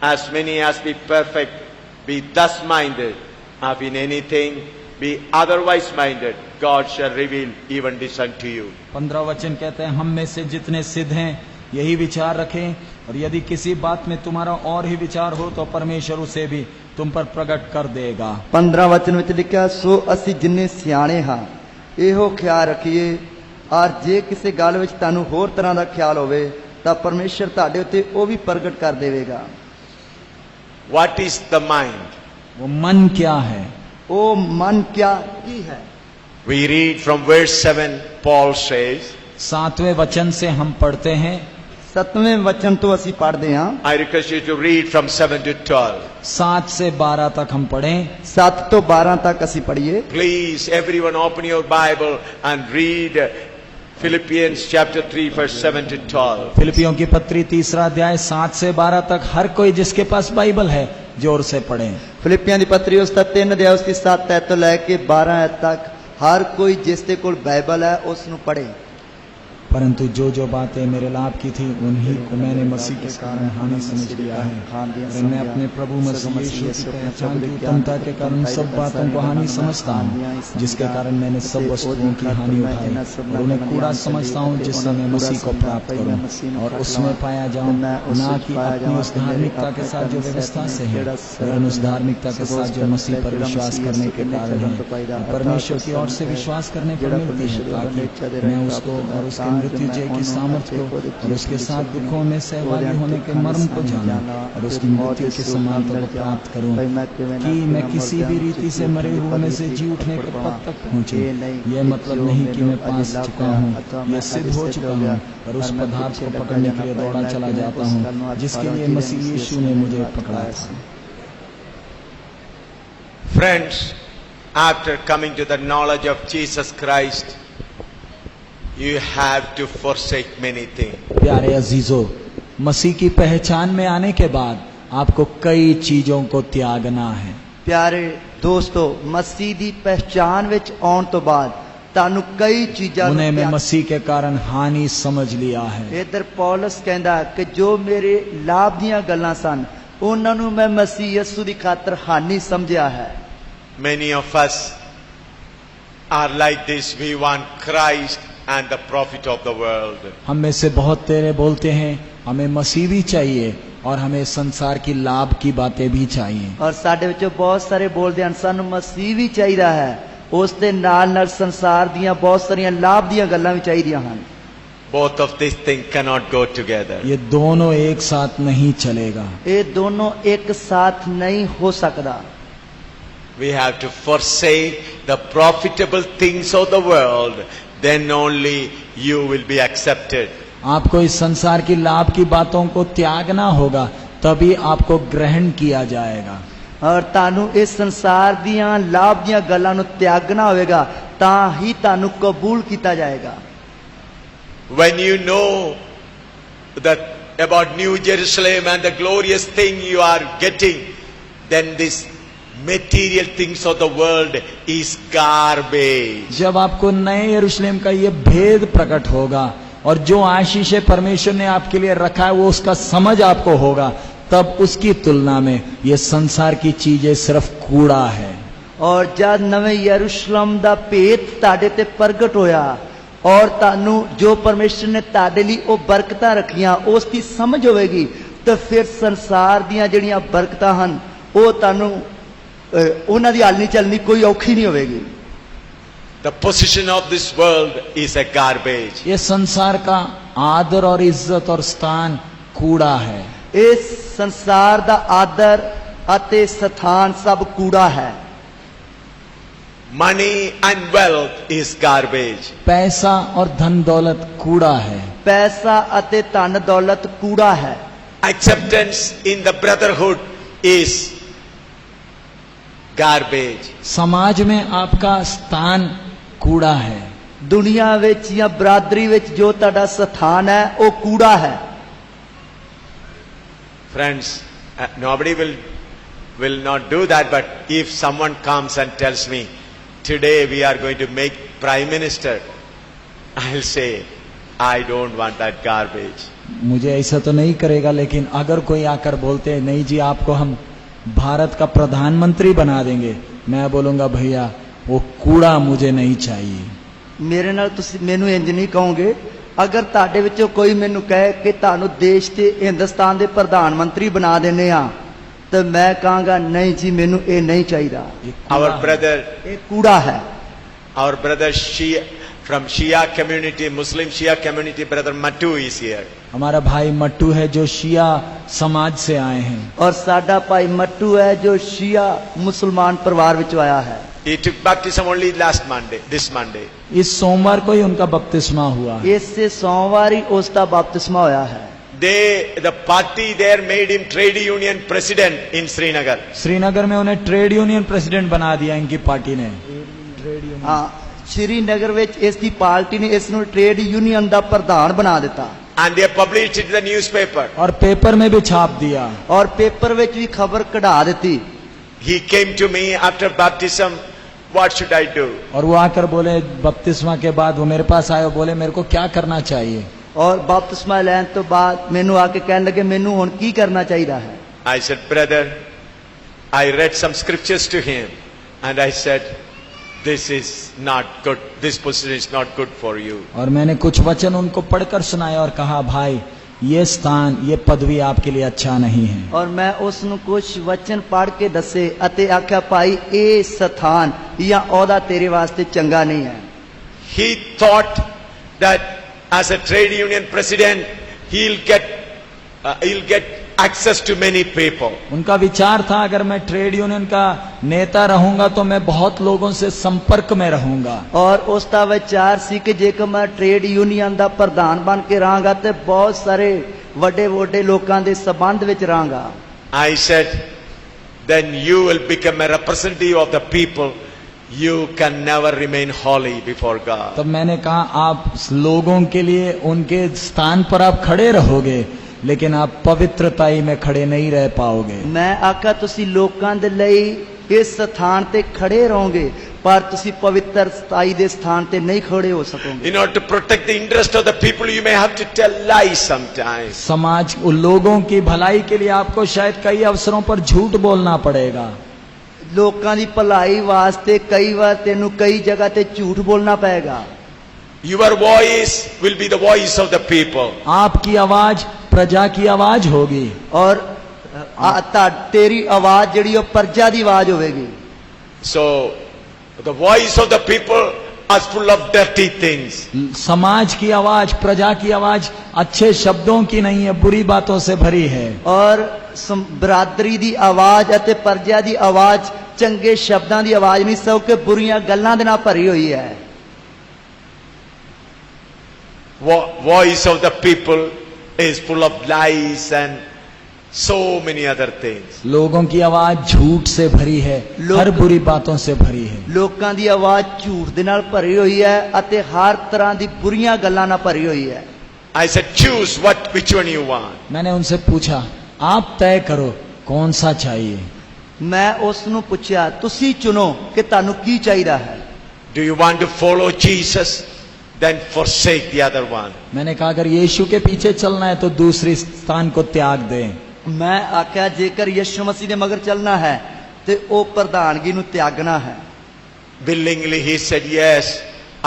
as many as be perfect, be thus minded, if in anything be otherwise minded, God shall reveal even this unto you. 15 वचन कहते हैं, हम में से जितने सिद्ध हैं यही विचार रखें, और यदि किसी बात में तुम्हारा और ही विचार हो तो परमेश्वर उसे भी तुम पर प्रकट कर देगा। 15 वचन ਵਿੱਚ ਲਿਖਿਆ, ਸੋ ਅਸੀਂ ਜਿੰਨੇ ਸਿਆਣੇ ਹਾਂ ਇਹੋ ਖਿਆਲ ਰੱਖੀਏ, ਔਰ ਜੇ ਕਿਸੇ ਗੱਲ ਵਿੱਚ ਤੁਹਾਨੂੰ ਹੋਰ ਤਰ੍ਹਾਂ ਦਾ ਖਿਆਲ ਹੋਵੇ ਤਾਂ ਪਰਮੇਸ਼ਰ ਤੁਹਾਡੇ ਉੱਤੇ ਉਹ ਵੀ ਪ੍ਰਗਟ ਕਰ ਦੇਵੇਗਾ। What is the mind? वो मन क्या है? ਉਹ ਮਨ क्या ਕੀ है? We read from verse 7, Paul says, 7वें वचन से हम पढ़ते हैं। 7वें वचन ਤੋਂ ਅਸੀਂ ਪੜ੍ਹਦੇ ਹਾਂ। I request you to read from 7 to 12. 7 से 12 तक हम पढ़ें। 7 ਤੋਂ 12 ਤੱਕ ਅਸੀਂ ਪੜ੍ਹੀਏ। Please, everyone open your Bible and read Philippians chapter 3 verse 7 to 12. फिलिपियों की पत्री 3 अध्याय 7 से 12 तक हर कोई जिसके पास बाइबल है जोर से पढ़ें। ਫਿਲਿੱਪੀਆਂ ਦੀ ਪੱਤਰੀ ਉਸ ਦਾ 3 ਅਧਿਆਇ ਉਸ ਦੀ 7 ਐਤ ਤੋਂ ਲੈ ਕੇ 12 ਐਤ ਤੱਕ ਹਰ ਕੋਈ जिस ਦੇ ਕੋਲ ਬਾਈਬਲ ਹੈ ਉਸ ਨੂੰ पढ़े। परंतु जो जो बातें मेरे लाभ की थी उन्हीं को मैंने मसीह के कारण हानि समझ लिया है, और मैं अपने प्रभु मसीह यीशु की पहचान की उत्तमता के कारण सब बातों को हानि समझता हूँ, जिसके कारण मैंने सब वस्तुओं की हानि उठाई और उन्हें कूड़ा समझता हूँ, जिससे मैं मसीह को प्राप्त करूँ और उसमें पाया जाऊँ, न कि अपनी उस धार्मिकता के साथ जो व्यवस्था से है, वरन उस धार्मिकता के साथ जो मसीह पर विश्वास करने के कारण है, परमेश्वर की ओर से विश्वास करने पर मिलती है, ताकि मैं उसको और उसके मृत्यु जय की सामर्थ्य को और उसके साथ दुखों में सहभागी होने के मर्म को जानूं और उसकी मृत्यु की समानता को प्राप्त करूं, कि मैं किसी भी रीति से मरे हुए में से जी उठने के पद तक पहुंचूं। यह मतलब नहीं कि मैं पास चुका हूं, यह सिद्ध हो चुका हूं, और उस पदार्थ को पकड़ने के लिए दौड़ा चला जाता हूं जिसके लिए मसीह यीशु ने मुझे पकड़ा था। Friends, after coming to the knowledge of Jesus Christ, you have to forsake many things. प्यारे अजीजों, मसीह की पहचान में आने के बाद आपको कई चीजों को त्यागना है। ਪਿਆਰੇ ਦੋਸਤੋ, ਮਸੀਹ ਦੀ ਪਹਿਚਾਨ ਵਿੱਚ ਆਉਣ ਤੋਂ ਬਾਅਦ ਤੁਹਾਨੂੰ ਕਈ ਚੀਜ਼ਾਂ उन्हें मैं मसीह के कारण हानि समझ लिया है। ਇਧਰ ਪੌਲਸ ਕਹਿੰਦਾ ਕਿ ਜੋ ਮੇਰੇ ਲਾਭ ਦੀਆਂ ਗੱਲਾਂ ਸਨ ਉਹਨਾਂ ਨੂੰ ਮੈਂ ਮਸੀਹ ਯਿਸੂ ਦੀ ਖਾਤਰ ਹਾਨੀ ਸਮਝਿਆ ਹੈ। Many of us are like this. We want Christ and the profit of the world. हम में से बहुत तेरे बोलते हैं हमें मसीह भी चाहिए और हमें संसार की लाभ की बातें भी चाहिए। ਔਰ ਸਾਡੇ ਵਿੱਚੋਂ ਬਹੁਤ ਸਾਰੇ ਬੋਲਦੇ ਹਨ ਸਾਨੂੰ ਮਸੀਹ ਵੀ ਚਾਹੀਦਾ ਹੈ, ਉਸ ਦੇ ਨਾਲ ਨਾਲ ਸੰਸਾਰ ਦੀਆਂ ਬਹੁਤ ਸਾਰੀਆਂ ਲਾਭ ਦੀਆਂ ਗੱਲਾਂ ਵੀ ਚਾਹੀਦੀਆਂ ਹਨ। Both of these things cannot go together. ये दोनों एक साथ नहीं चलेगा। ਇਹ ਦੋਨੋਂ ਇੱਕ ਸਾਥ ਨਹੀਂ ਹੋ ਸਕਦਾ। We have to forsake the profitable things of the world. Then only you will be accepted. आपको इस संसार की लाभ की बातों को त्यागना होगा, तभी आपको ग्रहण किया जाएगा। ਔਰ ਤੁਹਾਨੂੰ ਇਸ ਸੰਸਾਰ ਦੀਆਂ ਲਾਭ ਦੀਆਂ ਗੱਲਾਂ ਨੂੰ ਤਿਆਗਣਾ ਹੋਵੇਗਾ, ਤਾਂ ਹੀ ਤੁਹਾਨੂੰ ਕਬੂਲ ਕੀਤਾ ਜਾਏਗਾ। When you know that about New Jerusalem and the glorious thing you are getting, then this material things of the world is garbage. जब आपको नए यरूशलेम का ये भेद प्रकट होगा और जो आशीष परमेश्वर ने आपके लिए रखा है वो उसका समझ आपको होगा, तब उसकी तुलना में ये संसार की चीजें सिर्फ कूड़ा है। ਔਰ ਜਦ ਨਵੇਂ ਯਰੂਸ਼ਲਮ ਦਾ ਭੇਤ ਤੁਹਾਡੇ ਤੇ ਪ੍ਰਗਟ ਹੋਇਆ ਔਰ ਤੁਹਾਨੂੰ ਜੋ ਪਰਮੇਸ਼ਰ ਨੇ ਤੁਹਾਡੇ ਲਈ ਉਹ ਬਰਕਤਾਂ ਰੱਖੀਆਂ ਉਸ ਦੀ ਸਮਝ ਹੋਵੇਗੀ, ਤਾਂ ਫਿਰ ਸੰਸਾਰ ਦੀਆਂ ਜਿਹੜੀਆਂ ਬਰਕਤਾਂ ਹਨ ਉਹ ਤੁਹਾਨੂੰ ਉਹਨਾਂ ਦੀ ਹਾਲਨੀ ਚੱਲਣੀ ਕੋਈ ਔਖੀ ਨਹੀਂ ਹੋਵੇਗੀ। The position of this world is a garbage. ये संसार का आदर और इज्जत और स्थान कूड़ा है। ਇਸ ਸੰਸਾਰ ਦਾ ਆਦਰ ਅਤੇ ਸਥਾਨ ਸਭ ਕੂੜਾ ਹੈ। Money and wealth is garbage. पैसा और धन दौलत कूड़ा है। ਪੈਸਾ ਅਤੇ ਧਨ ਦੌਲਤ ਕੂੜਾ ਹੈ। Acceptance in the brotherhood is garbage. समाज में आपका स्थान कूड़ा है। ਦੁਨੀਆ ਵਿੱਚ ਜਾਂ ਬਰਾਦਰੀ ਵਿੱਚ ਜੋ ਤੁਹਾਡਾ ਸਥਾਨ ਹੈ ਉਹ ਕੂੜਾ ਹੈ। Friends, nobody will not do that, but if someone comes and tells me, today we are going to make Prime Minister, I'll say, I don't want that garbage. मुझे ऐसा तो नहीं करेगा, लेकिन अगर कोई आकर बोलते हैं नहीं जी आपको हम भारत का प्रधानमंत्री बना देंगे, मैं बोलूंगा भैया वो कूड़ा मुझे नहीं चाहिए। ਮੇਰੇ ਨਾਲ ਤੁਸੀਂ ਮੈਨੂੰ ਇੰਜ ਨਹੀਂ ਕਹੋਗੇ। ਅਗਰ ਤੁਹਾਡੇ ਵਿੱਚੋਂ ਕੋਈ ਮੈਨੂੰ ਕਹੇ ਕਿ ਤੁਹਾਨੂੰ ਦੇਸ਼ ਤੇ ਹਿੰਦੁਸਤਾਨ ਦੇ ਪ੍ਰਧਾਨ ਮੰਤਰੀ ਬਣਾ ਦਿੰਨੇ ਆ, ਤਾਂ ਮੈਂ ਕਹਾਂਗਾ ਨਹੀਂ ਜੀ ਮੈਨੂੰ ਇਹ ਨਹੀਂ ਚਾਹੀਦਾ। Our brother, ਇਹ ਕੂੜਾ ਹੈ। our brother Shia, from Shia community, Muslim Shia community, brother Mattu is here. हमारा भाई मट्टू है जो शिया समाज से आए हैं। ਔਰ ਸਾਡਾ ਭਾਈ ਮੱਟੂ ਹੈ ਜੋ ਸ਼ੀਆ ਮੁਸਲਮਾਨ ਪਰਿਵਾਰ ਵਿੱਚੋਂ ਆਇਆ ਹੈ। He took baptism only last Monday, this Monday. इस सोमवार को ही उनका बपतिस्मा हुआ। ਇਸੇ ਸੋਮਵਾਰ ਹੀ ਉਸ ਦਾ ਬਪਤਿਸਮਾ ਹੋਇਆ ਹੈ। The party there made him trade union president in Srinagar. Srinagar में उन्हें ट्रेड यूनियन प्रेसिडेंट बना दिया इनकी पार्टी ने। ਹਾਂ ਸ਼੍ਰੀਨਗਰ ਵਿੱਚ ਇਸ ਦੀ ਪਾਰਟੀ ਨੇ ਇਸ ਨੂੰ ਟ੍ਰੇਡ ਯੂਨੀਅਨ ਦਾ ਪ੍ਰਧਾਨ ਬਣਾ ਦਿੱਤਾ। And they published it in the newspaper. और पेपर में भी छाप दिया। ਔਰ ਪੇਪਰ ਵਿੱਚ ਵੀ ਖਬਰ ਕਢਾ ਦਿੱਤੀ। He came to me after baptism, what should I do? और वो आकर बोले बपतिस्मा के बाद वो मेरे पास आए और बोले मेरे को क्या करना चाहिए। ਔਰ ਬਪਤਿਸਮਾ ਲੈਣ ਤੋਂ ਬਾਅਦ ਮੈਨੂੰ ਆ ਕੇ ਕਹਿਣ ਲੱਗੇ ਮੈਨੂੰ ਹੁਣ ਕੀ ਕਰਨਾ ਚਾਹੀਦਾ ਹੈ। I said, brother, I read some scriptures to him and I said, this is not good, this position is not good for you. और मैंने कुछ वचन उनको पढ़कर सुनाए और कहा भाई ये स्थान ये पदवी आपके लिए अच्छा नहीं है। ਔਰ ਮੈਂ ਉਸ ਨੂੰ ਕੁਝ ਵਚਨ ਪੜ੍ਹ ਕੇ ਦੱਸੇ ਅਤੇ ਆਖਿਆ ਭਾਈ ਇਹ ਸਥਾਨ ਜਾਂ ਅਹੁਦਾ ਤੇਰੇ ਵਾਸਤੇ ਚੰਗਾ ਨਹੀਂ ਹੈ। He thought that as a trade union president, he'll get access to many people. उनका विचार था अगर मैं ट्रेड यूनियन का नेता रहूंगा तो मैं बहुत लोगों से संपर्क में रहूंगा। ਔਰ ਉਸ ਦਾ ਵਿਚਾਰ ਸੀ ਕਿ ਜੇਕਰ ਮੈਂ ਟ੍ਰੇਡ ਯੂਨੀਅਨ ਦਾ ਪ੍ਰਧਾਨ ਬਣ ਕੇ ਰਹਾਂਗਾ ਤੇ ਬਹੁਤ ਸਾਰੇ ਵੱਡੇ ਵੱਡੇ ਲੋਕਾਂ ਦੇ ਸੰਬੰਧ ਵਿੱਚ ਰਹਾਂਗਾ। I said, then you will become a representative of the people. You can never remain holy before God. तब मैंने कहा आप लोगों के लिए उनके स्थान पर आप खड़े रहोगे लेकिन आप पवित्रताई में खड़े नहीं रह पाओगे। ਮੈਂ ਆਖਿਆ ਤੁਸੀਂ ਲੋਕਾਂ ਦੇ ਲਈ ਇਸ ਸਥਾਨ ਤੇ ਖੜੇ ਰਹੋਗੇ ਪਰ ਤੁਸੀਂ ਪਵਿੱਤਰਤਾਈ ਦੇ ਸਥਾਨ ਤੇ ਨਹੀਂ ਖੜੇ ਹੋ ਸਕੋਗੇ। In order to protect the interest of the people, you may have to tell lies sometimes. समाज उन लोगों की भलाई के लिए आपको शायद कई अवसरों पर झूठ बोलना पड़ेगा। ਲੋਕਾਂ ਦੀ ਭਲਾਈ ਵਾਸਤੇ ਕਈ ਵਾਰ ਤੈਨੂੰ ਕਈ ਜਗ੍ਹਾ ਤੇ ਝੂਠ ਬੋਲਣਾ ਪਏਗਾ। Your voice will be the voice of the people. आपकी आवाज प्रजा की आवाज होगी। ਔਰ ਤੇਰੀ ਆਵਾਜ਼ ਜਿਹੜੀ ਉਹ ਪ੍ਰਜਾ ਦੀ ਆਵਾਜ਼ ਹੋਵੇਗੀ। So, the voice of the people is full of dirty things. समाज की आवाज प्रजा की आवाज अच्छे शब्दों की नहीं है, बुरी बातों से भरी है। ਔਰ ਬਰਾਦਰੀ ਦੀ ਆਵਾਜ਼ ਅਤੇ ਪ੍ਰਜਾ ਦੀ ਆਵਾਜ਼ ਚੰਗੇ ਸ਼ਬਦਾਂ ਦੀ ਆਵਾਜ਼ ਨਹੀਂ ਸਗੋਂ ਕਿ ਬੁਰੀਆਂ ਗੱਲਾਂ ਦੇ ਨਾਲ ਭਰੀ ਹੋਈ ਹੈ। Voice of the people is full of lies and so many other things. लोगों की आवाज झूठ से भरी है, हर बुरी बातों से भरी है। ਲੋਕਾਂ ਦੀ ਆਵਾਜ਼ ਝੂਠ ਦੇ ਨਾਲ ਭਰੀ ਹੋਈ ਹੈ ਅਤੇ ਹਰ ਤਰ੍ਹਾਂ ਦੀ ਬੁਰੀਆਂ ਗੱਲਾਂ ਨਾਲ ਭਰੀ ਹੋਈ ਹੈ। I said, choose which one you want. मैंने उनसे पूछा आप तय करो कौन सा चाहिए। ਮੈਂ ਉਸ ਨੂੰ ਪੁੱਛਿਆ ਤੁਸੀਂ ਚੁਣੋ ਕਿ ਤੁਹਾਨੂੰ ਕੀ ਚਾਹੀਦਾ ਹੈ। Do you want to follow Jesus? Then forsake the other one. मैंने कहा अगर यीशु के पीछे चलना है तो दूसरी स्थान को त्याग दें। ਮੈਂ ਆਖਿਆ ਜੇਕਰ ਯਿਸੂ ਮਸੀਹ ਦੇ ਮਗਰ ਚੱਲਣਾ ਹੈ ਤੇ ਉਹ ਪ੍ਰਧਾਨਗੀ ਨੂੰ ਤਿਆਗਣਾ ਹੈ। Willingly he said, yes,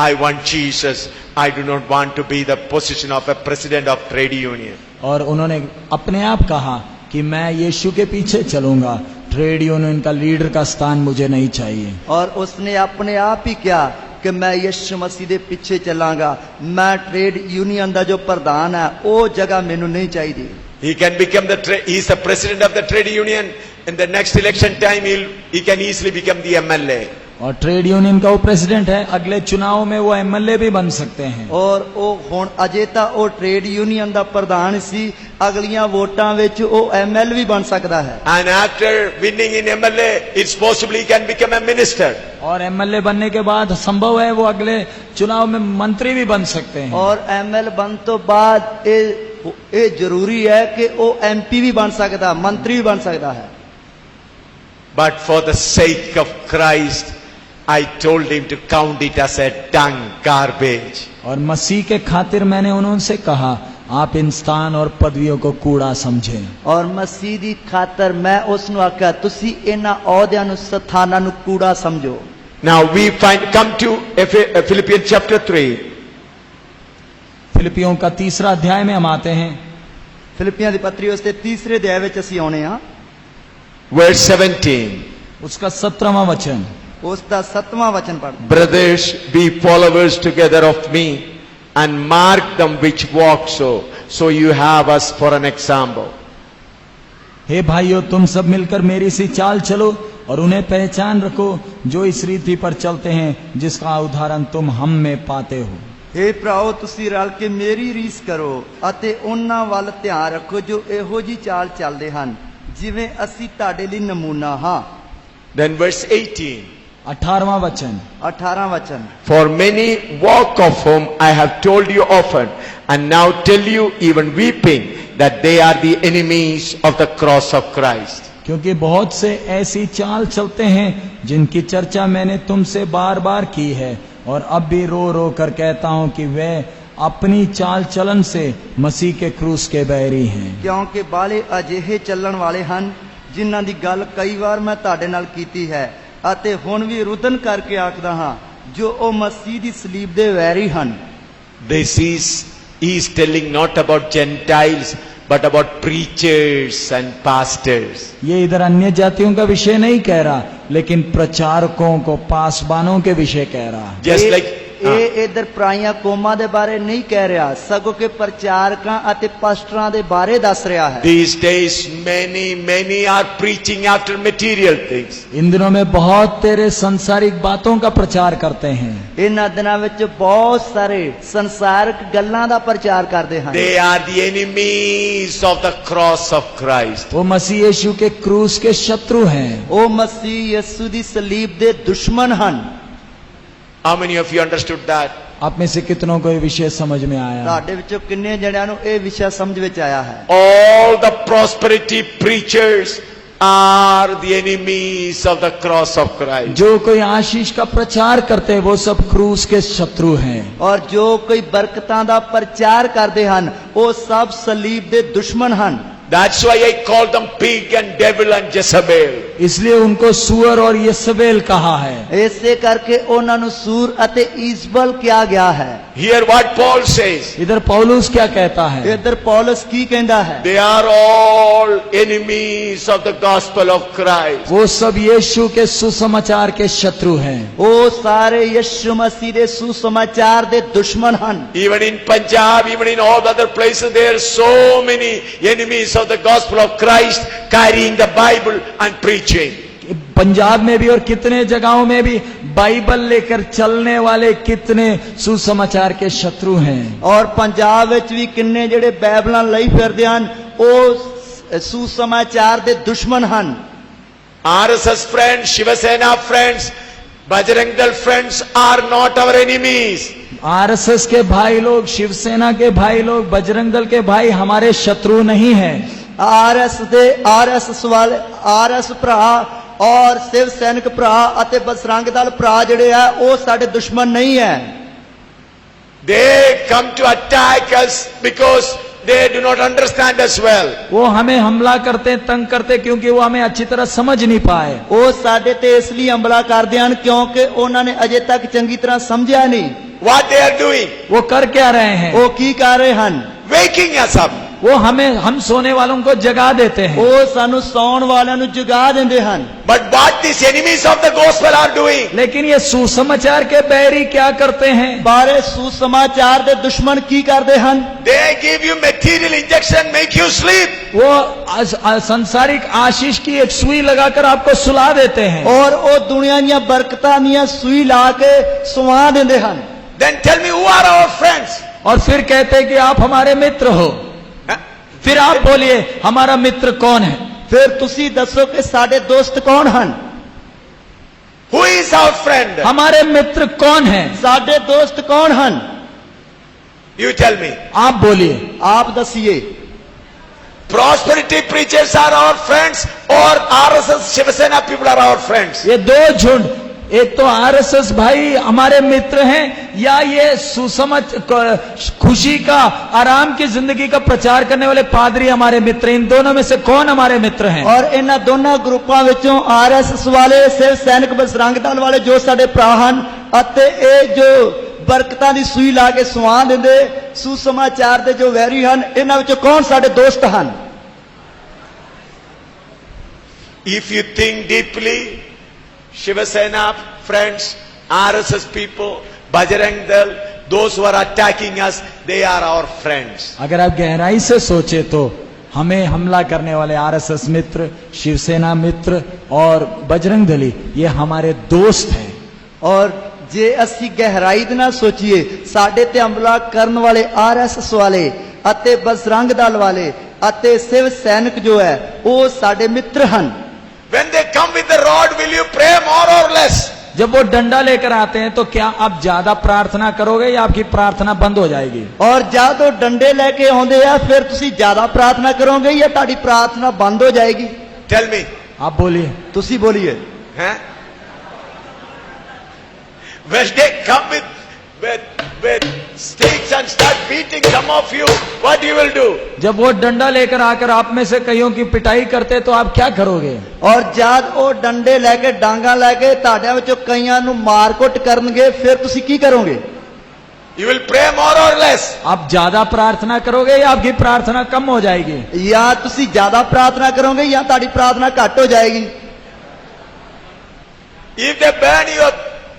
I want Jesus. I do not want to be the position of a president of trade union. और उन्होंने अपने आप कहा कि मैं यीशु के पीछे चलूंगा, ट्रेड यूनियन का लीडर का स्थान मुझे नहीं चाहिए। और उसने अपने आप ही किया कि मैं यीशु मसीह ਦੇ ਪਿੱਛੇ ਚੱਲਾਂਗਾ, ਮੈਂ ਟ੍ਰੇਡ ਯੂਨੀਅਨ ਦਾ ਜੋ ਪ੍ਰਧਾਨ ਹੈ ਉਹ ਜਗ੍ਹਾ ਮੈਨੂੰ ਨਹੀਂ ਚਾਹੀਦੀ। He can become he is the president of the trade union. In the next election time, he can easily become the MLA. और ट्रेड यूनियन का वो प्रेसिडेंट है, अगले चुनाव में वो एमएलए भी बन सकते हैं। ਔਰ ਉਹ ਹੁਣ ਅਜੇ ਤਾਂ ਉਹ ਟ੍ਰੇਡ ਯੂਨੀਅਨ ਦਾ ਪ੍ਰਧਾਨ ਸੀ, ਅਗਲੀਆਂ ਵੋਟਾਂ ਵਿੱਚ ਉਹ ਐਮਐਲ ਵੀ ਬਣ ਸਕਦਾ ਹੈ। And after winning in MLA, it's possible he can become a minister. और एमएलए बनने के बाद संभव है वो अगले चुनाव में मंत्री भी बन सकते हैं। ਔਰ ਐਮਐਲ ਬਣ ਤੋਂ ਬਾਅਦ ਇਹ ਜ਼ਰੂਰੀ ਹੈ ਕਿ ਉਹ ਐਮਪੀ ਵੀ ਬਣ ਸਕਦਾ, ਮੰਤਰੀ ਵੀ ਬਣ ਸਕਦਾ ਹੈ। But for the sake of Christ, I told him to count it as a dung, garbage. और मसीह के खातिर मैंने उनसे कहा आप इन स्थान और पदवियों को कूड़ा समझें। ਔਰ ਮਸੀਹ ਦੀ ਖਾਤਰ ਮੈਂ ਉਸ ਨੂੰ ਆਖਿਆ ਤੁਸੀਂ ਇਹਨਾਂ ਅਹੁਦਿਆਂ ਨੂੰ ਸਥਾਨਾਂ ਨੂੰ ਕੂੜਾ ਸਮਝੋ। Now we come to Philippians chapter 3. फिलिपियों का 3रा अध्याय में हम आते हैं। ਫਿਲਿੱਪੀਆਂ ਦੀ ਪੱਤਰੀ ਉਸ ਦੇ 3ਰੇ ਅਧਿਆਇ ਵਿੱਚ ਅਸੀਂ ਆਉਣੇ ਹਾਂ। Verse 17. उसका 17वां वचन। ਉਸ ਦਾ 7ਵਾਂ ਵਚਨ ਪੜ੍ਹਦੇ। Brothers, be followers together of me and mark them which walk so you have us for an example. हे भाइयों, तुम सब मिलकर मेरी सी चाल चलो और उन्हें पहचान रखो जो इस रीति पर चलते हैं जिसका उदाहरण तुम हम में पाते हो। हे ਭਰਾਓ ਤੁਸੀਂ ਰਲ ਕੇ ਮੇਰੀ ਰੀਸ ਕਰੋ ਅਤੇ ਉਹਨਾਂ ਵੱਲ ਧਿਆਨ ਰੱਖੋ ਜੋ ਇਹੋ ਜੀ ਚਾਲ ਚੱਲਦੇ ਹਨ ਜਿਵੇਂ ਅਸੀਂ ਤੁਹਾਡੇ ਲਈ ਨਮੂਨਾ ਹਾਂ। Then verse 18. 18वां वचन। 18ਵਾਂ ਵਚਨ। For many walk of whom I have told you often, and now tell you even weeping, that they are the enemies of the cross of Christ. क्योंकि बहुत से ऐसी चाल चलते हैं जिनकी चर्चा मैंने तुमसे बार बार की है और अब भी रो रो कर कहता हूं कि वे अपनी चाल चलन से मसीह के क्रूस के बैरी हैं। ਕਿਉਂਕਿ ਬਾਲੇ ਅਜਿਹੇ ਚੱਲਣ ਵਾਲੇ ਹਨ ਜਿਨ੍ਹਾਂ ਦੀ ਗੱਲ ਕਈ ਵਾਰ ਮੈਂ ਤੁਹਾਡੇ ਨਾਲ ਕੀਤੀ ਹੈ ਅਤੇ ਹੁਣ ਵੀ ਰੁਦਨ ਕਰਕੇ ਆਖਦਾ ਹਾਂ ਜੋ ਉਹ ਮਸੀਹ ਦੀ ਸਲੀਬ ਦੇ ਵੈਰੀ ਹਨ। He is telling not about Gentiles, but about preachers and pastors. ये इधर अन्य जातियों का विषय नहीं कह रहा, लेकिन प्रचारकों को, पासबानों के विषय कह रहा। Just like ਇਹ ਇਧਰ ਪਰਾਈਆਂ ਕੌਮਾਂ ਦੇ ਬਾਰੇ ਨਹੀਂ ਕਹਿ ਰਿਹਾ, ਸਗੋਂ ਕਿ ਪ੍ਰਚਾਰਕਾਂ ਅਤੇ ਪਾਸਟਰਾਂ ਦੇ ਬਾਰੇ ਦੱਸ ਰਿਹਾ ਹੈ। these days many are preaching after material things. इन दिनों में बहुत तेरे संसारिक बातों का प्रचार करते हैं। ਇਹਨਾਂ ਦਿਨਾਂ ਵਿੱਚ ਬਹੁਤ ਸਾਰੇ ਸੰਸਾਰਿਕ ਗੱਲਾਂ ਦਾ ਪ੍ਰਚਾਰ ਕਰਦੇ ਹਨ। They are the enemies of the cross of Christ. वो मसीह यीशु के क्रूस के शत्रु हैं। ਉਹ ਮਸੀਹ ਯਿਸੂ ਦੀ ਸਲੀਬ ਦੇ ਦੁਸ਼ਮਨ ਹਨ। How many of you understood that? आप में से कितनों को ये विषय समझ में आया? ਤੁਹਾਡੇ ਵਿੱਚੋਂ ਕਿੰਨੇ ਜਣਿਆਂ ਨੂੰ ਇਹ ਵਿਸ਼ਾ ਸਮਝ ਵਿੱਚ ਆਇਆ ਹੈ? All the prosperity preachers are the enemies of the cross of Christ. जो कोई आशीष का प्रचार करते हैं वो सब क्रूस के शत्रु हैं। ਔਰ ਜੋ ਕੋਈ ਬਰਕਤਾਂ ਦਾ ਪ੍ਰਚਾਰ ਕਰਦੇ ਹਨ ਉਹ ਸਭ ਸਲੀਬ ਦੇ ਦੁਸ਼ਮਨ ਹਨ। That's why I call them pig and devil and Jezebel. इसलिए उनको सुअर और यिसबेल कहा है। ਇਸੇ ਕਰਕੇ ਉਹਨਾਂ ਨੂੰ ਸੂਰ ਅਤੇ ਈਜ਼ਬਲ ਕਿਹਾ ਗਿਆ ਹੈ। Hear what Paul says. इधर पौलुस क्या कहता है? ਇੱਧਰ ਪੌਲਸ ਕੀ ਕਹਿੰਦਾ ਹੈ? They are all enemies of the gospel of Christ. वो सब यीशु के सुसमाचार के शत्रु हैं। ਉਹ ਸਾਰੇ ਯਿਸੂ ਮਸੀਹ ਦੇ ਸੁਸਮਾਚਾਰ ਦੇ ਦੁਸ਼ਮਨ ਹਨ। Even in Punjab, even in all other places, there are so many enemies of the gospel of Christ carrying the Bible and preaching. Punjab में भी और कितने जगहों में भी बाइबल लेकर चलने वाले कितने सुसमाचार के शत्रु हैं। ਔਰ ਪੰਜਾਬ ਵਿੱਚ ਵੀ ਕਿੰਨੇ ਜਿਹੜੇ ਬਾਈਬਲਾਂ ਲਈ ਫਿਰਦੇ ਹਨ ਉਹ ਸੁਸਮਾਚਾਰ ਦੇ ਦੁਸ਼ਮਨ ਹਨ। RSS friends, Shiva Sena friends, Bajrang Dal friends are not our enemies. RSS के भाई लोग, शिवसेना के भाई लोग, बजरंग दल के भाई हमारे शत्रु नहीं हैं। ਆਰਐਸ ਵਾਲੇ ਆਰਐਸ ਭਰਾ ਔਰ ਸ਼ਿਵ ਸੈਨਿਕ ਭਰਾ ਅਤੇ ਬਜਰੰਗ ਦਲ ਭਰਾ ਜਿਹੜੇ ਆ ਉਹ ਸਾਡੇ ਦੁਸ਼ਮਣ ਨਹੀਂ ਹੈ। They come to attack us because they do not understand us well. वो हमें हमला करते, तंग करते क्योंकि वो हमें अच्छी तरह समझ नहीं पाए। ਉਹ ਸਾਡੇ ਤੇ ਇਸ ਲਈ ਹਮਲਾ ਕਰਦੇ ਹਨ ਕਿਉਂਕਿ ਉਹਨਾਂ ਨੇ ਅਜੇ ਤੱਕ ਚੰਗੀ ਤਰ੍ਹਾਂ ਸਮਝਿਆ ਨਹੀਂ। What they are doing? वो कर क्या रहे हैं? ਉਹ ਕੀ ਕਰ ਰਹੇ ਹਨ? Waking us up. वो हम सोने वालों को जगा देते हैं। ਉਹ ਸਾਨੂੰ ਸੌਣ ਵਾਲਿਆਂ ਨੂੰ ਜਗਾ ਦਿੰਦੇ ਹਨ। But what these enemies of the gospel are doing? लेकिन ये सुसमाचार के बैरी क्या करते हैं? ਪਰ ਇਹ ਸੁਸਮਾਚਾਰ ਦੇ ਦੁਸ਼ਮਣ ਕੀ ਕਰਦੇ ਹਨ? They give you material injection, make you sleep. वो संसारिक आशीष की एक सुई लगाकर आपको सुला देते हैं। ਔਰ ਉਹ ਦੁਨੀਆ ਦੀਆਂ ਬਰਕਤਾਂ ਦੀਆਂ ਸੂਈ ਲਾ ਕੇ ਸੁਆ ਦਿੰਦੇ ਹਨ। Then tell me, who are our friends? और फिर कहते हैं कि आप हमारे मित्र हो। Huh? फिर आप बोलिए हमारा मित्र कौन है? ਫਿਰ ਤੁਸੀਂ ਦੱਸੋ ਕਿ ਸਾਡੇ ਦੋਸਤ ਕੌਣ ਹਨ? Who is our friend? हमारे मित्र कौन है? ਸਾਡੇ ਦੋਸਤ ਕੌਣ ਹਨ? You tell me. आप बोलिए। ਆਪ ਦਸੀਏ। Prosperity preachers are our friends, or RSS Shiva Sena people are our friends? ये दो झुंड, एक तो आरएसएस भाई हमारे मित्र हैं, या ये सुसमझ खुशी का, आराम की जिंदगी का प्रचार करने वाले पादरी हमारे मित्र। इन दोनों में से कौन हमारे मित्र हैं? ਔਰ ਇਹਨਾਂ ਦੋਨਾਂ ਗਰੁੱਪਾਂ ਵਿੱਚੋਂ ਆਰਐਸਐਸ ਵਾਲੇ, ਸਿਵ ਸੈਨਿਕ ਬਜਰੰਗ ਦਲ ਵਾਲੇ ਜੋ ਸਾਡੇ ਭਰਾ ਹਨ, ਅਤੇ ਇਹ ਜੋ ਬਰਕਤਾਂ ਦੀ ਸੂਈ ਲਾ ਕੇ ਸੁਆ ਦਿੰਦੇ ਸੁਸਮਾਚਾਰ ਦੇ ਜੋ ਵੈਰੀ ਹਨ, ਇਹਨਾਂ ਵਿੱਚੋਂ ਕੌਣ ਸਾਡੇ ਦੋਸਤ ਹਨ? If you think deeply, Shiva Sena friends, RSS people, Bajrang Dal, those who are attacking us, they are our friends. अगर आप गहराई से सोचे तो हमें हमला करने वाले आरएसएस मित्र, शिवसेना मित्र और बजरंग दली, ये हमारे दोस्त हैं। ਔਰ ਜੇ ਅਸੀਂ ਗਹਿਰਾਈ ਦੇ ਨਾਲ ਸੋਚੀਏ, ਸਾਡੇ ਤੇ ਹਮਲਾ ਕਰਨ ਵਾਲੇ ਆਰਐਸਐਸ ਵਾਲੇ ਅਤੇ ਬਜਰੰਗ ਦਲ ਵਾਲੇ ਅਤੇ ਸਿਵ ਸੈਨਿਕ ਜੋ ਹੈ, ਉਹ ਸਾਡੇ ਮਿੱਤਰ ਹਨ। When they come with the rod, will you pray more or less? जब वो डंडा लेकर आते हैं तो क्या आप ज्यादा प्रार्थना करोगे या आपकी प्रार्थना बंद हो जाएगी? ਔਰ ਜਦ ਉਹ ਡੰਡੇ ਲੈ ਕੇ ਆਉਂਦੇ ਆ, ਫਿਰ ਤੁਸੀਂ ਜ਼ਿਆਦਾ ਪ੍ਰਾਰਥਨਾ ਕਰੋਗੇ ਜਾਂ ਤੁਹਾਡੀ ਪ੍ਰਾਰਥਨਾ ਬੰਦ ਹੋ ਜਾਏਗੀ? Tell me. आप बोलिए। ਤੁਸੀਂ ਬੋਲੀਏ। Huh? When they come with sticks and start beating some of you, what you will do? जब वो डंडा लेकर आकर आप में से कईयों की पिटाई करते तो आप क्या करोगे? ਔਰ ਜਦ ਉਹ ਡੰਡੇ ਲੈ ਕੇ, ਡਾਂਗਾ ਲੈ ਕੇ ਤੁਹਾਡਿਆਂ ਵਿੱਚੋਂ ਕਈਆਂ ਨੂੰ ਮਾਰ-ਕੁੱਟ ਕਰਨਗੇ, ਫਿਰ ਤੁਸੀਂ ਕੀ ਕਰੋਗੇ? You will pray more or less? आप ज्यादा प्रार्थना करोगे या आपकी प्रार्थना कम हो जाएगी? ਜਾਂ ਤੁਸੀਂ ਜ਼ਿਆਦਾ ਪ੍ਰਾਰਥਨਾ ਕਰੋਗੇ ਜਾਂ ਤੁਹਾਡੀ ਪ੍ਰਾਰਥਨਾ ਘੱਟ ਹੋ ਜਾਏਗੀ? If they burn your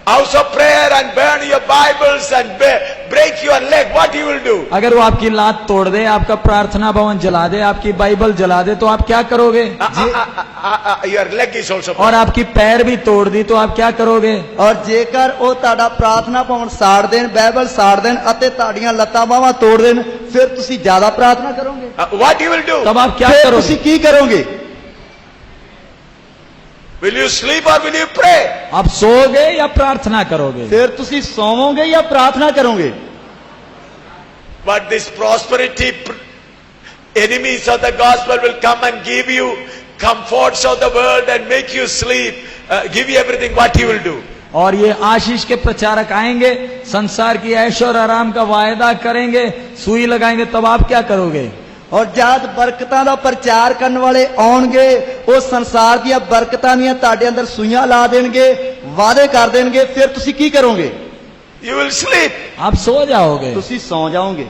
house of prayer and burn your Bibles and break your leg, what you will do? अगर वो आपकी लात तोड़ दे, आपका प्रार्थना भवन जला दे, आपकी बाइबल जला दे, तो आप क्या करोगे? Your leg is also और आपकी पैर भी तोड़ दी तो आप क्या करोगे? ਔਰ ਜੇਕਰ ਉਹ ਤੁਹਾਡਾ ਪ੍ਰਾਰਥਨਾ ਭਵਨ ਸਾੜ ਦੇਣ, ਬਾਈਬਲ ਸਾੜ ਦੇਣ ਅਤੇ ਤੁਹਾਡੀਆਂ ਲੱਤਾਂ ਬਾਹਾਂ ਤੋੜ ਦੇਣ, ਫਿਰ ਤੁਸੀਂ ਜ਼ਿਆਦਾ ਪ੍ਰਾਰਥਨਾ ਕਰੋਗੇ? what you will do? तब आप क्या ਫਿਰ करोगे? ਤੁਸੀਂ ਕੀ ਕਰੋਗੇ? Will you sleep or will you pray? आप सोओगे या प्रार्थना करोगे? ਫਿਰ ਤੁਸੀਂ ਸੌਵੋਗੇ ਜਾਂ ਪ੍ਰਾਰਥਨਾ ਕਰੋਗੇ? But this prosperity enemies of the gospel will come and give you comforts of the world and make you sleep, give you everything. What you will do? और ये आशीष के प्रचारक आएंगे, संसार की ऐश और आराम का वायदा करेंगे, सुई लगाएंगे, तब आप क्या करोगे? ਔਰ ਜਦ ਬਰਕਤਾਂ ਦਾ ਪ੍ਰਚਾਰ ਕਰਨ ਵਾਲੇ ਆਉਣਗੇ, ਉਹ ਸੰਸਾਰ ਦੀਆਂ ਬਰਕਤਾਂ ਦੀਆਂ ਤੁਹਾਡੇ ਅੰਦਰ ਸੂਈਆਂ ਲਾ ਦੇਣਗੇ, ਵਾਅਦੇ ਕਰ ਦੇਣਗੇ, ਫਿਰ ਤੁਸੀਂ ਕੀ ਕਰੋਗੇ? You will sleep. आप सो जाओगे। ਤੁਸੀਂ ਸੌ ਜਾਓਗੇ।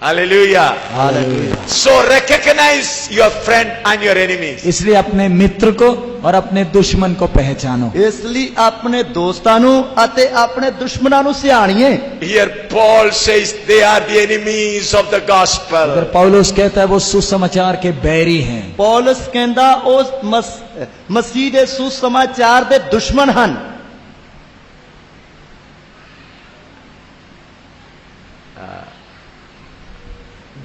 Hallelujah. Hallelujah. So recognize your friend and your enemies. इसलिए अपने मित्र को और अपने दुश्मन को पहचानो। ਇਸ ਲਈ ਆਪਣੇ ਦੋਸਤਾਂ ਨੂੰ ਅਤੇ ਆਪਣੇ ਦੁਸ਼ਮਣਾਂ ਨੂੰ ਸਿਆਣੀਏ। Here Paul says they are the enemies of the अगर gospel. पौलुस कहता है वो सुसमाचार के बैरी हैं। ਪੌਲਸ ਕਹਿੰਦਾ ਉਹ ਮਸੀਹ ਦੇ ਸੁਸਮਾਚਾਰ ਦੇ ਦੁਸ਼ਮਣ ਹਨ।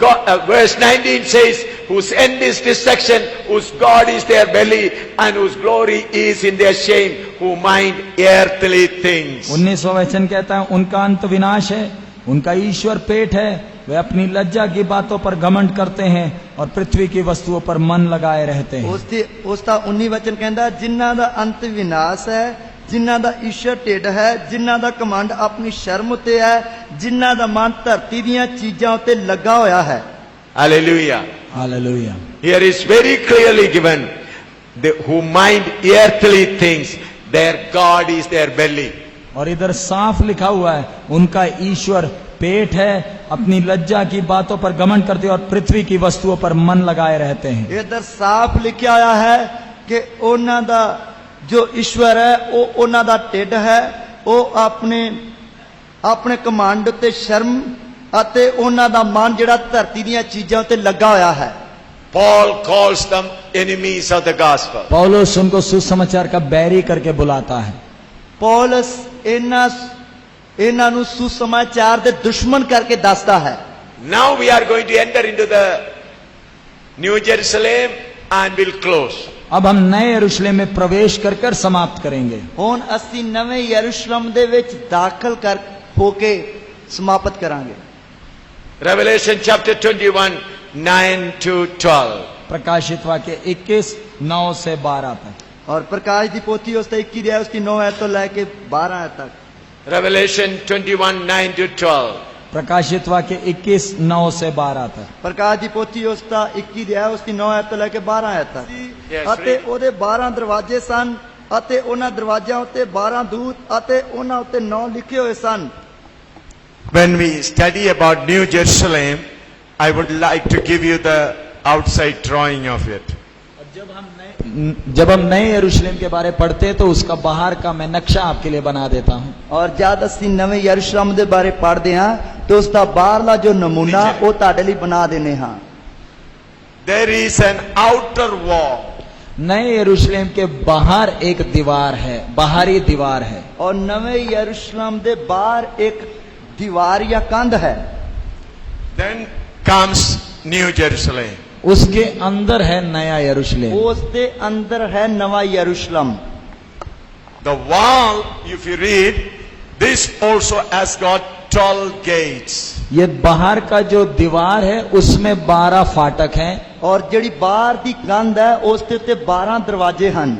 God, verse 19 says, whose end is destruction, whose God is their belly, and whose glory is in their shame, who mind earthly things. 19वां वचन कहता है उनका अंत विनाश है, उनका ईश्वर पेट है, वे अपनी लज्जा की बातों पर घमंड करते हैं और पृथ्वी की वस्तुओं पर मन लगाए रहते हैं। ਉਸ ਦਾ 19 ਵਚਨ ਕਹਿੰਦਾ ਜਿਨ੍ਹਾਂ ਦਾ ਅੰਤ ਵਿਨਾਸ਼ ਹੈ, ਜਿਨ੍ਹਾਂ ਦਾ ਈਸ਼ਵਰ ਢਿੱਡ ਹੈ, ਜਿਨ੍ਹਾਂ ਦਾ ਕਮੰਡ ਆਪਣੀ ਸ਼ਰਮ ਉਤੇ ਹੈ, ਜਿਨ੍ਹਾਂ ਦਾ ਮਨ ਧਰਤੀ ਦੀਆਂ ਚੀਜ਼ਾਂ ਉਤੇ ਲੱਗਾ ਹੋਇਆ ਹੈ। Hallelujah. Hallelujah. Here is very clearly given, who mind earthly things, their God is their belly. और इधर साफ लिखा हुआ है उनका ईश्वर पेट है, अपनी लज्जा की बातों पर घमंड करते और पृथ्वी की वस्तुओं पर मन लगाए रहते हैं। इधर साफ लिखा आया है कि ਉਹਨਾਂ ਦਾ जो ईश्वर है वो ਉਹਨਾਂ ਦਾ ਢਿੱਡ है, वो ਆਪਣੇ ਕਮਾਂਡ ਉੱਤੇ ਸ਼ਰਮ ਅਤੇ ਉਹਨਾਂ ਦਾ ਮਨ ਜਿਹੜਾ ਧਰਤੀ ਦੀਆਂ ਚੀਜ਼ਾਂ ਉੱਤੇ ਲੱਗਾ ਹੋਇਆ ਹੈ। Paul calls them enemies of the gospel. पौलुस उनको सुसमाचार का बैरी करके बुलाता है। ਪੌਲਸ ਇਹਨਾਂ ਨੂੰ ਸੁਸਮਾਚਾਰ ਦੇ ਦੁਸ਼ਮਣ ਕਰਕੇ ਦੱਸਦਾ ਹੈ। Now we are going to enter into the New Jerusalem and we'll close. अब हम नए यरूशलेम में प्रवेश कर कर समाप्त करेंगे। ਹੁਣ ਅਸੀਂ ਨਵੇਂ ਯਰੂਸ਼ਲਮ ਦੇ ਵਿੱਚ ਦਾਖਲ ਹੋ ਕੇ ਸਮਾਪਤ ਕਰਾਂਗੇ। Revelation chapter 21, 9 to 12. प्रकाशित वाक्य 21, 9 से 12 तक। और प्रकाश की पोथी उसका 21 है, उसकी 9 आयत तो लेके 12 आयत तक। Revelation 21, 9 to 12. प्रकाशित वाक्य 21, 9 से 12 तक। प्रकाश की पोथी उसका 21 है, उसकी 9 आयत तो लेके 12 आयत तक। Yes, ਅਤੇ read. ਉਹਦੇ 12 ਦਰਵਾਜ਼ੇ ਸਨ ਅਤੇ ਉਹਨਾਂ ਦਰਵਾਜ਼ਿਆਂ ਉੱਤੇ 12 ਦੂਤ ਅਤੇ ਉਹਨਾਂ ਉੱਤੇ 9 ਲਿਖੇ ਹੋਏ ਸਨ। When we study about New Jerusalem, I would like to give you the outside drawing of it. जब हम नए यरूशलेम के बारे पढ़ते हैं तो उसका बाहर का मैं नक्शा आपके लिए बना देता हूँ। और जद ਅਸੀਂ ਨਵੇਂ ਯਰੂਸ਼ਲਮ ਦੇ ਬਾਰੇ ਪੜ੍ਹਦੇ ਹਾਂ ਤੇ ਉਸ ਦਾ ਬਾਹਰਲਾ ਜੋ ਨਮੂਨਾ ਉਹ ਤੁਹਾਡੇ ਲਈ ਬਣਾ ਦੇਨੇ ਹਾਂ। There is an outer wall. नए यरूशलेम के बाहर एक दीवार है, बाहरी दीवार है। और नवे यरूशलेम ਦੇ ਬਾਹਰ ਇੱਕ ਦੀਵਾਰ ਜਾਂ ਕੰਧ ਹੈ। Then comes New Jerusalem. उसके अंदर है नया यरूशलेम। ਉਸ ਦੇ ਅੰਦਰ ਹੈ ਨਵਾਂ ਯਰੂਸ਼ਲਮ। The wall, if you read, this also has got 12 gates. ये बाहर का जो दीवार है उसमें 12 फाटक हैं। और ਜਿਹੜੀ ਬਾਹਰ ਦੀ ਕੰਧ ਹੈ ਉਸ ਦੇ ਉੱਤੇ 12 ਦਰਵਾਜ਼ੇ ਹਨ।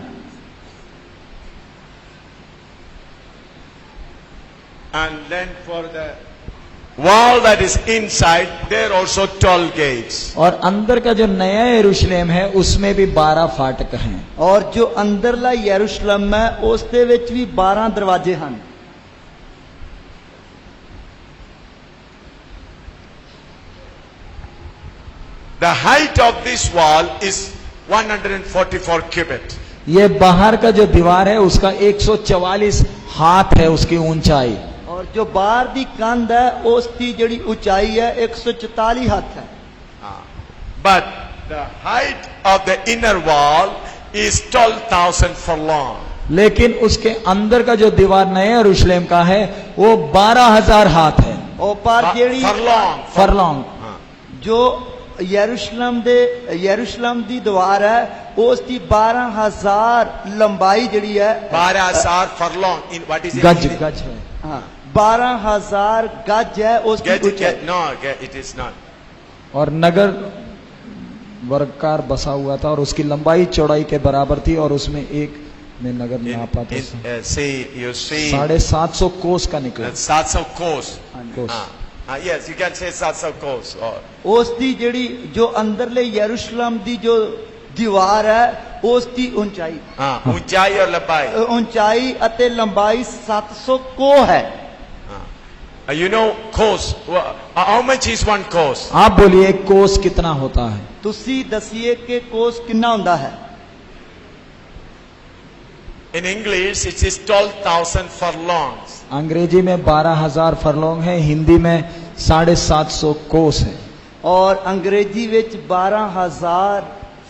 And then for the wall that is inside, there also 12 gates. और अंदर का जो नया यरूशलेम है उसमें भी 12 फाटक हैं। और जो ਅੰਦਰਲਾ ਯਰੂਸ਼ਲਮ ਹੈ ਉਸ ਦੇ ਵਿੱਚ ਵੀ 12 ਦਰਵਾਜ਼ੇ ਹਨ। The height of this wall is 144 cubits. ये बाहर का जो दीवार है उसका 144 हाथ है उसकी ऊंचाई। और जो बाहर दी कंध है ਉਸ ਦੀ ਜਿਹੜੀ ਉਚਾਈ ਹੈ 144 ਹੱਥ ਹੈ। But the height of the inner wall is 12,000 furlong. लेकिन उसके अंदर का जो दीवार नए यरूशलेम का है वो 12,000 हाथ है। ਉਹ ਪਰ ਜਿਹੜੀ Furlong. फरलॉन्ग। जो यरूशलेम ਦੀ ਦੀਵਾਰ ਹੈ ਉਸ ਦੀ 12,000 ਲੰਬਾਈ ਜਿਹੜੀ ਹੈ 12,000 furlong. In what is it? गज गज है। हाँ 12,000 गज है उसकी ऊंचाई। No, it is not. और नगर वर्गाकार बसा हुआ था और उसकी लंबाई चौड़ाई के बराबर थी और उसमें एक में नगर नापा था। See, you see, 750 कोस का निकला। 700 kos. Cos. Yes, you can say 700 kos. Or ਉਸ ਦੀ ਜਿਹੜੀ ਜੋ ਅੰਦਰਲੇ ਯਰੂਸ਼ਲਮ ਦੀ ਜੋ ਦੀਵਾਰ ਹੈ ਉਸ ਦੀ ਉਚਾਈ ऊंचाई और लंबाई. ਉਚਾਈ ਅਤੇ ਲੰਬਾਈ 700 ਕੋ ਹੈ। You know kos. How much is one kos? आप बोलिए एक कोस कितना होता है? ਤੁਸੀਂ ਦਸੀਏ ਕਿ ਕੋਸ ਕਿੰਨਾ ਹੁੰਦਾ ਹੈ। In English, it is 12,000 furlongs. अंग्रेजी में 12,000 फरलोंग है, हिंदी में 750 कोस है। और अंग्रेजी ਵਿੱਚ 12,000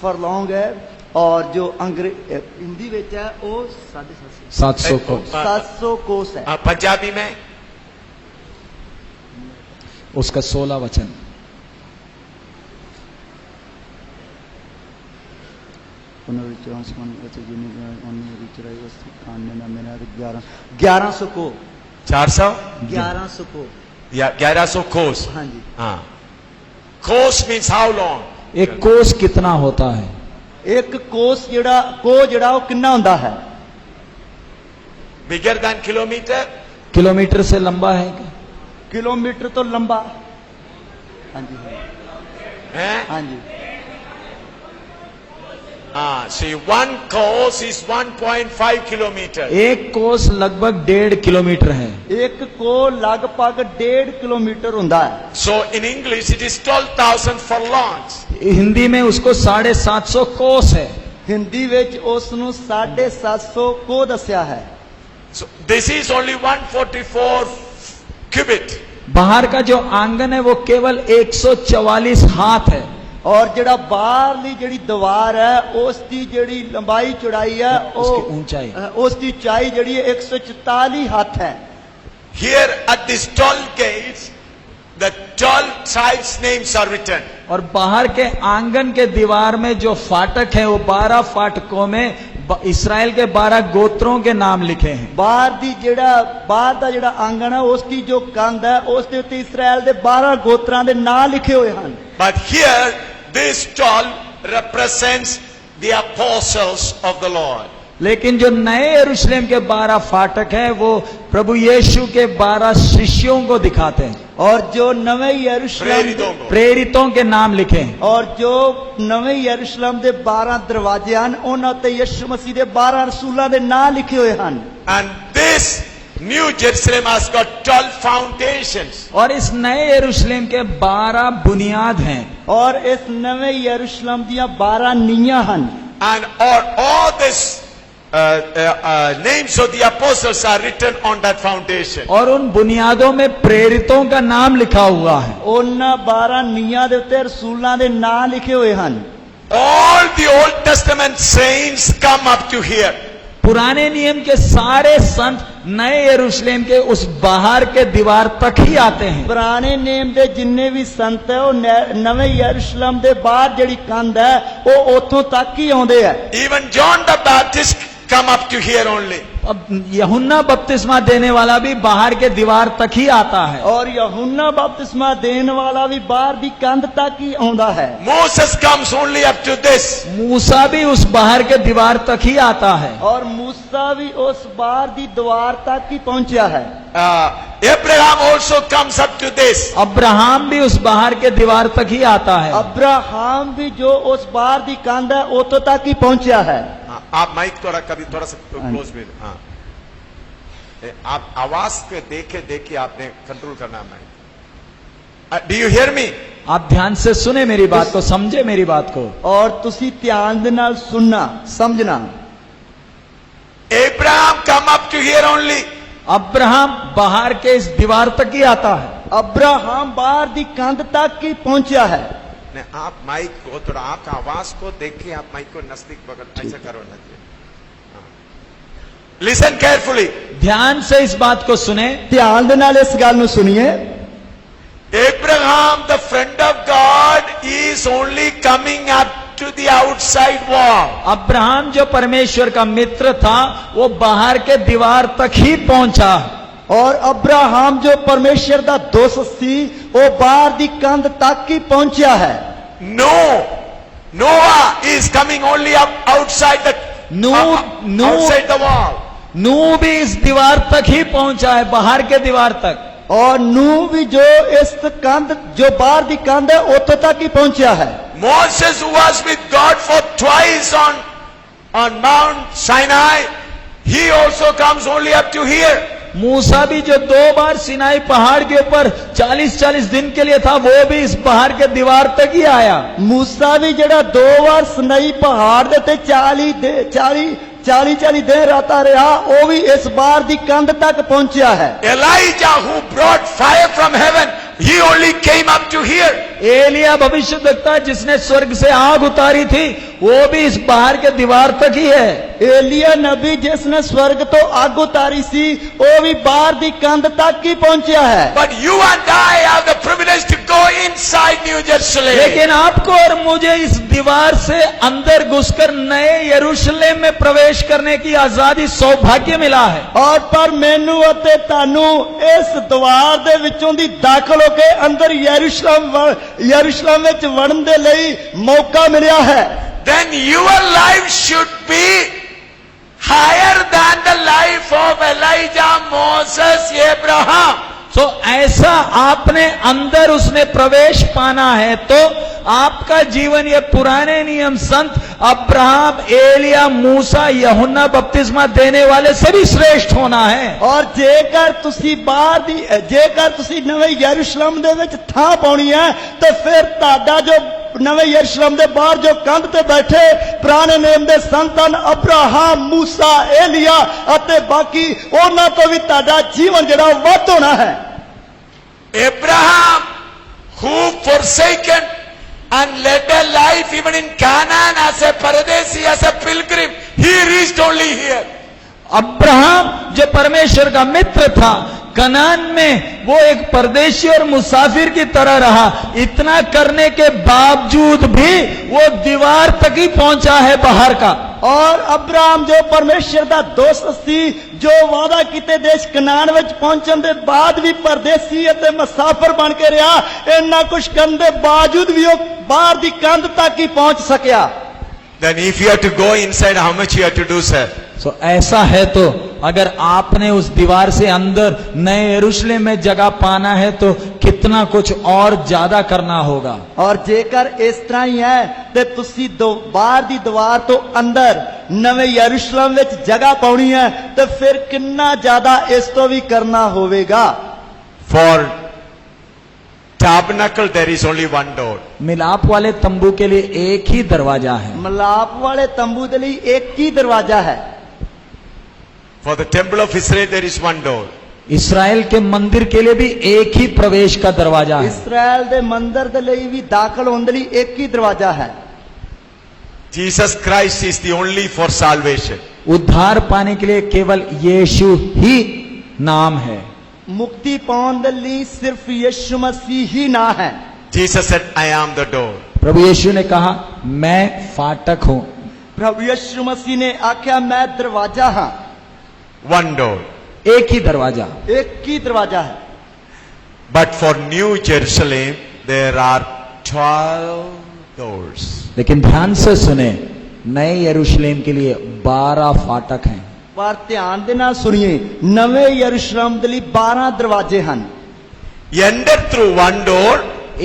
फरलोंग है और जो हिंदी ਵਿੱਚ है वो 700 कोस। 700 कोस है। पंजाबी में उसका 16 वचन। ग्यारह सौ को 400. 1100 को 1100 kos. हाँ जी। Kos means how long? एक कोस कितना होता है? एक कोस ਜਿਹੜਾ ਉਹ ਕਿੰਨਾ ਹੁੰਦਾ ਹੈ। Bigger than kilometer? किलोमीटर से लंबा है क्या? किलोमीटर तो लंबा। हाँ जी Eh? हाँ जी। See, one course is 1.5 kilometers. एक कोस लगभग 1.5 किलोमीटर है। ਇੱਕ ਕੋ ਲਗਭਗ 1.5 ਕਿਲੋਮੀਟਰ ਹੁੰਦਾ ਹੈ। So in English it is 12,000 furlongs. Hindi में उसको 750 कोस है। ਹਿੰਦੀ ਵਿੱਚ ਉਸ ਨੂੰ 750 ਕੋ ਦੱਸਿਆ ਹੈ। So this is only 144 cubit. बाहर का जो आंगन है वो केवल 144 हाथ है। ਔਰ ਜਿਹੜਾ ਬਾਹਰਲੀ ਜਿਹੜੀ ਦੀਵਾਰ ਹੈ ਉਸ ਦੀ ਜਿਹੜੀ ਲੰਬਾਈ ਚੌੜਾਈ ਹੈ उसकी ऊंचाई ਉਸ ਦੀ ਉਚਾਈ ਜਿਹੜੀ ਹੈ 144 ਹੱਥ ਹੈ। Here at these 12 gates, the 12 tribes' names are written. और बाहर के आंगन के दीवार में जो फाटक है वो 12 फाटकों में इसराइल के 12 गोत्रों के नाम लिखे हैं। ਬਾਹਰ ਦਾ ਜਿਹੜਾ ਆਂਗਣ ਹੈ ਉਸ ਦੀ ਜੋ ਕੰਧ ਹੈ ਉਸ ਦੇ ਉੱਤੇ ਇਸਰਾਇਲ ਦੇ 12 ਗੋਤਰਾਂ ਦੇ ਨਾਂ ਲਿਖੇ ਹੋਏ ਹਨ। But here, this 12 represents the apostles of the Lord. लेकिन जो नए यरूशलेम के 12 फाटक हैं वो प्रभु यीशु के 12 शिष्यों को दिखाते हैं। और जो नवे यरूशलेम प्रेरितों को। प्रेरितों के नाम लिखे हैं। और जो नवे यरूशलेम ਦੇ 12 ਦਰਵਾਜ਼ੇ ਹਨ ਉਹਨਾਂ ਤੇ ਯਿਸੂ ਮਸੀਹ ਦੇ 12 ਰਸੂਲਾਂ ਦੇ ਨਾਂ ਲਿਖੇ ਹੋਏ ਹਨ। And this New Jerusalem has got 12 foundations. और इस नए यरूशलेम के 12 बुनियाद हैं। और इस नवे यरूशलेम ਦੀਆਂ 12 ਨੀਹਾਂ ਹਨ। And all this names of the apostles are written on that foundation. और उन बुनियादों में प्रेरितों का नाम लिखा हुआ है। ਉਹਨਾਂ 12 ਨੀਹਾਂ ਦੇ ਉੱਤੇ ਰਸੂਲਾਂ ਦੇ ਨਾਂ ਲਿਖੇ ਹੋਏ ਹਨ। All the Old Testament saints come up to here. पुराने नियम के सारे संत नए यरूशलेम के उस बाहर के दीवार तक ही आते हैं। ਪੁਰਾਣੇ ਨੇਮ ਦੇ ਜਿੰਨੇ ਵੀ ਸੰਤ ਹੈ ਉਹ ਨਵੇਂ ਯਰੂਸ਼ਲਮ ਦੇ ਬਾਹਰ ਜਿਹੜੀ ਕੰਧ ਹੈ ਉਹ ਉੱਥੋਂ ਤੱਕ ਹੀ ਆਉਂਦੇ ਆ। Even John the Baptist come up to here only. अब यूहन्ना बपतिस्मा देने वाला भी बाहर के दीवार तक ही आता है। और यूहन्ना बपतिस्मा देने वाला भी बाहर दी कंध तक ही आਉਂਦਾ है। Moses comes only up to this. मूसा भी उस बाहर के दीवार तक ही आता है। और मूसा भी उस बाहर दी दीवार तक ही पहुंचा है। Abraham also comes up to this. Abraham भी उस बाहर के दीवार तक ही आता है। अब्राहम भी जो उस बाहर दी कंध है उतो तक ही पहुंचा है। आप माइक थोड़ा सा क्लोज में। हाँ, आप आवाज के देखे देखे आपने कंट्रोल करना mic. Do you hear me? आप ध्यान से सुने मेरी बात को, समझे मेरी बात को। और तुसी ध्यान दे नाल सुनना समझना। Abraham come up to here only. Abraham बाहर के इस दीवार तक ही आता है। अब्राहम बाहर दी कंध तक ही पहुंचा है। ने आप माइक को थोड़ा आपका आवाज को देखिए, आप माइक को नजदीक पकड़ ऐसा करो ना। लिसन केयरफुली, ध्यान से इस बात को सुने। ध्यान दे नाल इस गल नु सुनिए। Abraham, the friend of God, is only coming up to the outside wall. Abraham जो परमेश्वर का मित्र था वो बाहर के दीवार तक ही पहुंचा। और अब्राहम जो परमेश्वर का दोस्त सी वो बाहर दी कंध तक ही पहुंचा है। Noah is coming only up outside the outside the wall. नूह भी इस दीवार तक ही पहुंचा है, बाहर के दीवार तक। और नूह भी जो इस कंध जो बाहर दी कंध है उतो तक ही पहुंचा है। Moses, who was with God for twice on Mount Sinai, he also comes only up to here. मूसा भी जो 2 बार सिनाई पहाड़ के ऊपर 40-40 दिन के लिए था वो भी इस पहाड़ के दीवार तक ही आया। मूसा भी जड़ा 2 बार सिनाई पहाड़ दे ते 40 दिन रहता रहा वो भी इस बार दी कंध तक पहुंचा है। Elijah, who brought fire from heaven, he only came up to here. Elia भविष्यद्वक्ता जिसने स्वर्ग से आग उतारी थी वो भी इस बाहर के दीवार तक ही है। एलिया नबी जिसने स्वर्ग तो आग उतारी सी वो भी बाहर दी कंध तक ही पहुंचा है। But you and I have the privilege to go inside New Jerusalem. लेकिन आपको और मुझे इस दीवार से अंदर घुसकर नए यरूशलेम में प्रवेश करने की आजादी सौभाग्य मिला है। और पर मैनू अते तानू इस द्वार दे विचों दी दाखल होके अंदर यरूशलेम विच वड़न दे लई मौका मिलिया है। Then your life should be higher than the life of Elijah, Moses, Abraham. तो ऐसा आपने अंदर उसमें प्रवेश पाना है तो आपका जीवन ये पुराने नियम संत अब्राहम, एलिया, मूसा, यूहन्ना बपतिस्मा देने वाले से भी श्रेष्ठ होना है। ਔਰ ਜੇਕਰ ਤੁਸੀਂ ਬਾਹਰ ਦੀ ਜੇਕਰ ਤੁਸੀਂ ਨਵੇਂ ਯਰੂਸ਼ਲਮ ਦੇ ਵਿੱਚ ਥਾਂ ਪਾਉਣੀ ਹੈ ਤੇ ਫਿਰ ਤੁਹਾਡਾ ਜੋ ਨਵੇਂ ਯਰੂਸ਼ਲਮ ਦੇ ਬਾਹਰ ਜੋ ਕੰਧ ਤੇ ਬੈਠੇ ਪੁਰਾਣੇ ਨਿਯਮ ਦੇ ਸੰਤਾਂ ਅਬਰਾਹਮ, ਮੂਸਾ, ਏਲੀਆ ਅਤੇ ਬਾਕੀ ਉਹਨਾਂ ਤੋਂ ਵੀ ਤੁਹਾਡਾ ਜੀਵਨ ਜਿਹੜਾ ਉਹ ਵੱਧ ਹੋਣਾ ਹੈ। Abraham, who forsaken and led a life even in Canaan as a paradesi, as a pilgrim, he reached only here. Abraham जो परमेश्वर का मित्र था, कनान में वो एक परदेशी और मुसाफिर की तरह रहा। इतना करने के बावजूद भी वो दीवार तक ही पहुंचा है बाहर का। ਔਰ ਅਬਰਾਹਮ ਜੋ ਪਰਮੇਸ਼ਰ ਦਾ ਦੋਸਤ ਸੀ, ਜੋ ਵਾਅਦਾ ਕੀਤੇ ਦੇਸ਼ ਕਨਾਨ ਵਿੱਚ ਪਹੁੰਚਣ ਦੇ ਬਾਅਦ ਵੀ ਪਰਦੇਸੀ ਅਤੇ ਮੁਸਾਫਰ ਬਣ ਕੇ ਰਿਹਾ। ਇੰਨਾ ਕੁਝ ਕਰਨ ਦੇ ਬਾਵਜੂਦ ਵੀ ਉਹ ਬਾਹਰ ਦੀ ਕੰਧ ਤੱਕ ਹੀ ਪਹੁੰਚ ਸਕਿਆ। Then if you have to go inside, how much you have to do, sir? सो ऐसा है तो अगर आपने उस दीवार से अंदर नए यरूशलेम में जगह पाना है तो कितना कुछ और ज्यादा करना होगा। ਔਰ ਜੇਕਰ ਇਸ ਤਰ੍ਹਾਂ ਹੀ ਹੈ ਤੇ ਤੁਸੀਂ ਬਾਹਰ ਦੀ ਦੀਵਾਰ ਤੋਂ ਅੰਦਰ ਨਵੇਂ ਯਰੂਸ਼ਲਮ ਵਿੱਚ ਜਗ੍ਹਾ ਪਾਉਣੀ ਹੈ ਤੇ ਫਿਰ ਕਿੰਨਾ ਜ਼ਿਆਦਾ ਇਸ ਤੋਂ ਵੀ ਕਰਨਾ ਹੋਵੇਗਾ। For tabernacle, there is only one door. मिलाप वाले तंबू के लिए एक ही दरवाजा है। ਮਲਾਪ ਵਾਲੇ ਤੰਬੂ ਦੇ ਲਈ ਇੱਕ ਹੀ ਦਰਵਾਜ਼ਾ ਹੈ। For the temple of Israel, there is one door. Israel के मंदिर के लिए भी एक ही प्रवेश का दरवाजा है। ਇਸਰਾਇਲ ਦੇ ਮੰਦਰ ਦੇ ਲਈ ਵੀ ਦਾਖਲ ਹੋਣ ਦੇ ਲਈ ਇੱਕ ਹੀ ਦਰਵਾਜ਼ਾ ਹੈ। Jesus Christ is the only for salvation. उद्धार पाने के लिए केवल यीशु ही नाम है। ਮੁਕਤੀ ਪਾਉਣ ਦੇ ਲਈ ਸਿਰਫ ਯਿਸੂ ਮਸੀਹ ਹੀ ਨਾ ਹੈ। Jesus said, I am the door. प्रभु यीशु ने कहा मैं फाटक हूं। ਪ੍ਰਭੂ ਯਿਸੂ ਮਸੀਹ ਨੇ ਆਖਿਆ ਮੈਂ ਦਰਵਾਜ਼ਾ ਹਾਂ। One door. एक ही दरवाजा। ਇੱਕ ਹੀ ਦਰਵਾਜ਼ਾ ਹੈ। But for New Jerusalem, there are 12 doors. लेकिन ध्यान से सुने, नए यरूशलेम के लिए 12 फाटक हैं। ਪਰ ਧਿਆਨ ਦੇ ਨਾਲ ਸੁਣੀਏ, ਨਵੇਂ ਯਰੂਸ਼ਲਮ ਦੇ ਲਈ 12 ਦਰਵਾਜ਼ੇ ਹਨ। Enter through one door.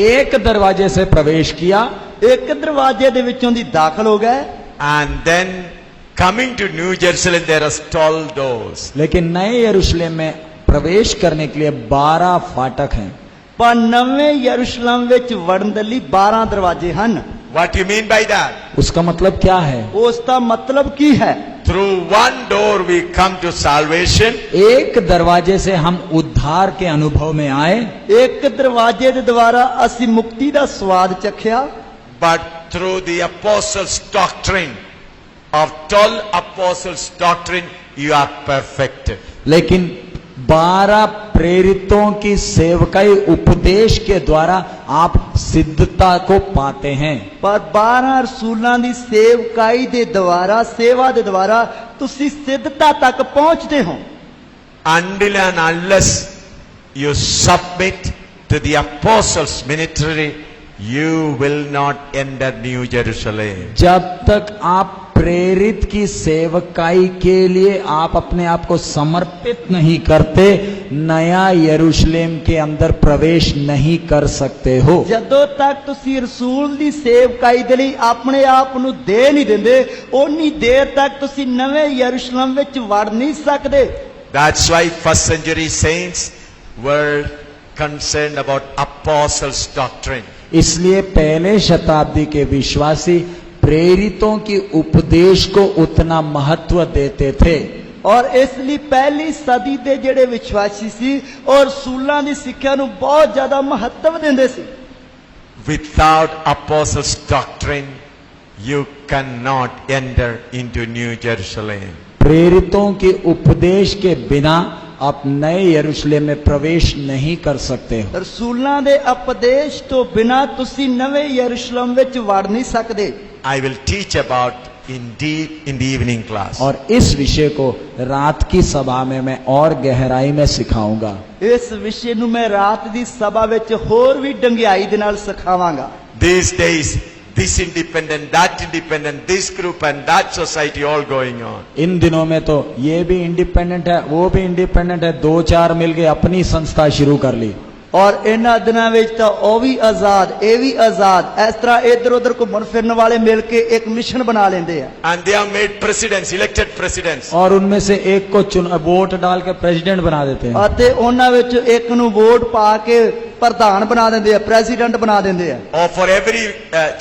एक दरवाजे से प्रवेश किया, ਇੱਕ ਦਰਵਾਜ਼ੇ ਦੇ ਵਿੱਚੋਂ ਦੀ ਦਾਖਲ ਹੋ ਗਏ। And then coming to New Jerusalem, there are 12 doors. लेकिन नए यरूशलेम में प्रवेश करने के लिए 12 फाटक हैं। ਪਰ ਨਵੇਂ ਯਰੂਸ਼ਲਮ ਵਿੱਚ ਵੜਨ ਦੇ ਲਈ 12 ਦਰਵਾਜ਼ੇ ਹਨ। What do you mean by that? उसका मतलब क्या है? ਉਸ ਦਾ ਮਤਲਬ ਕੀ ਹੈ? Through one door we come to salvation. एक दरवाजे से हम उद्धार के अनुभव में आए, ਇੱਕ ਦਰਵਾਜ਼ੇ ਦੇ ਦੁਆਰਾ ਅਸੀਂ ਮੁਕਤੀ ਦਾ ਸਵਾਦ ਚਖਿਆ। But through the apostles' doctrine, of 12 apostles' doctrine, you are perfected. लेकिन 12 प्रेरितों की सेवकाई उपदेश के द्वारा आप सिद्धता को पाते हैं। ਪਰ 12 ਰਸੂਲਾਂ ਦੀ ਸੇਵਕਾਈ ਦੇ ਦੁਆਰਾ, ਸੇਵਾ ਦੇ ਦੁਆਰਾ ਤੁਸੀਂ ਸਿੱਧਤਾ ਤੱਕ ਪਹੁੰਚਦੇ ਹੋ। Until and unless you submit to the apostles' ministry, you will not enter New Jerusalem. जब तक आप प्रेरित की सेवकाई के लिए आप अपने आप को समर्पित नहीं करते, नया यरूशलेम के अंदर प्रवेश नहीं कर सकते हो। ਜਦੋਂ ਤੱਕ ਤੁਸੀਂ ਰਸੂਲ ਦੀ ਸੇਵਕਾਈ ਦੇ ਲਈ ਆਪਣੇ ਆਪ ਨੂੰ ਦੇ ਨਹੀਂ ਦਿੰਦੇ, ਓਨੀ ਦੇਰ ਤੱਕ ਤੁਸੀਂ ਨਵੇਂ ਯਰੂਸ਼ਲਮ ਵਿੱਚ ਵੜ ਨਹੀਂ ਸਕਦੇ। That's why first century saints were concerned about apostles' doctrine. इसलिए पहले शताब्दी के विश्वासी प्रेरितों की उपदेश को उतना महत्व देते थे। ਔਰ ਇਸ ਲਈ ਪਹਿਲੀ ਸਦੀ ਦੇ ਜਿਹੜੇ ਵਿਸ਼ਵਾਸੀ ਸੀ ਔਰ ਰਸੂਲਾਂ ਦੀ ਸਿੱਖਿਆ ਨੂੰ ਬਹੁਤ ਜ਼ਿਆਦਾ ਮਹੱਤਵ ਦਿੰਦੇ ਸੀ। Without apostles' doctrine, you cannot enter into New Jerusalem. प्रेरितों के उपदेश के बिना आप नए यरूशलेम में प्रवेश नहीं कर सकते हो। ਰਸੂਲਾਂ ਦੇ ਉਪਦੇਸ਼ ਤੋਂ ਬਿਨਾ ਤੁਸੀਂ ਨਵੇਂ ਯਰੂਸ਼ਲਮ ਵਿੱਚ ਵੜ ਨਹੀਂ ਸਕਦੇ। I will teach about in deep in the evening class. और इस विषय को रात की सभा में मैं और गहराई में सिखाऊंगा। ਇਸ ਵਿਸ਼ੇ ਨੂੰ ਮੈਂ ਰਾਤ ਦੀ ਸਭਾ ਵਿੱਚ ਹੋਰ ਵੀ ਡੰਗਿਆਈ ਦੇ ਨਾਲ ਸਿਖਾਵਾਂਗਾ। These days, this independent, this group and that society all going on. इन दिनों में तो ये भी इंडिपेंडेंट है, वो भी इंडिपेंडेंट है, दो चार मिलके अपनी संस्था शुरू कर ली। ਔਰ ਇਹਨਾਂ ਦਿਨਾਂ ਵਿੱਚ ਤਾਂ ਉਹ ਵੀ ਆਜ਼ਾਦ, ਇਹ ਵੀ ਆਜ਼ਾਦ, ਇਸ ਤਰ੍ਹਾਂ ਇੱਧਰ ਉੱਧਰ ਘੁੰਮਣ ਫਿਰਨ ਵਾਲੇ ਮਿਲ ਕੇ ਇੱਕ ਮਿਸ਼ਨ ਬਣਾ ਲੈਂਦੇ ਆ। And they are made presidents, elected presidents. और उनमें से एक को वोट डाल के प्रेसिडेंट बना देते हैं। ਅਤੇ ਉਹਨਾਂ ਵਿੱਚ ਇੱਕ ਨੂੰ ਵੋਟ ਪਾ ਕੇ ਪ੍ਰਧਾਨ ਬਣਾ ਦਿੰਦੇ ਆ, ਪ੍ਰੈਜ਼ੀਡੈਂਟ ਬਣਾ ਦਿੰਦੇ ਆ। Or for every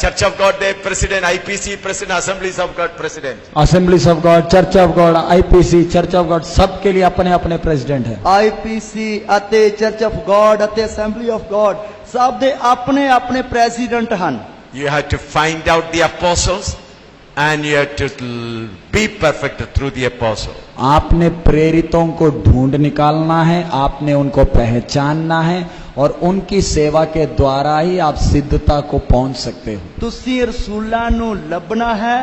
Church of God, they president, IPC president, Assemblies of God president. Assemblies of God, church of God, IPC, church of God, सबके लिए अपने अपने प्रेसिडेंट है। ਆਈਪੀਸੀ ਅਤੇ ਚਰਚ ਆਫ ਗॉड ਅਤੇ ਅਸੈਂਬਲੀ ਆਫ ਗॉड ਸਭ ਦੇ ਆਪਣੇ ਆਪਣੇ ਪ੍ਰੈਜ਼ੀਡੈਂਟ ਹਨ। You have to find out the apostles and you have to be perfect through the apostle. आपने प्रेरितों को ढूंढ निकालना है, आपने उनको पहचानना है और उनकी सेवा के द्वारा ही आप सिद्धता को पहुंच सकते हो। ਤੁਸੀਂ ਰਸੂਲਾਂ ਨੂੰ ਲੱਭਣਾ ਹੈ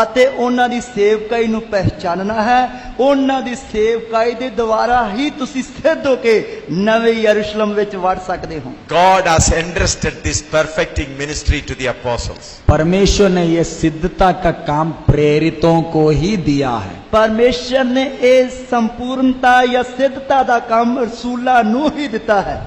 ਅਤੇ ਉਹਨਾਂ ਦੀ ਸੇਵਕਾਈ ਨੂੰ ਪਹਿਚਾਨਣਾ ਹੈ। ਉਹਨਾਂ ਦੀ ਸੇਵਕਾਈ ਦੇ ਦੁਆਰਾ ਹੀ ਤੁਸੀਂ ਸਿੱਧ ਹੋ ਕੇ ਨਵੇਂ ਯਰੂਸ਼ਲਮ ਵਿੱਚ ਵੜ ਸਕਦੇ ਹੋ। God has entrusted this perfecting ministry to the apostles. परमेश्वर ने ये सिद्धता का काम प्रेरितों को ही दिया है। ਪਰਮੇਸ਼ਰ ਨੇ ਇਹ ਸੰਪੂਰਨਤਾ ਜਾਂ ਸਿੱਧਤਾ ਦਾ ਕੰਮ ਰਸੂਲਾਂ ਨੂੰ ਹੀ ਦਿੱਤਾ ਹੈ।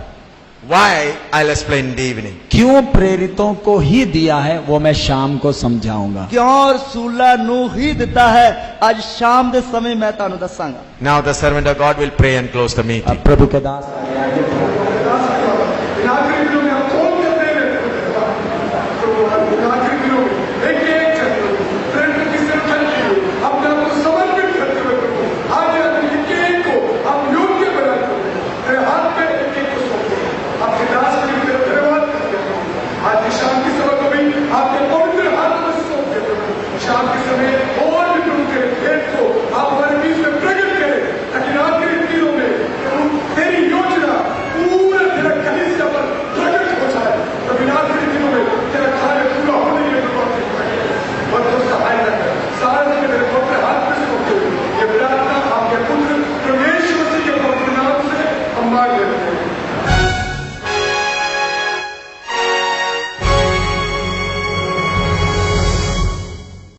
Why? I'll explain in the evening. क्यों प्रेरितों को ही दिया है वो मैं शाम को समझाऊंगा। ਕਿਉਂ ਰਸੂਲਾਂ ਨੂੰ ਹੀ ਦਿੱਤਾ ਹੈ ਅੱਜ ਸ਼ਾਮ ਦੇ ਸਮੇਂ ਮੈਂ ਤੁਹਾਨੂੰ ਦੱਸਾਂਗਾ। Now the servant of God will pray and close the meeting. अब प्रभु के दास शाम के समय